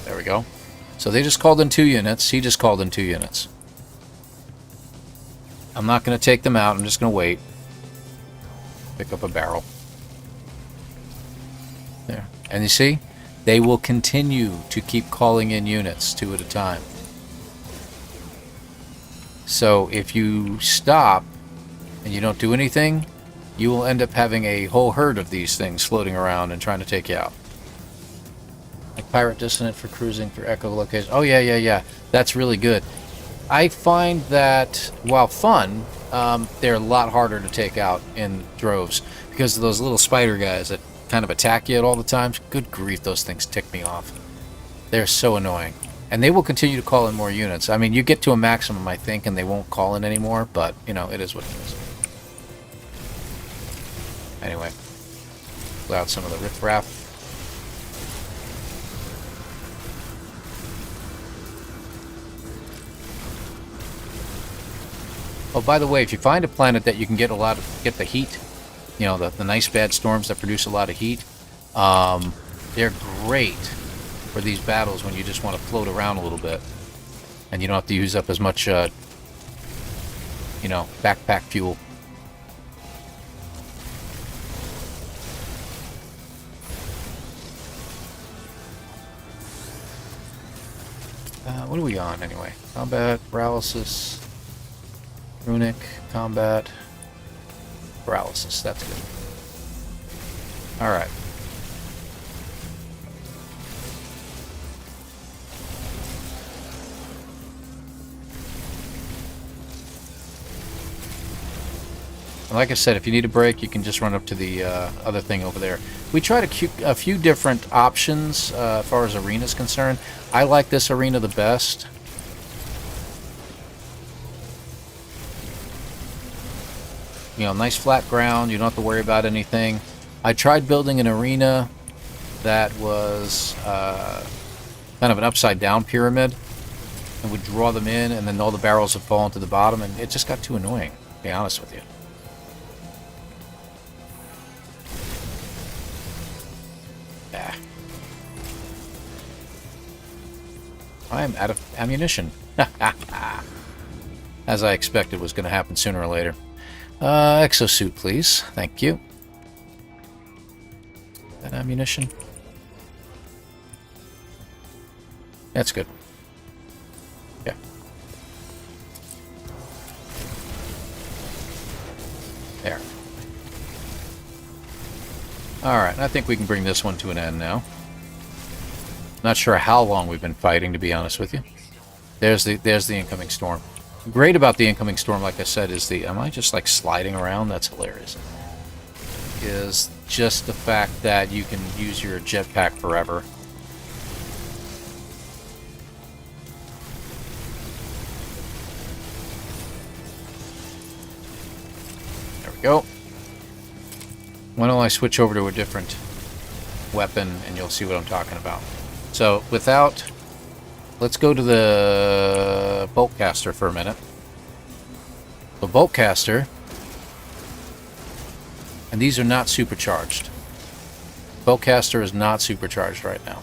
There we go. So they just called in 2 units. He just called in 2 units. I'm not going to take them out. I'm just going to wait. Pick up a barrel. There. And you see? They will continue to keep calling in units 2 at a time. So if you stop and you don't do anything, you will end up having a whole herd of these things floating around and trying to take you out. Like Pirate Dissonant for cruising for echolocation. Oh, yeah. That's really good. I find that, while fun, they're a lot harder to take out in droves because of those little spider guys that kind of attack you at all the times. Good grief, those things tick me off. They're so annoying. And they will continue to call in more units. I mean, you get to a maximum, I think, and they won't call in anymore, but, it is what it is. Anyway, pull out some of the riffraff. Oh, by the way, if you find a planet that you can get the heat, the nice bad storms that produce a lot of heat, they're great for these battles when you just want to float around a little bit, and you don't have to use up as much, backpack fuel. What are we on anyway? Combat, paralysis, runic, combat, paralysis. That's good. Alright. Like I said, if you need a break, you can just run up to the other thing over there. We tried a few different options as far as arena is concerned. I like this arena the best. You know, nice flat ground. You don't have to worry about anything. I tried building an arena that was kind of an upside-down pyramid and would draw them in, and then all the barrels would fall into the bottom, and it just got too annoying, to be honest with you. I am out of ammunition. As I expected was going to happen sooner or later. Exosuit, please. Thank you. That ammunition. That's good. Yeah. There. Alright, I think we can bring this one to an end now. Not sure how long we've been fighting, to be honest with you. There's the incoming storm. Great about the incoming storm, like I said, is the... Am I just, like, sliding around? That's hilarious. Is just the fact that you can use your jetpack forever. There we go. Why don't I switch over to a different weapon, and you'll see what I'm talking about. So, without... Let's go to the boltcaster for a minute. The boltcaster... And these are not supercharged. Boltcaster is not supercharged right now.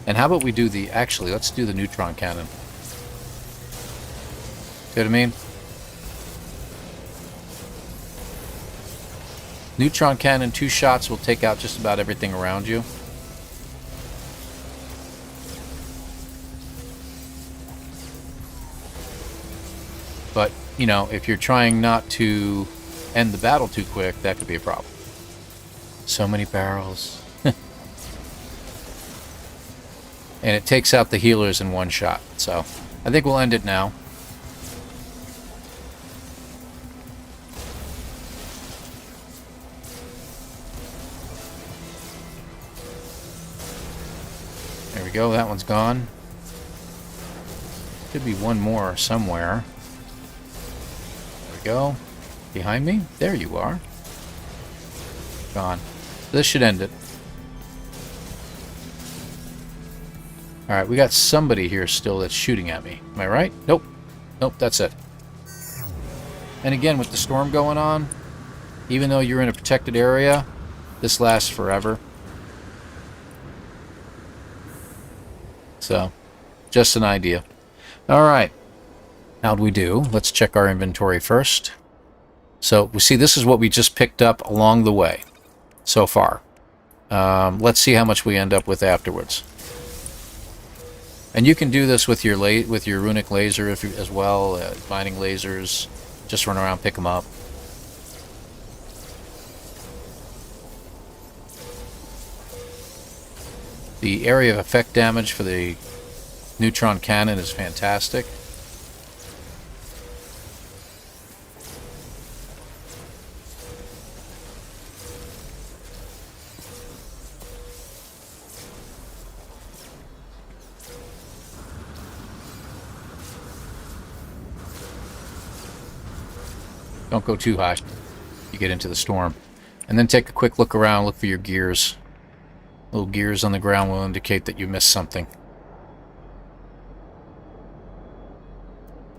And how about we do the... Actually, let's do the neutron cannon. See what I mean? Neutron cannon, 2 shots will take out just about everything around you. But, you know, if you're trying not to end the battle too quick, that could be a problem. So many barrels. And it takes out the healers in 1 shot. So, I think we'll end it now. There we go, that one's gone. Could be one more somewhere. There we go. Behind me? There you are. Gone. This should end it. Alright, we got somebody here still that's shooting at me. Am I right? Nope. Nope, that's it. And again, with the storm going on, even though you're in a protected area, this lasts forever. So, just an idea. Alright. How'd we do? Let's check our inventory first. So, we see this is what we just picked up along the way so far. Let's see how much we end up with afterwards. And you can do this with your runic laser as well, mining lasers. Just run around, pick them up. The area of effect damage for the neutron cannon is fantastic. Don't go too high. You get into the storm. And then take a quick look around, look for your gears. Little gears on the ground will indicate that you missed something.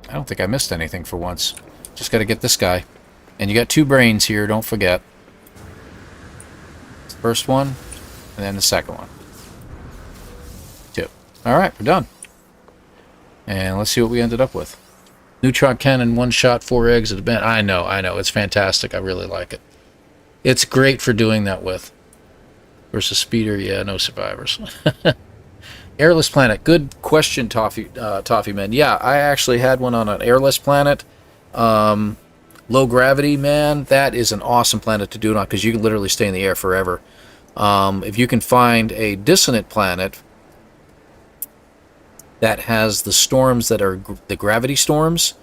I don't think I missed anything for once. Just got to get this guy. And you got 2 brains here, don't forget. The first one, and then the second one. 2. Alright, we're done. And let's see what we ended up with. Neutron cannon, 1 shot, 4 eggs at a bent. I know, it's fantastic. I really like it. It's great for doing that with. Versus speeder, yeah, no survivors. Airless planet. Good question, Toffee Man. Yeah, I actually had one on an airless planet. Low gravity, man, that is an awesome planet to do it on because you can literally stay in the air forever. If you can find a dissonant planet that has the storms that are the gravity storms,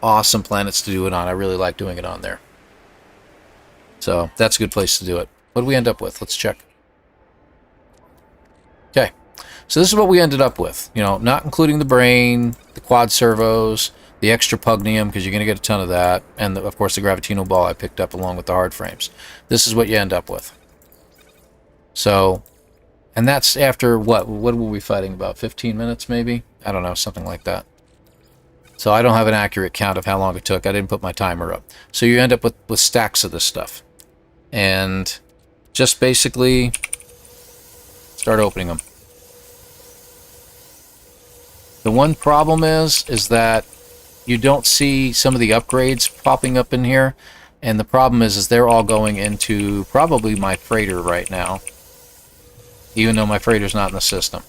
awesome planets to do it on. I really like doing it on there. So that's a good place to do it. What do we end up with? Let's check. Okay. So this is what we ended up with. You know, not including the brain, the quad servos, the extra pugnium, because you're going to get a ton of that, and of course the gravitino ball I picked up along with the hard frames. This is what you end up with. So, and that's after what were we fighting, about 15 minutes maybe? I don't know, something like that. So I don't have an accurate count of how long it took. I didn't put my timer up. So you end up with stacks of this stuff. And just basically start opening them. The one problem is that you don't see some of the upgrades popping up in here, and the problem is they're all going into probably my freighter right now, even though my freighter's not in the system.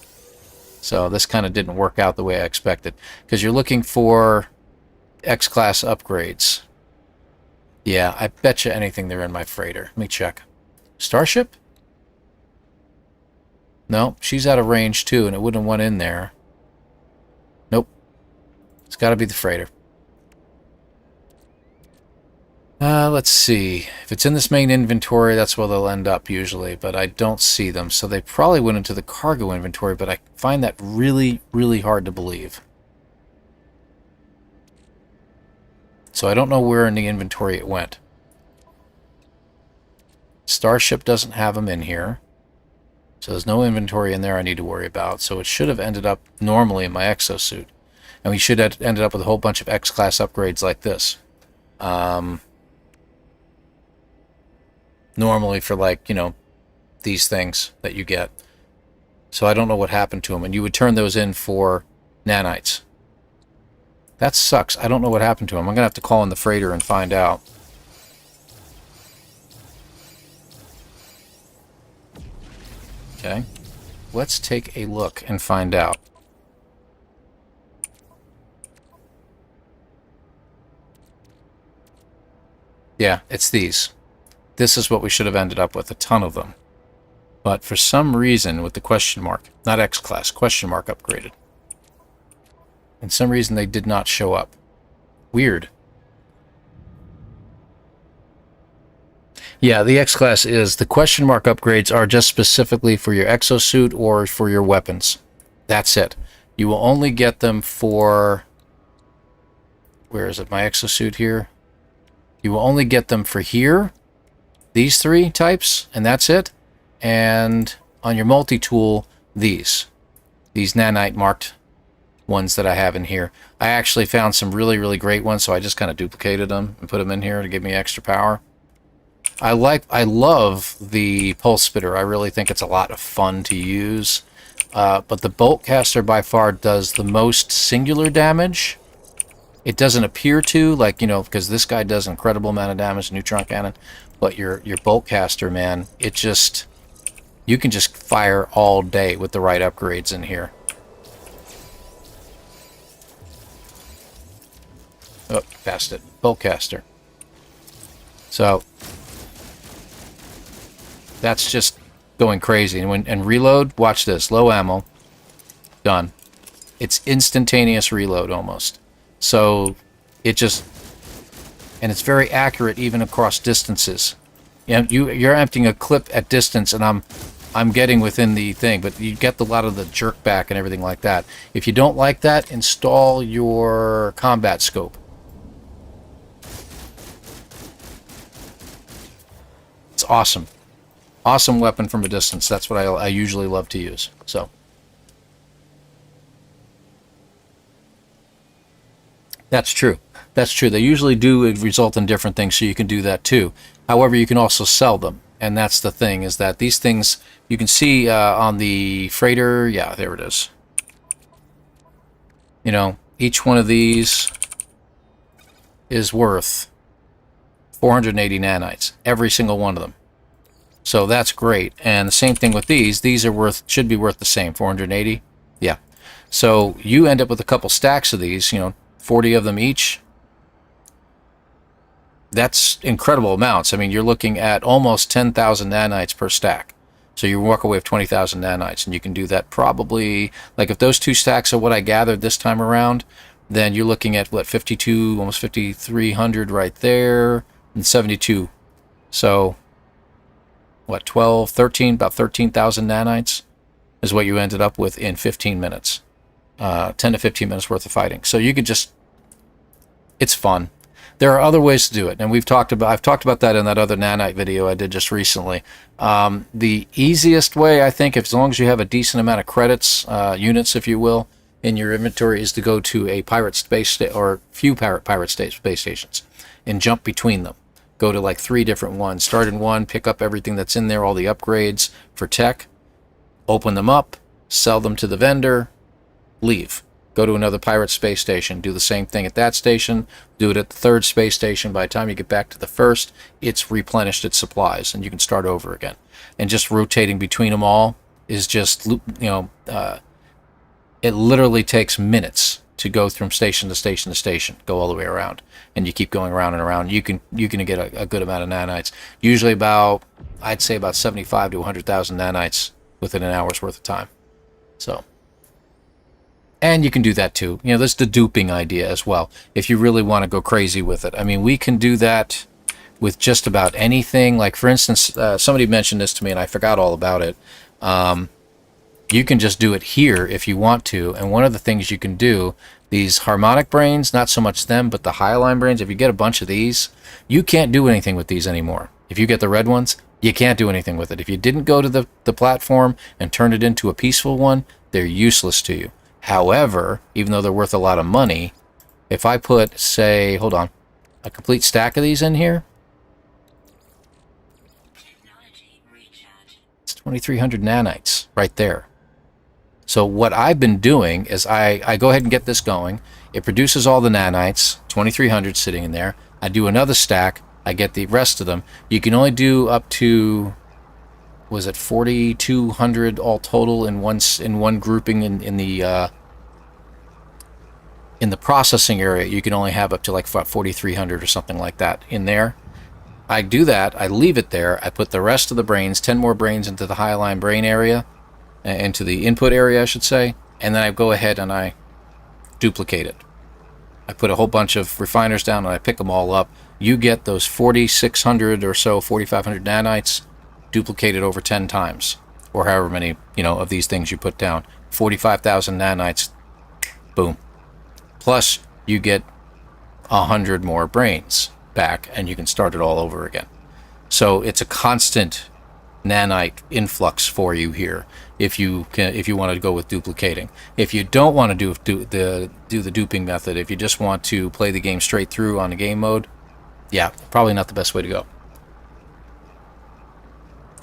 So this kind of didn't work out the way I expected, because you're looking for X-class upgrades. Yeah, I bet you anything they're in my freighter. Let me check. Starship? No, she's out of range too, and it wouldn't have went in there. Nope. It's got to be the freighter. Let's see. If it's in this main inventory, that's where they'll end up usually, but I don't see them. So they probably went into the cargo inventory, but I find that really, really hard to believe. So I don't know where in the inventory it went. Starship doesn't have them in here. So there's no inventory in there I need to worry about. So it should have ended up normally in my exosuit. And we should have ended up with a whole bunch of X-class upgrades like this. Normally for, like, you know, these things that you get. So I don't know what happened to them. And you would turn those in for nanites. That sucks. I don't know what happened to them. I'm going to have to call in the freighter and find out. Okay. Let's take a look and find out. Yeah, it's these. This is what we should have ended up with, a ton of them. But for some reason, with the question mark, not X-class, question mark upgraded. And some reason they did not show up. Weird. Yeah, the X-class is, the question mark upgrades are just specifically for your exosuit or for your weapons. That's it. You will only get them for, where is it, my exosuit here? You will only get them for here, these three types, and that's it. And on your multi-tool, these nanite marked ones that I have in here. I actually found some really, really great ones, so I just kind of duplicated them and put them in here to give me extra power. I love the pulse spitter. I really think it's a lot of fun to use. But the bolt caster by far does the most singular damage. It doesn't appear to, like, you know, because this guy does an incredible amount of damage, neutron cannon. But your bolt caster, man, it just, you can just fire all day with the right upgrades in here. Oh, passed it. Bolt caster. So that's just going crazy. And reload, watch this. Low ammo. Done. It's instantaneous reload almost. So it just, and it's very accurate even across distances. You know, you're emptying a clip at distance, and I'm getting within the thing, but you get a lot of the jerk back and everything like that. If you don't like that, install your combat scope. It's awesome. Awesome weapon from a distance. That's what I usually love to use. So that's true. That's true. They usually do result in different things, so you can do that too. However, you can also sell them, and that's the thing, is that these things, you can see on the freighter, yeah, there it is. You know, each one of these is worth 480 nanites, every single one of them. So that's great. And the same thing with these are worth, should be worth the same, 480. Yeah. So you end up with a couple stacks of these, 40 of them each. That's incredible amounts. I mean, you're looking at almost 10,000 nanites per stack. So you walk away with 20,000 nanites, and you can do that probably, like if those 2 stacks are what I gathered this time around, then you're looking at what, 52, almost 5,300 right there, and 72. So what, 12, 13, about 13,000 nanites is what you ended up with in 15 minutes. 10 to 15 minutes worth of fighting. So you could just, it's fun. There are other ways to do it, and I've talked about that in that other nanite video I did just recently. The easiest way, I think, as long as you have a decent amount of credits, units, if you will, in your inventory, is to go to a pirate space or few pirate space stations and jump between them. Go to like 3 different ones. Start in one, pick up everything that's in there, all the upgrades for tech, open them up, sell them to the vendor, leave. Go to another pirate space station, do the same thing at that station, do it at the 3rd space station. By the time you get back to the 1st, it's replenished its supplies, and you can start over again. And just rotating between them all is just, it literally takes minutes to go from station to station to station, go all the way around, and you keep going around and around. You can get a good amount of nanites. Usually I'd say about 75 to 100,000 nanites within an hour's worth of time. So. And you can do that too. There's the duping idea as well, if you really want to go crazy with it. I mean, we can do that with just about anything. Like, for instance, somebody mentioned this to me, and I forgot all about it. You can just do it here if you want to. And one of the things you can do, these harmonic brains, not so much them, but the hyaline brains, if you get a bunch of these, you can't do anything with these anymore. If you get the red ones, you can't do anything with it. If you didn't go to the platform and turn it into a peaceful one, they're useless to you. However, even though they're worth a lot of money, if I put, say, hold on, a complete stack of these in here, it's 2,300 nanites right there. So what I've been doing is I go ahead and get this going. It produces all the nanites, 2,300 sitting in there. I do another stack. I get the rest of them. You can only do up to, was it 4,200 all total in one grouping in the processing area. You can only have up to like 4,300 or something like that in there. I do that. I leave it there. I put the rest of the brains, 10 more brains, into the hyaline brain area, into the input area, I should say, and then I go ahead and I duplicate it. I put a whole bunch of refiners down and I pick them all up. You get those 4,600 or so, 4,500 nanites duplicated over 10 times, or however many, of these things you put down. 45,000 nanites, boom. Plus, you get 100 more brains back, and you can start it all over again. So it's a constant nanite influx for you here if you want to go with duplicating. If you don't want to do the duping method, if you just want to play the game straight through on the game mode, yeah, probably not the best way to go.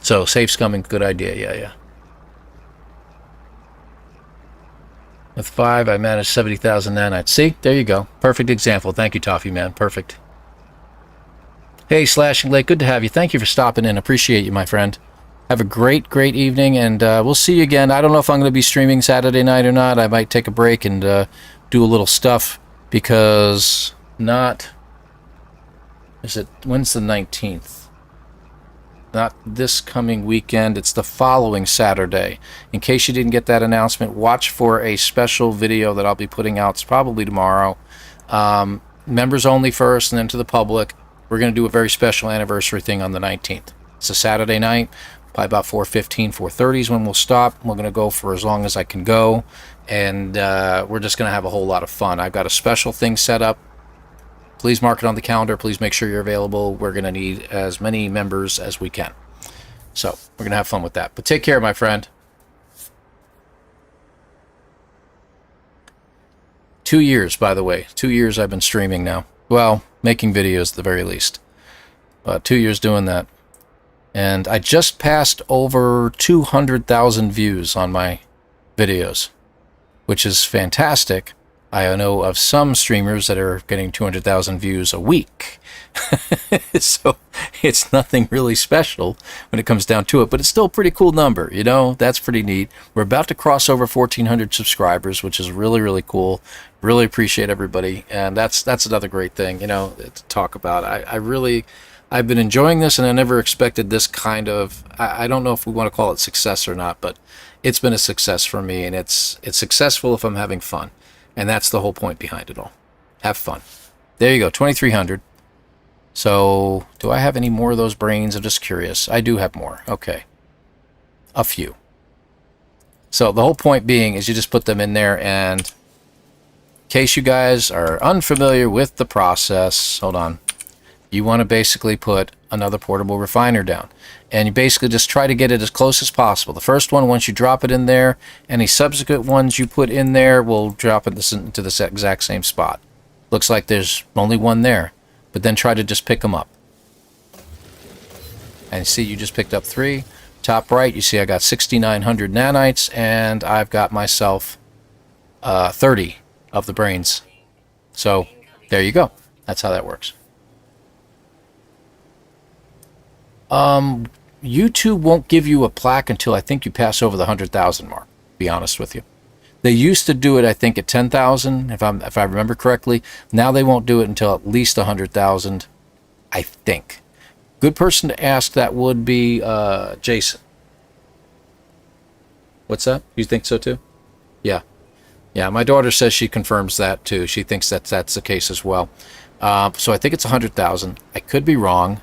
So safe scumming, good idea. Yeah. With 5, I managed 70,000 nanites. See, there you go. Perfect example. Thank you, Toffee Man. Perfect. Hey, Slashing Lake, good to have you. Thank you for stopping in. Appreciate you, my friend. Have a great evening, and we'll see you again. I don't know if I'm going to be streaming Saturday night or not. I might take a break and do a little stuff, because when's the 19th? Not this coming weekend, it's the following Saturday. In case you didn't get that announcement, watch for a special video that I'll be putting out. It's probably tomorrow. Members only first, and then to the public. We're going to do a very special anniversary thing on the 19th. It's a Saturday night. By about 4:15, 4:30 is when we'll stop. We're going to go for as long as I can go, and we're just going to have a whole lot of fun. I've got a special thing set up. Please mark it on the calendar. Please make sure you're available. We're going to need as many members as we can. So we're going to have fun with that. But take care, my friend. 2 years, by the way. 2 years I've been streaming now. Well, making videos at the very least. 2 years doing that. And I just passed over 200,000 views on my videos, which is fantastic. I know of some streamers that are getting 200,000 views a week. So it's nothing really special when it comes down to it, but it's still a pretty cool number. You know, that's pretty neat. We're about to cross over 1,400 subscribers, which is really, really cool. Really appreciate everybody. And that's another great thing, you know, to talk about. I've been enjoying this, and I never expected this kind of, I don't know if we want to call it success or not, but it's been a success for me, and it's successful if I'm having fun. And that's the whole point behind it all. Have fun. There you go, 2,300. So, do I have any more of those brains? I'm just curious. I do have more. Okay. A few. So, the whole point being is you just put them in there, and in case you guys are unfamiliar with the process, hold on. You want to basically put another portable refiner down. And you basically just try to get it as close as possible. The first one, once you drop it in there, any subsequent ones you put in there will drop it into the exact same spot. Looks like there's only one there. But then try to just pick them up. And see, you just picked up 3. Top right, you see I got 6,900 nanites, and I've got myself 30 of the brains. So, there you go. That's how that works. YouTube won't give you a plaque until I think you pass over the 100,000 mark, to be honest with you. They used to do it, I think, at 10,000, if I remember correctly. Now they won't do it until at least 100,000, I think. Good person to ask that would be Jason. What's that? You think so too? Yeah. Yeah, my daughter says she confirms that too. She thinks that that's the case as well. So I think it's 100,000. I could be wrong.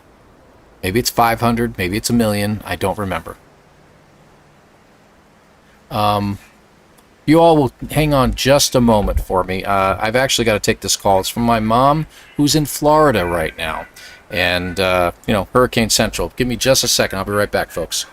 Maybe it's 500, maybe it's 1,000,000. I don't remember. You all will hang on just a moment for me. I've actually got to take this call. It's from my mom, who's in Florida right now. And, you know, Hurricane Central. Give me just a second. I'll be right back, folks.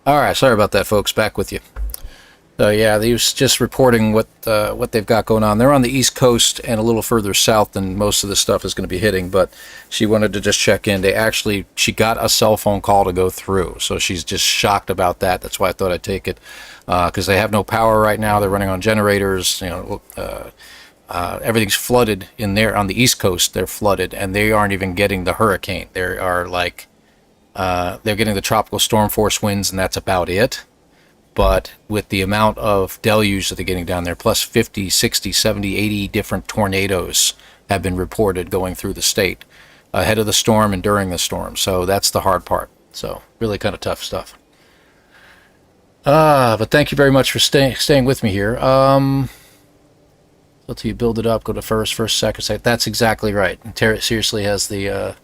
All right, sorry about that, folks. Back with you. So yeah, he was just reporting what they've got going on. They're on the East Coast and a little further south than most of the stuff is going to be hitting. But she wanted to just check in. She got a cell phone call to go through, so she's just shocked about that. That's why I thought I'd take it, because they have no power right now. They're running on generators. Everything's flooded in there on the East Coast. They're flooded, and they aren't even getting the hurricane. They're getting the tropical storm force winds, and that's about it. But with the amount of deluge that they're getting down there, plus 50, 60, 70, 80 different tornadoes have been reported going through the state ahead of the storm and during the storm. So that's the hard part. So really kind of tough stuff. But thank you very much for staying with me here. Until you build it up, go to first, second. That's exactly right. And Terry seriously has the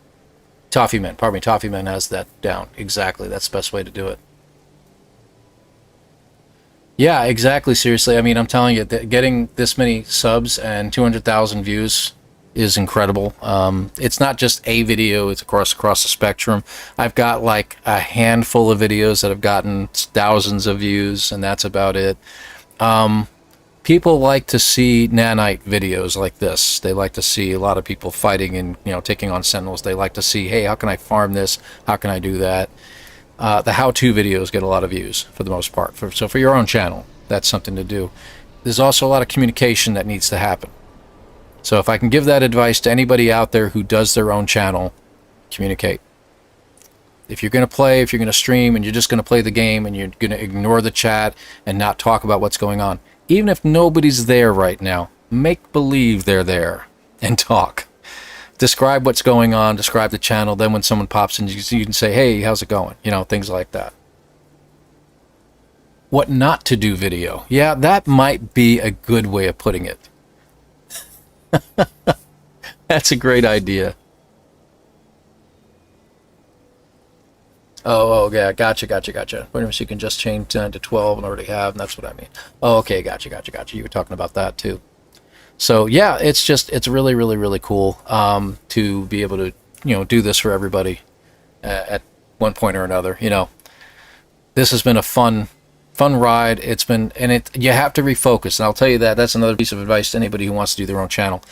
Toffee Man has that down. Exactly. That's the best way to do it. Yeah, exactly. Seriously, I mean, I'm telling you that getting this many subs and 200,000 views is incredible. It's not just a video; it's across the spectrum. I've got like a handful of videos that have gotten thousands of views, and that's about it. People like to see nanite videos like this. They like to see a lot of people fighting and taking on sentinels. They like to see, hey, how can I farm this? How can I do that? The how-to videos get a lot of views for the most part. So for your own channel, that's something to do. There's also a lot of communication that needs to happen. So if I can give that advice to anybody out there who does their own channel, communicate. If you're going to play, if you're going to stream, and you're just going to play the game, and you're going to ignore the chat and not talk about what's going on, even if nobody's there right now, make believe they're there and talk. Describe what's going on, describe the channel, then when someone pops in, you can say, hey, how's it going? Things like that. What not to do video. Yeah, that might be a good way of putting it. That's a great idea. Oh, yeah, gotcha. Wait a minute, so you can just change 10 to 12 and already have, and that's what I mean. Oh, okay, gotcha. You were talking about that too. So yeah, it's really, really, really cool to be able to do this for everybody at one point or another. This has been a fun ride. It's been, and you have to refocus. And I'll tell you that's another piece of advice to anybody who wants to do their own channel.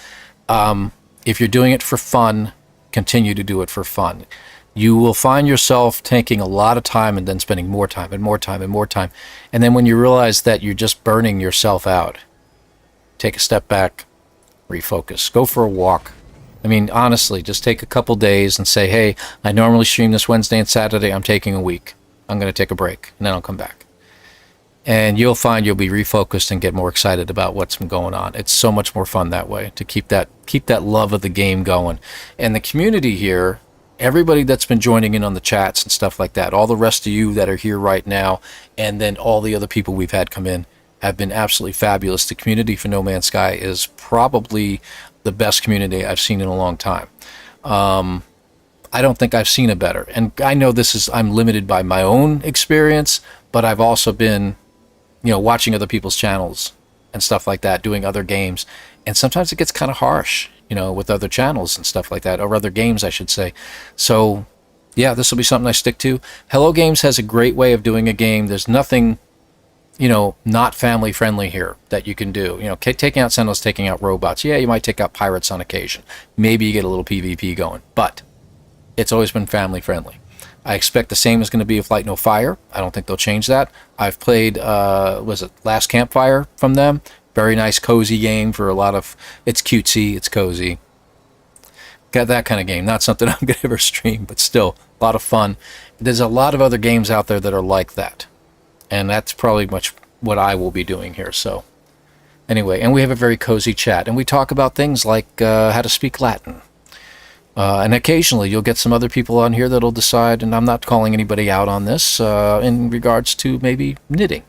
If you're doing it for fun, continue to do it for fun. You will find yourself taking a lot of time and then spending more time and more time and more time. And then when you realize that you're just burning yourself out, take a step back, refocus, go for a walk. I mean, honestly, just take a couple days and say, hey, I normally stream this Wednesday and Saturday. I'm taking a week. I'm going to take a break, and then I'll come back. And you'll find you'll be refocused and get more excited about what's been going on. It's so much more fun that way, to keep that love of the game going. And the community here, everybody that's been joining in on the chats and stuff like that, all the rest of you that are here right now, and then all the other people we've had come in, have been absolutely fabulous. The community for No Man's Sky is probably the best community I've seen in a long time. I don't think I've seen a better. And I know I'm limited by my own experience, but I've also been, watching other people's channels and stuff like that, doing other games. And sometimes it gets kind of harsh, with other channels and stuff like that, or other games, I should say. So, yeah, this will be something I stick to. Hello Games has a great way of doing a game. There's nothing not family friendly here that you can do. Taking out sentinels, taking out robots. Yeah, you might take out pirates on occasion. Maybe you get a little PvP going, but it's always been family friendly. I expect the same is going to be with Light No Fire. I don't think they'll change that. I've played, Last Campfire from them. Very nice, cozy game for a lot of, it's cutesy, it's cozy. Got that kind of game. Not something I'm going to ever stream, but still, a lot of fun. There's a lot of other games out there that are like that. And that's probably much what I will be doing here. So anyway, and we have a very cozy chat. And we talk about things like how to speak Latin. And occasionally you'll get some other people on here that'll decide, and I'm not calling anybody out on this, in regards to maybe knitting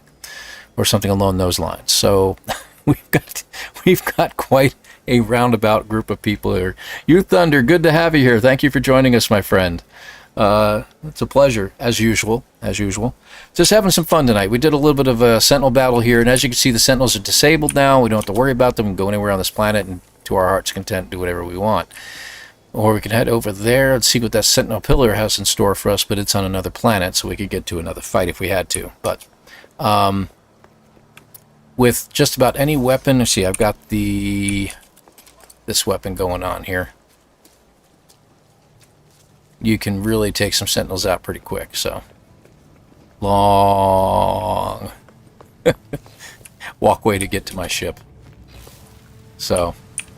or something along those lines. So we've got quite a roundabout group of people here. You Thunder, good to have you here. Thank you for joining us, my friend. It's a pleasure, as usual. Just having some fun tonight. We did a little bit of a Sentinel battle here, and as you can see, the Sentinels are disabled now. We don't have to worry about them. We can go anywhere on this planet and to our heart's content do whatever we want. Or we could head over there and see what that Sentinel Pillar has in store for us, but it's on another planet, so we could get to another fight if we had to. But with just about any weapon, let's see, I've got this weapon going on here. You can really take some Sentinels out pretty quick, so. Long walkway to get to my ship. So,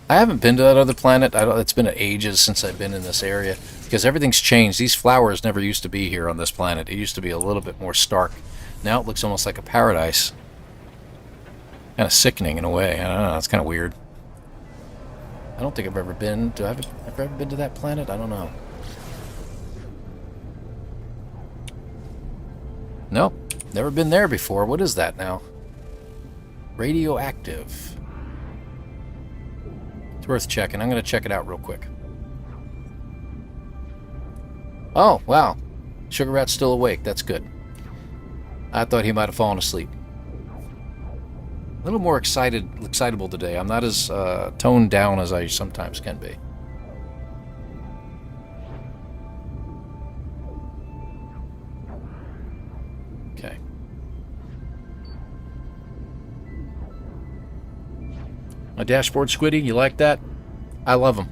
I haven't been to that other planet. It's been ages since I've been in this area, because everything's changed. These flowers never used to be here on this planet. It used to be a little bit more stark. Now it looks almost like a paradise. Kind of sickening in a way. I don't know. It's kind of weird. I don't think I've ever been. Have I ever been to that planet? I don't know. Nope. Never been there before. What is that now? Radioactive. It's worth checking. I'm going to check it out real quick. Oh, wow. Sugar Rat's still awake. That's good. I thought he might have fallen asleep. A little more excitable today. I'm not as toned down as I sometimes can be. Okay. My dashboard squiddy, you like that? I love them.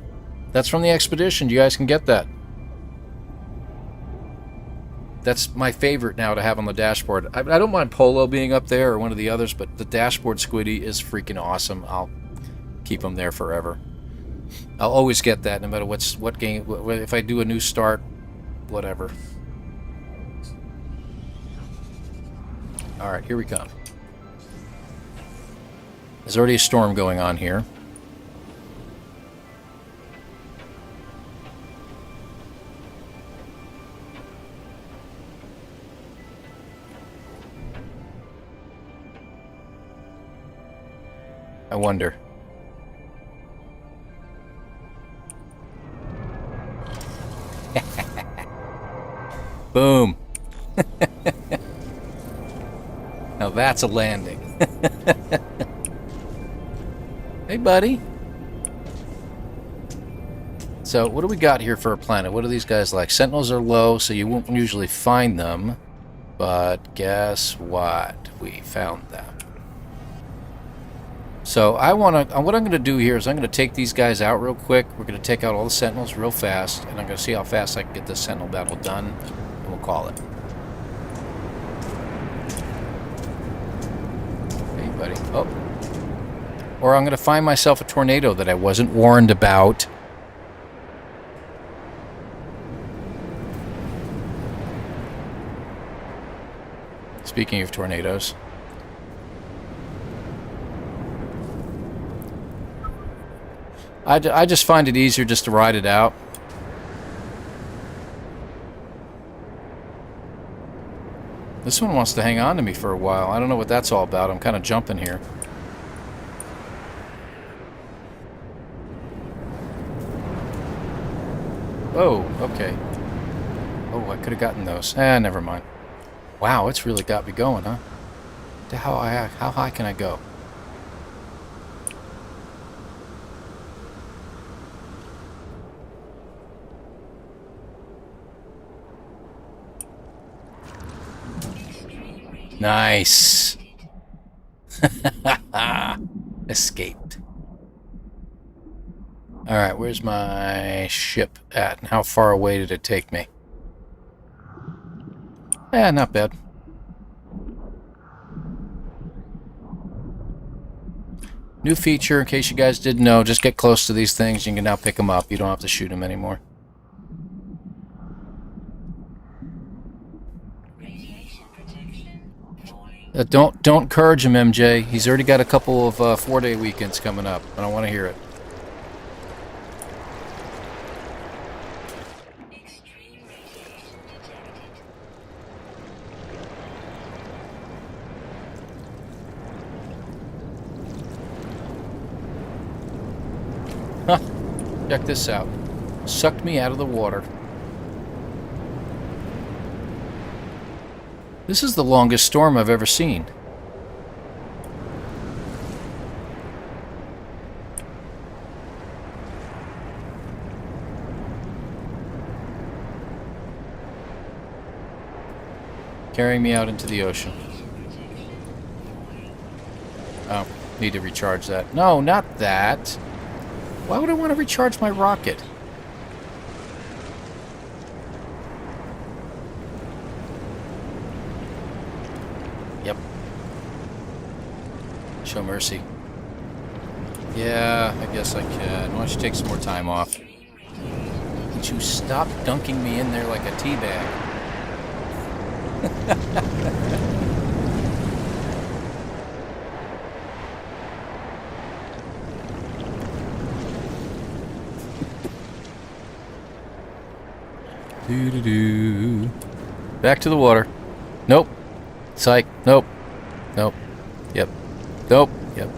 That's from the expedition. You guys can get that. That's my favorite now to have on the dashboard. I don't mind Polo being up there or one of the others, but the dashboard squiddy is freaking awesome. I'll keep them there forever. I'll always get that no matter what game. If I do a new start, whatever. Alright, here we come. There's already a storm going on here. I wonder. Boom. Now that's a landing. Hey, buddy. So, what do we got here for a planet? What are these guys like? Sentinels are low, so you won't usually find them. But guess what? We found them. So, what I'm going to do here is I'm going to take these guys out real quick. We're going to take out all the Sentinels real fast, and I'm going to see how fast I can get this Sentinel battle done, and we'll call it. Hey, buddy. Oh. Or I'm going to find myself a tornado that I wasn't warned about. Speaking of tornadoes. I just find it easier just to ride it out. This one wants to hang on to me for a while. I don't know what that's all about. I'm kind of jumping here. Oh, okay. Oh, I could have gotten those. Never mind. Wow, it's really got me going, huh? How high can I go? Nice. Escaped. Alright, where's my ship at? And how far away did it take me? Not bad. New feature, in case you guys didn't know, just get close to these things. You can now pick them up. You don't have to shoot them anymore. Don't encourage him, MJ. He's already got a couple of 4-day weekends coming up. I don't want to hear it. Extreme radiation detected. Huh. Check this out. Sucked me out of the water. This is the longest storm I've ever seen. Carrying me out into the ocean. Oh, need to recharge that. No, not that. Why would I want to recharge my rocket? Yep. Show mercy. Yeah, I guess I can. Why don't you take some more time off? Would you stop dunking me in there like a tea bag? Doo-doo-doo. Back to the water. Nope. Psych. Nope. Nope. Yep. Nope. Yep.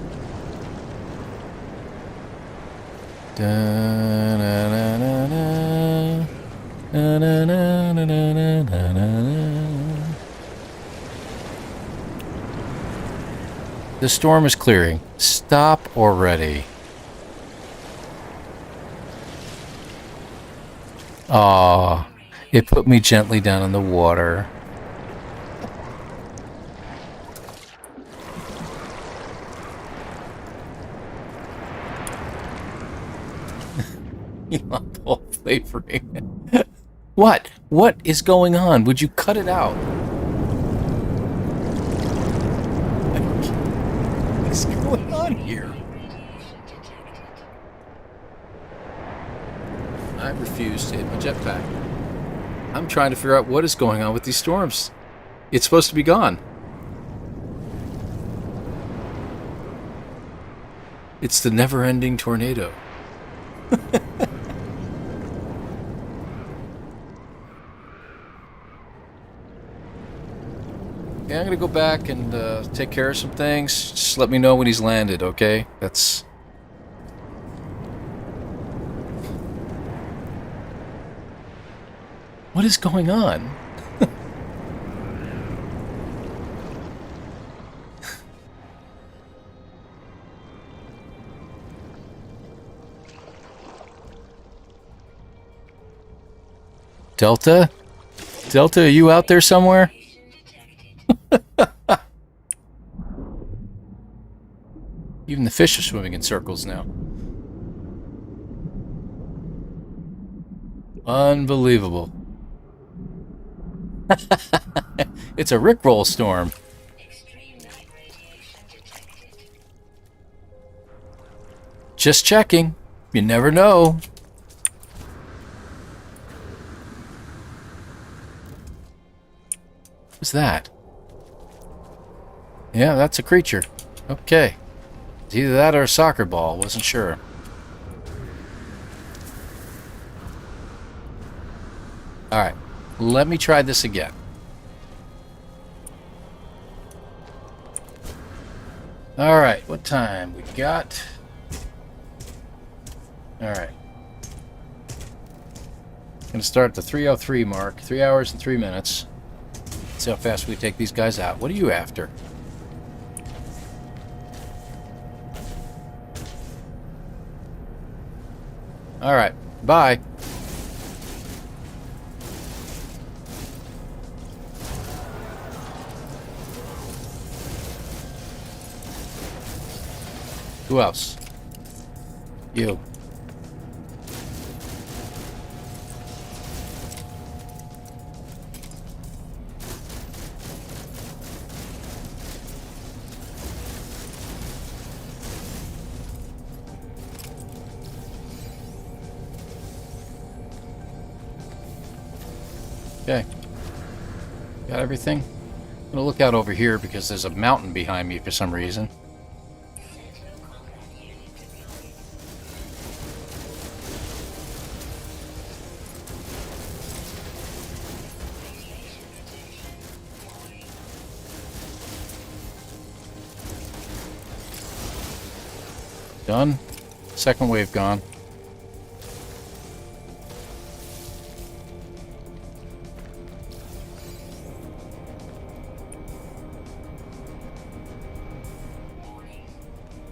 Da-na-na-na-na. Da-na-na-na-na-na-na. The storm is clearing. Stop already. Aw, it put me gently down in the water. ElanPaul flavoring. What? What is going on? Would you cut it out? What's going on here? I refuse to hit my jetpack. I'm trying to figure out what is going on with these storms. It's supposed to be gone. It's the never-ending tornado. Yeah, I'm gonna go back and take care of some things. Just let me know when he's landed, okay? That's... What is going on? Delta? Delta, are you out there somewhere? Even the fish are swimming in circles now. Unbelievable. It's a Rickroll storm. Extreme night radiation detected. Just checking. You never know. What's that? Yeah, that's a creature. Okay. It's either that or a soccer ball. Wasn't sure. Alright. Let me try this again. Alright, what time we got? Alright. Gonna start at the 3:03 mark. 3 hours and 3 minutes. See how fast we take these guys out. What are you after? Alright, bye. Who else? You. Okay. Got everything? I'm gonna look out over here because there's a mountain behind me for some reason. Sentinel combat unit deployed. Radiation protection. Warning. Done. Second wave gone. Warning.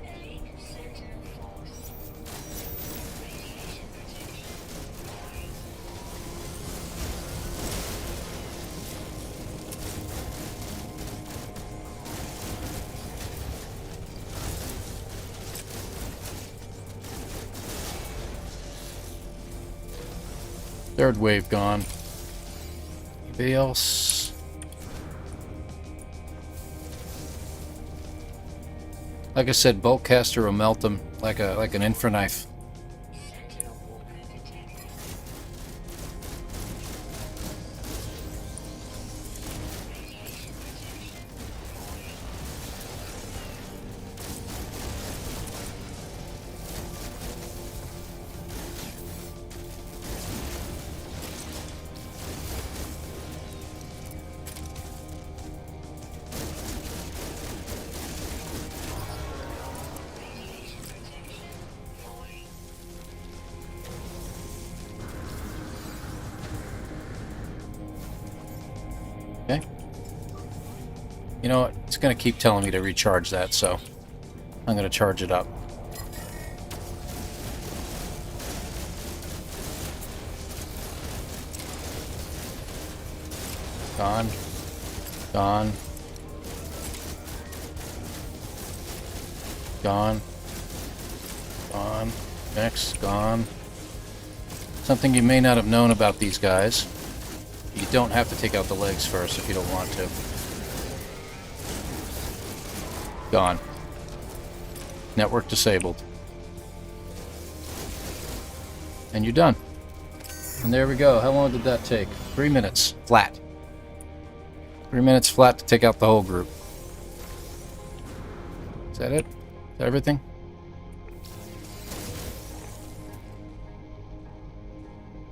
Elite Sentinel force. Radiation protection. Warning. Third wave gone. Anybody else? Like I said, bolt caster will melt them like an infra knife. Sentinel walker detected. Radiation protection. Radiation protection. Falling. Okay. You know what? It's going to keep telling me to recharge that, so I'm going to charge it up. Gone. Gone. Gone. Gone. Next. Gone. Something you may not have known about these guys. You don't have to take out the legs first if you don't want to. Gone. Network disabled. And you're done. And there we go. How long did that take? 3 minutes. Flat. 3 minutes flat to take out the whole group. Is that it? Is that everything?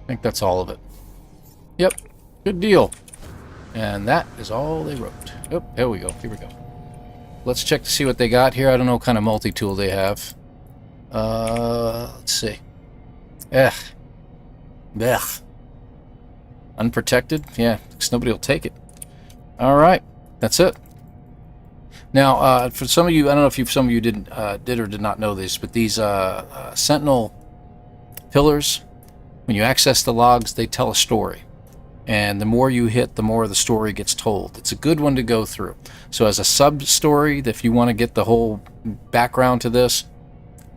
I think that's all of it. Yep. Good deal. And that is all they wrote. Oh, here we go. Here we go. Let's check to see what they got here. I don't know what kind of multi-tool they have. Let's see. Ugh. Blech. Unprotected? Yeah, because nobody will take it. All right. That's it. Now, for some of you, I don't know if some of you did or did not know this, but these Sentinel pillars, when you access the logs, they tell a story. And the more you hit, the more the story gets told. It's a good one to go through. So as a sub-story, if you want to get the whole background to this,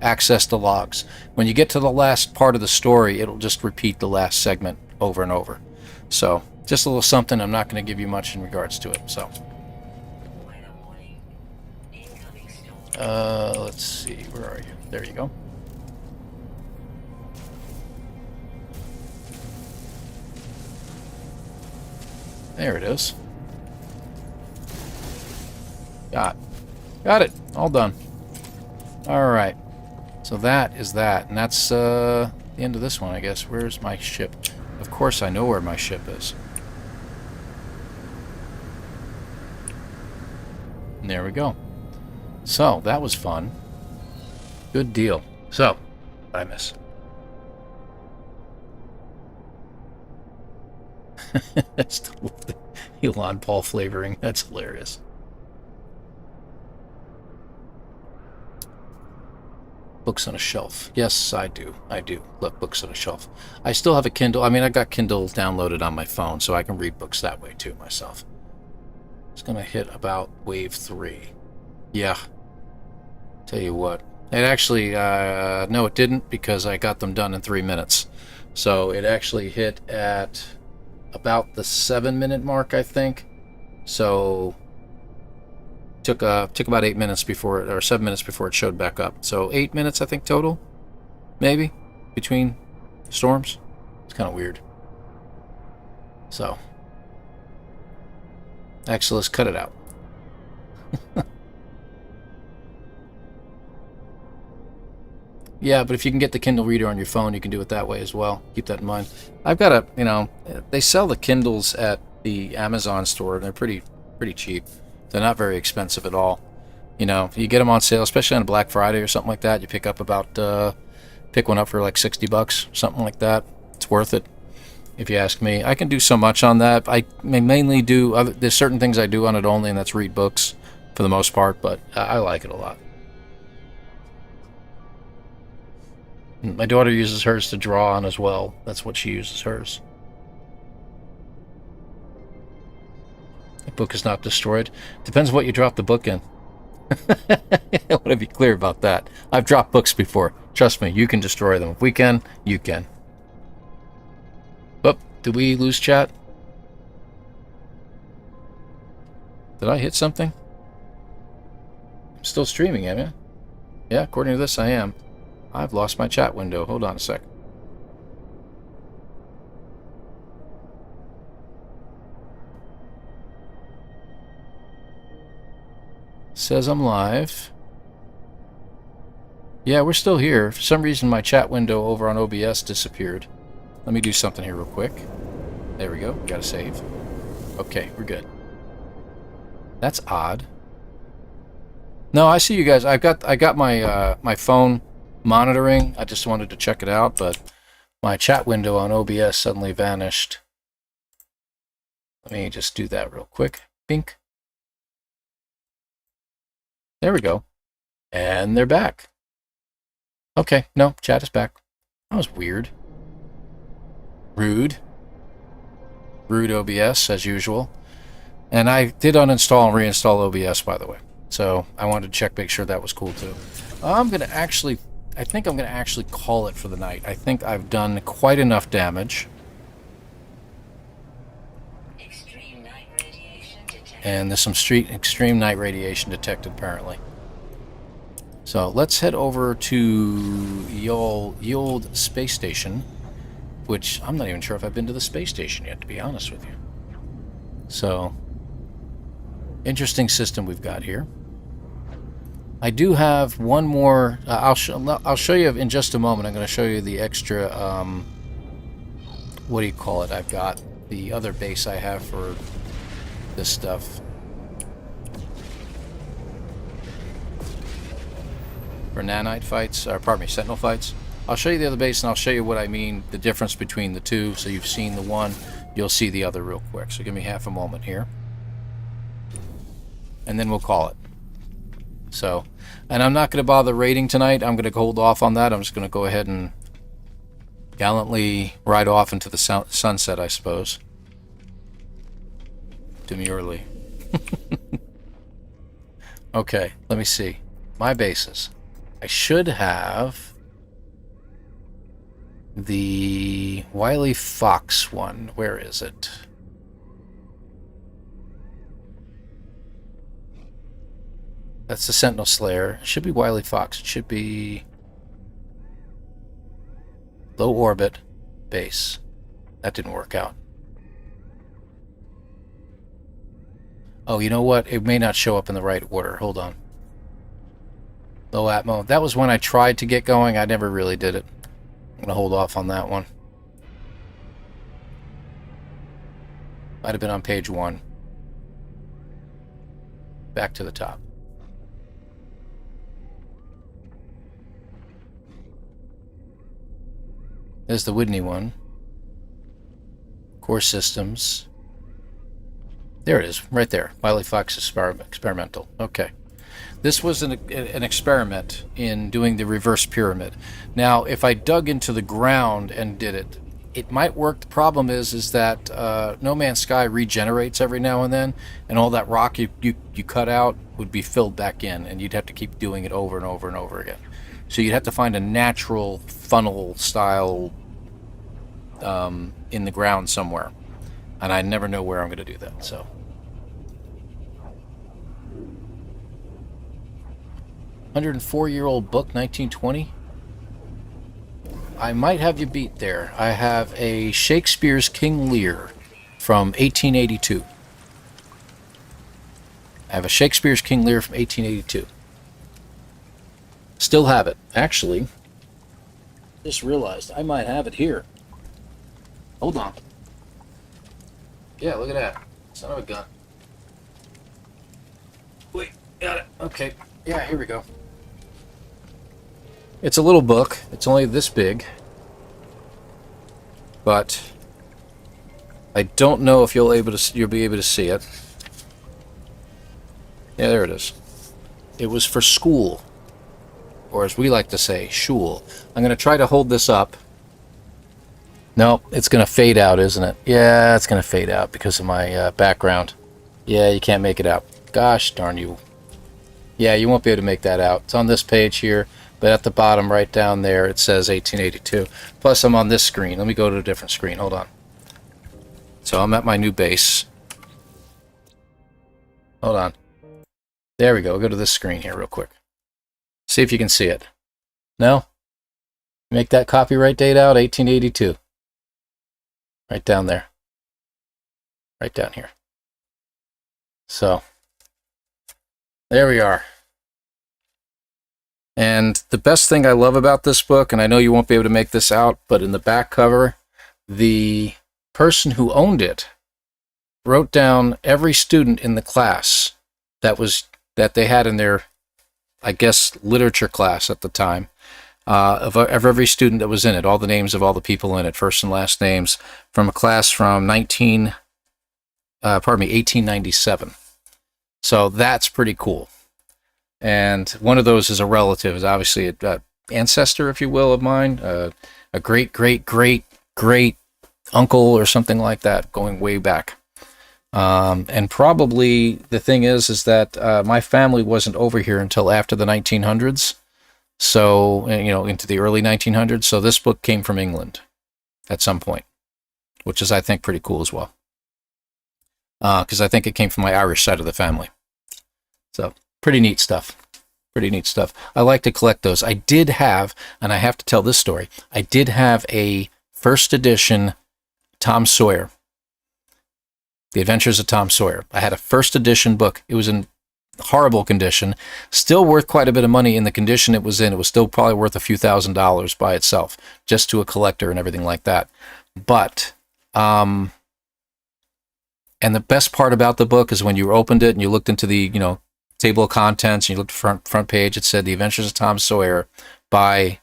access the logs. When you get to the last part of the story, it'll just repeat the last segment over and over. So just a little something. I'm not going to give you much in regards to it. So Weather warning. Incoming storm. let's see. Where are you? There you go. There it is. Got it. All done. All right. So that is that, and that's the end of this one, I guess. Where's my ship? Of course, I know where my ship is. And there we go. So that was fun. Good deal. So, what I miss. That's the ElanPaul flavoring. That's hilarious. Books on a shelf. Yes, I do. I do. Look, books on a shelf. I still have a Kindle. I mean, I got Kindle downloaded on my phone, so I can read books that way too myself. It's going to hit about wave 3. Yeah. Tell you what. It actually, no, it didn't, because I got them done in 3 minutes. So it actually hit at about the 7-minute mark, I think. So took about 8 minutes before it, or 7 minutes before it showed back up. So 8 minutes, I think, total, maybe, between storms. It's kind of weird. So actually, let's cut it out. Yeah, but if you can get the Kindle Reader on your phone, you can do it that way as well. Keep that in mind. I've got a, you know, they sell the Kindles at the Amazon store, and they're pretty cheap. They're not very expensive at all. You know, you get them on sale, especially on a Black Friday or something like that. You pick up about, pick one up for like $60, something like that. It's worth it, if you ask me. I can do so much on that. I mainly do, there's certain things I do on it only, and that's read books for the most part, but I like it a lot. My daughter uses hers to draw on as well. That's what she uses hers. The book is not destroyed. Depends what you drop the book in. I want to be clear about that. I've dropped books before. Trust me, you can destroy them. If we can, you can. Did we lose chat? Did I hit something? I'm still streaming, am I? Yeah, according to this, I am. I've lost my chat window. Hold on a sec. Says I'm live. Yeah, we're still here. For some reason, my chat window over on OBS disappeared. Let me do something here real quick. There we go. We gotta save. Okay, we're good. That's odd. No, I see you guys. I got my my phone monitoring. I just wanted to check it out, but my chat window on OBS suddenly vanished. Let me just do that real quick. Bink. There we go. And they're back. Okay, no, chat is back. That was weird. Rude. Rude OBS, as usual. And I did uninstall and reinstall OBS, by the way. So I wanted to check, make sure that was cool, too. I think I'm going to actually call it for the night. I think I've done quite enough damage. Extreme night radiation detected. And there's some extreme night radiation detected, apparently. So let's head over to the old space station, which I'm not even sure if I've been to the space station yet, to be honest with you. So, interesting system we've got here. I do have one more. I'll show you in just a moment. I'm going to show you the extra. What do you call it? I've got the other base I have for this stuff. For nanite fights, or pardon me, sentinel fights. I'll show you the other base and I'll show you what I mean, the difference between the two. So you've seen the one, you'll see the other real quick. So give me half a moment here. And then we'll call it. So, and I'm not going to bother raiding tonight. I'm going to hold off on that. I'm just going to go ahead and gallantly ride off into the sunset, I suppose. Demurely. Okay, let me see. My bases. I should have the Wily Fox one. Where is it? That's the Sentinel Slayer. It should be Wily Fox. It should be low orbit base. That didn't work out. Oh, you know what? It may not show up in the right order. Hold on. Low Atmo. That was one I tried to get going. I never really did it. I'm going to hold off on that one. Might have been on page 1. Back to the top. There's the Whitney one. Core Systems. There it is, right there. Wily Fox experimental. Okay. This was an experiment in doing the reverse pyramid. Now, if I dug into the ground and did it, it might work. The problem is that No Man's Sky regenerates every now and then, and all that rock you cut out would be filled back in, and you'd have to keep doing it over and over and over again. So you'd have to find a natural funnel style in the ground somewhere, and I never know where I'm going to do that. So. 104-year-old book, 1920. I might have you beat there. I have a Shakespeare's King Lear from 1882. I have a Shakespeare's King Lear from 1882. Still have it. Actually, just realized I might have it here. Hold on. Yeah, look at that. Son of a gun. Wait, got it. Okay. Yeah, here we go. It's a little book. It's only this big. But I don't know if you'll be able to see it. Yeah, there it is. It was for school, or as we like to say, shul. I'm going to try to hold this up. No, it's going to fade out, isn't it? Yeah, it's going to fade out because of my background. Yeah, you can't make it out. Gosh darn you. Yeah, you won't be able to make that out. It's on this page here, but at the bottom right down there it says 1882. Plus I'm on this screen. Let me go to a different screen. Hold on. So I'm at my new base. Hold on. There we go. Go to this screen here real quick. See if you can see it. No? Make that copyright date out, 1882. Right down there. Right down here. So, there we are. And the best thing I love about this book, and I know you won't be able to make this out, but in the back cover, the person who owned it wrote down every student in the class that they had in their, I guess, literature class at the time, of every student that was in it, all the names of all the people in it, first and last names, from a class from 1897. So that's pretty cool. And one of those is a relative, is obviously an ancestor, if you will, of mine, a great, great, great, great uncle or something like that, going way back. And probably the thing is that my family wasn't over here until after the 1900s. So, into the early 1900s. So this book came from England at some point, which is, I think, pretty cool as well. Because I think it came from my Irish side of the family. So, pretty neat stuff. Pretty neat stuff. I like to collect those. I did have, and I have to tell this story, I did have a first edition Tom Sawyer. The Adventures of Tom Sawyer. I had a first edition book. It was in horrible condition. Still worth quite a bit of money in the condition it was in. It was still probably worth a few $1,000s by itself, just to a collector and everything like that. But, and the best part about the book is when you opened it and you looked into the, table of contents, and you looked at the front page, it said The Adventures of Tom Sawyer by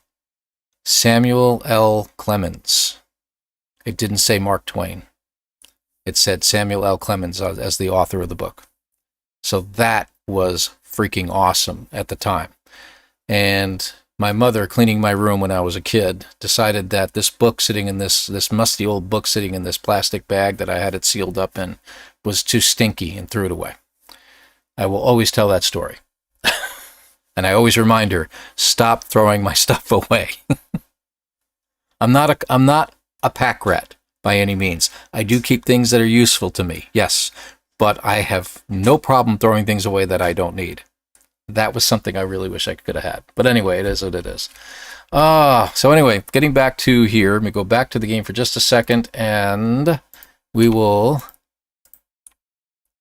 Samuel L. Clemens. It didn't say Mark Twain. It said Samuel L. Clemens as the author of the book. So that was freaking awesome at the time. And my mother, cleaning my room when I was a kid, decided that this book sitting in this musty old book sitting in this plastic bag that I had it sealed up in was too stinky, and threw it away. I will always tell that story. And I always remind her, stop throwing my stuff away. I'm not a pack rat by any means. I do keep things that are useful to me, yes, but I have no problem throwing things away that I don't need. That was something I really wish I could have had. But anyway, it is what it is. So anyway, getting back to here, let me go back to the game for just a second, and we will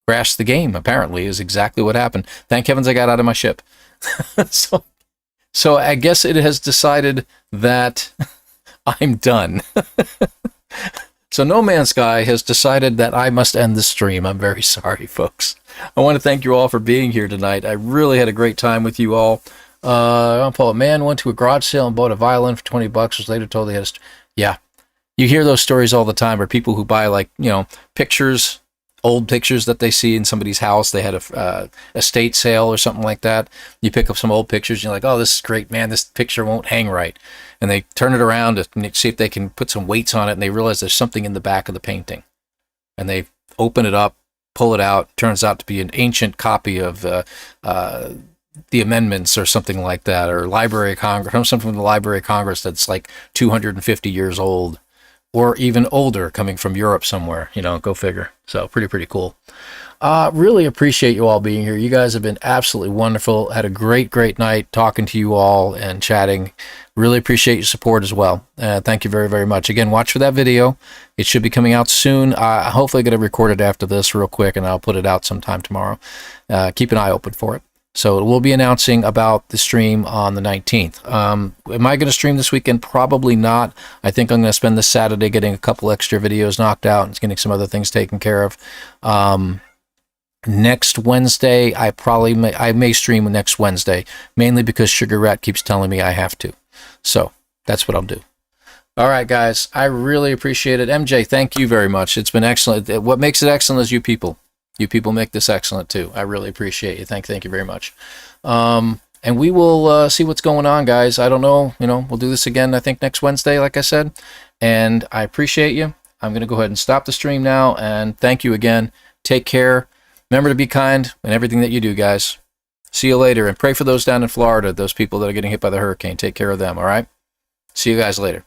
crash the game, apparently, is exactly what happened. Thank heavens I got out of my ship. So I guess it has decided that I'm done. So No Man's Sky has decided that I must end the stream. I'm very sorry, folks. I want to thank you all for being here tonight. I really had a great time with you all. ElanPaul, a man went to a garage sale and bought a violin for $20, was later told he had yeah. You hear those stories all the time, or people who buy, pictures, old pictures that they see in somebody's house. They had a estate sale or something like that. You pick up some old pictures and you're like, oh, this is great, man, this picture won't hang right. And they turn it around and see if they can put some weights on it, and they realize there's something in the back of the painting. And they open it up, pull it out, turns out to be an ancient copy of the amendments or something like that, or Library of Congress, something from the Library of Congress that's like 250 years old. Or even older, coming from Europe somewhere, go figure. So pretty cool. Really appreciate you all being here. You guys have been absolutely wonderful. Had a great night talking to you all and chatting. Really appreciate your support as well. Thank you very, very much. Again, watch for that video. It should be coming out soon. Hopefully going to record it after this real quick, and I'll put it out sometime tomorrow. Keep an eye open for it. So we'll be announcing about the stream on the 19th. Am I going to stream this weekend? Probably not. I think I'm going to spend this Saturday getting a couple extra videos knocked out and getting some other things taken care of. Next Wednesday, I may stream next Wednesday, mainly because Sugar Rat keeps telling me I have to. So that's what I'll do. All right, guys. I really appreciate it. MJ, thank you very much. It's been excellent. What makes it excellent is you people. You people make this excellent too. I really appreciate you. Thank you very much. And we will see what's going on, guys. I don't know. We'll do this again, I think, next Wednesday, like I said. And I appreciate you. I'm going to go ahead and stop the stream now. And thank you again. Take care. Remember to be kind in everything that you do, guys. See you later. And pray for those down in Florida, those people that are getting hit by the hurricane. Take care of them, all right? See you guys later.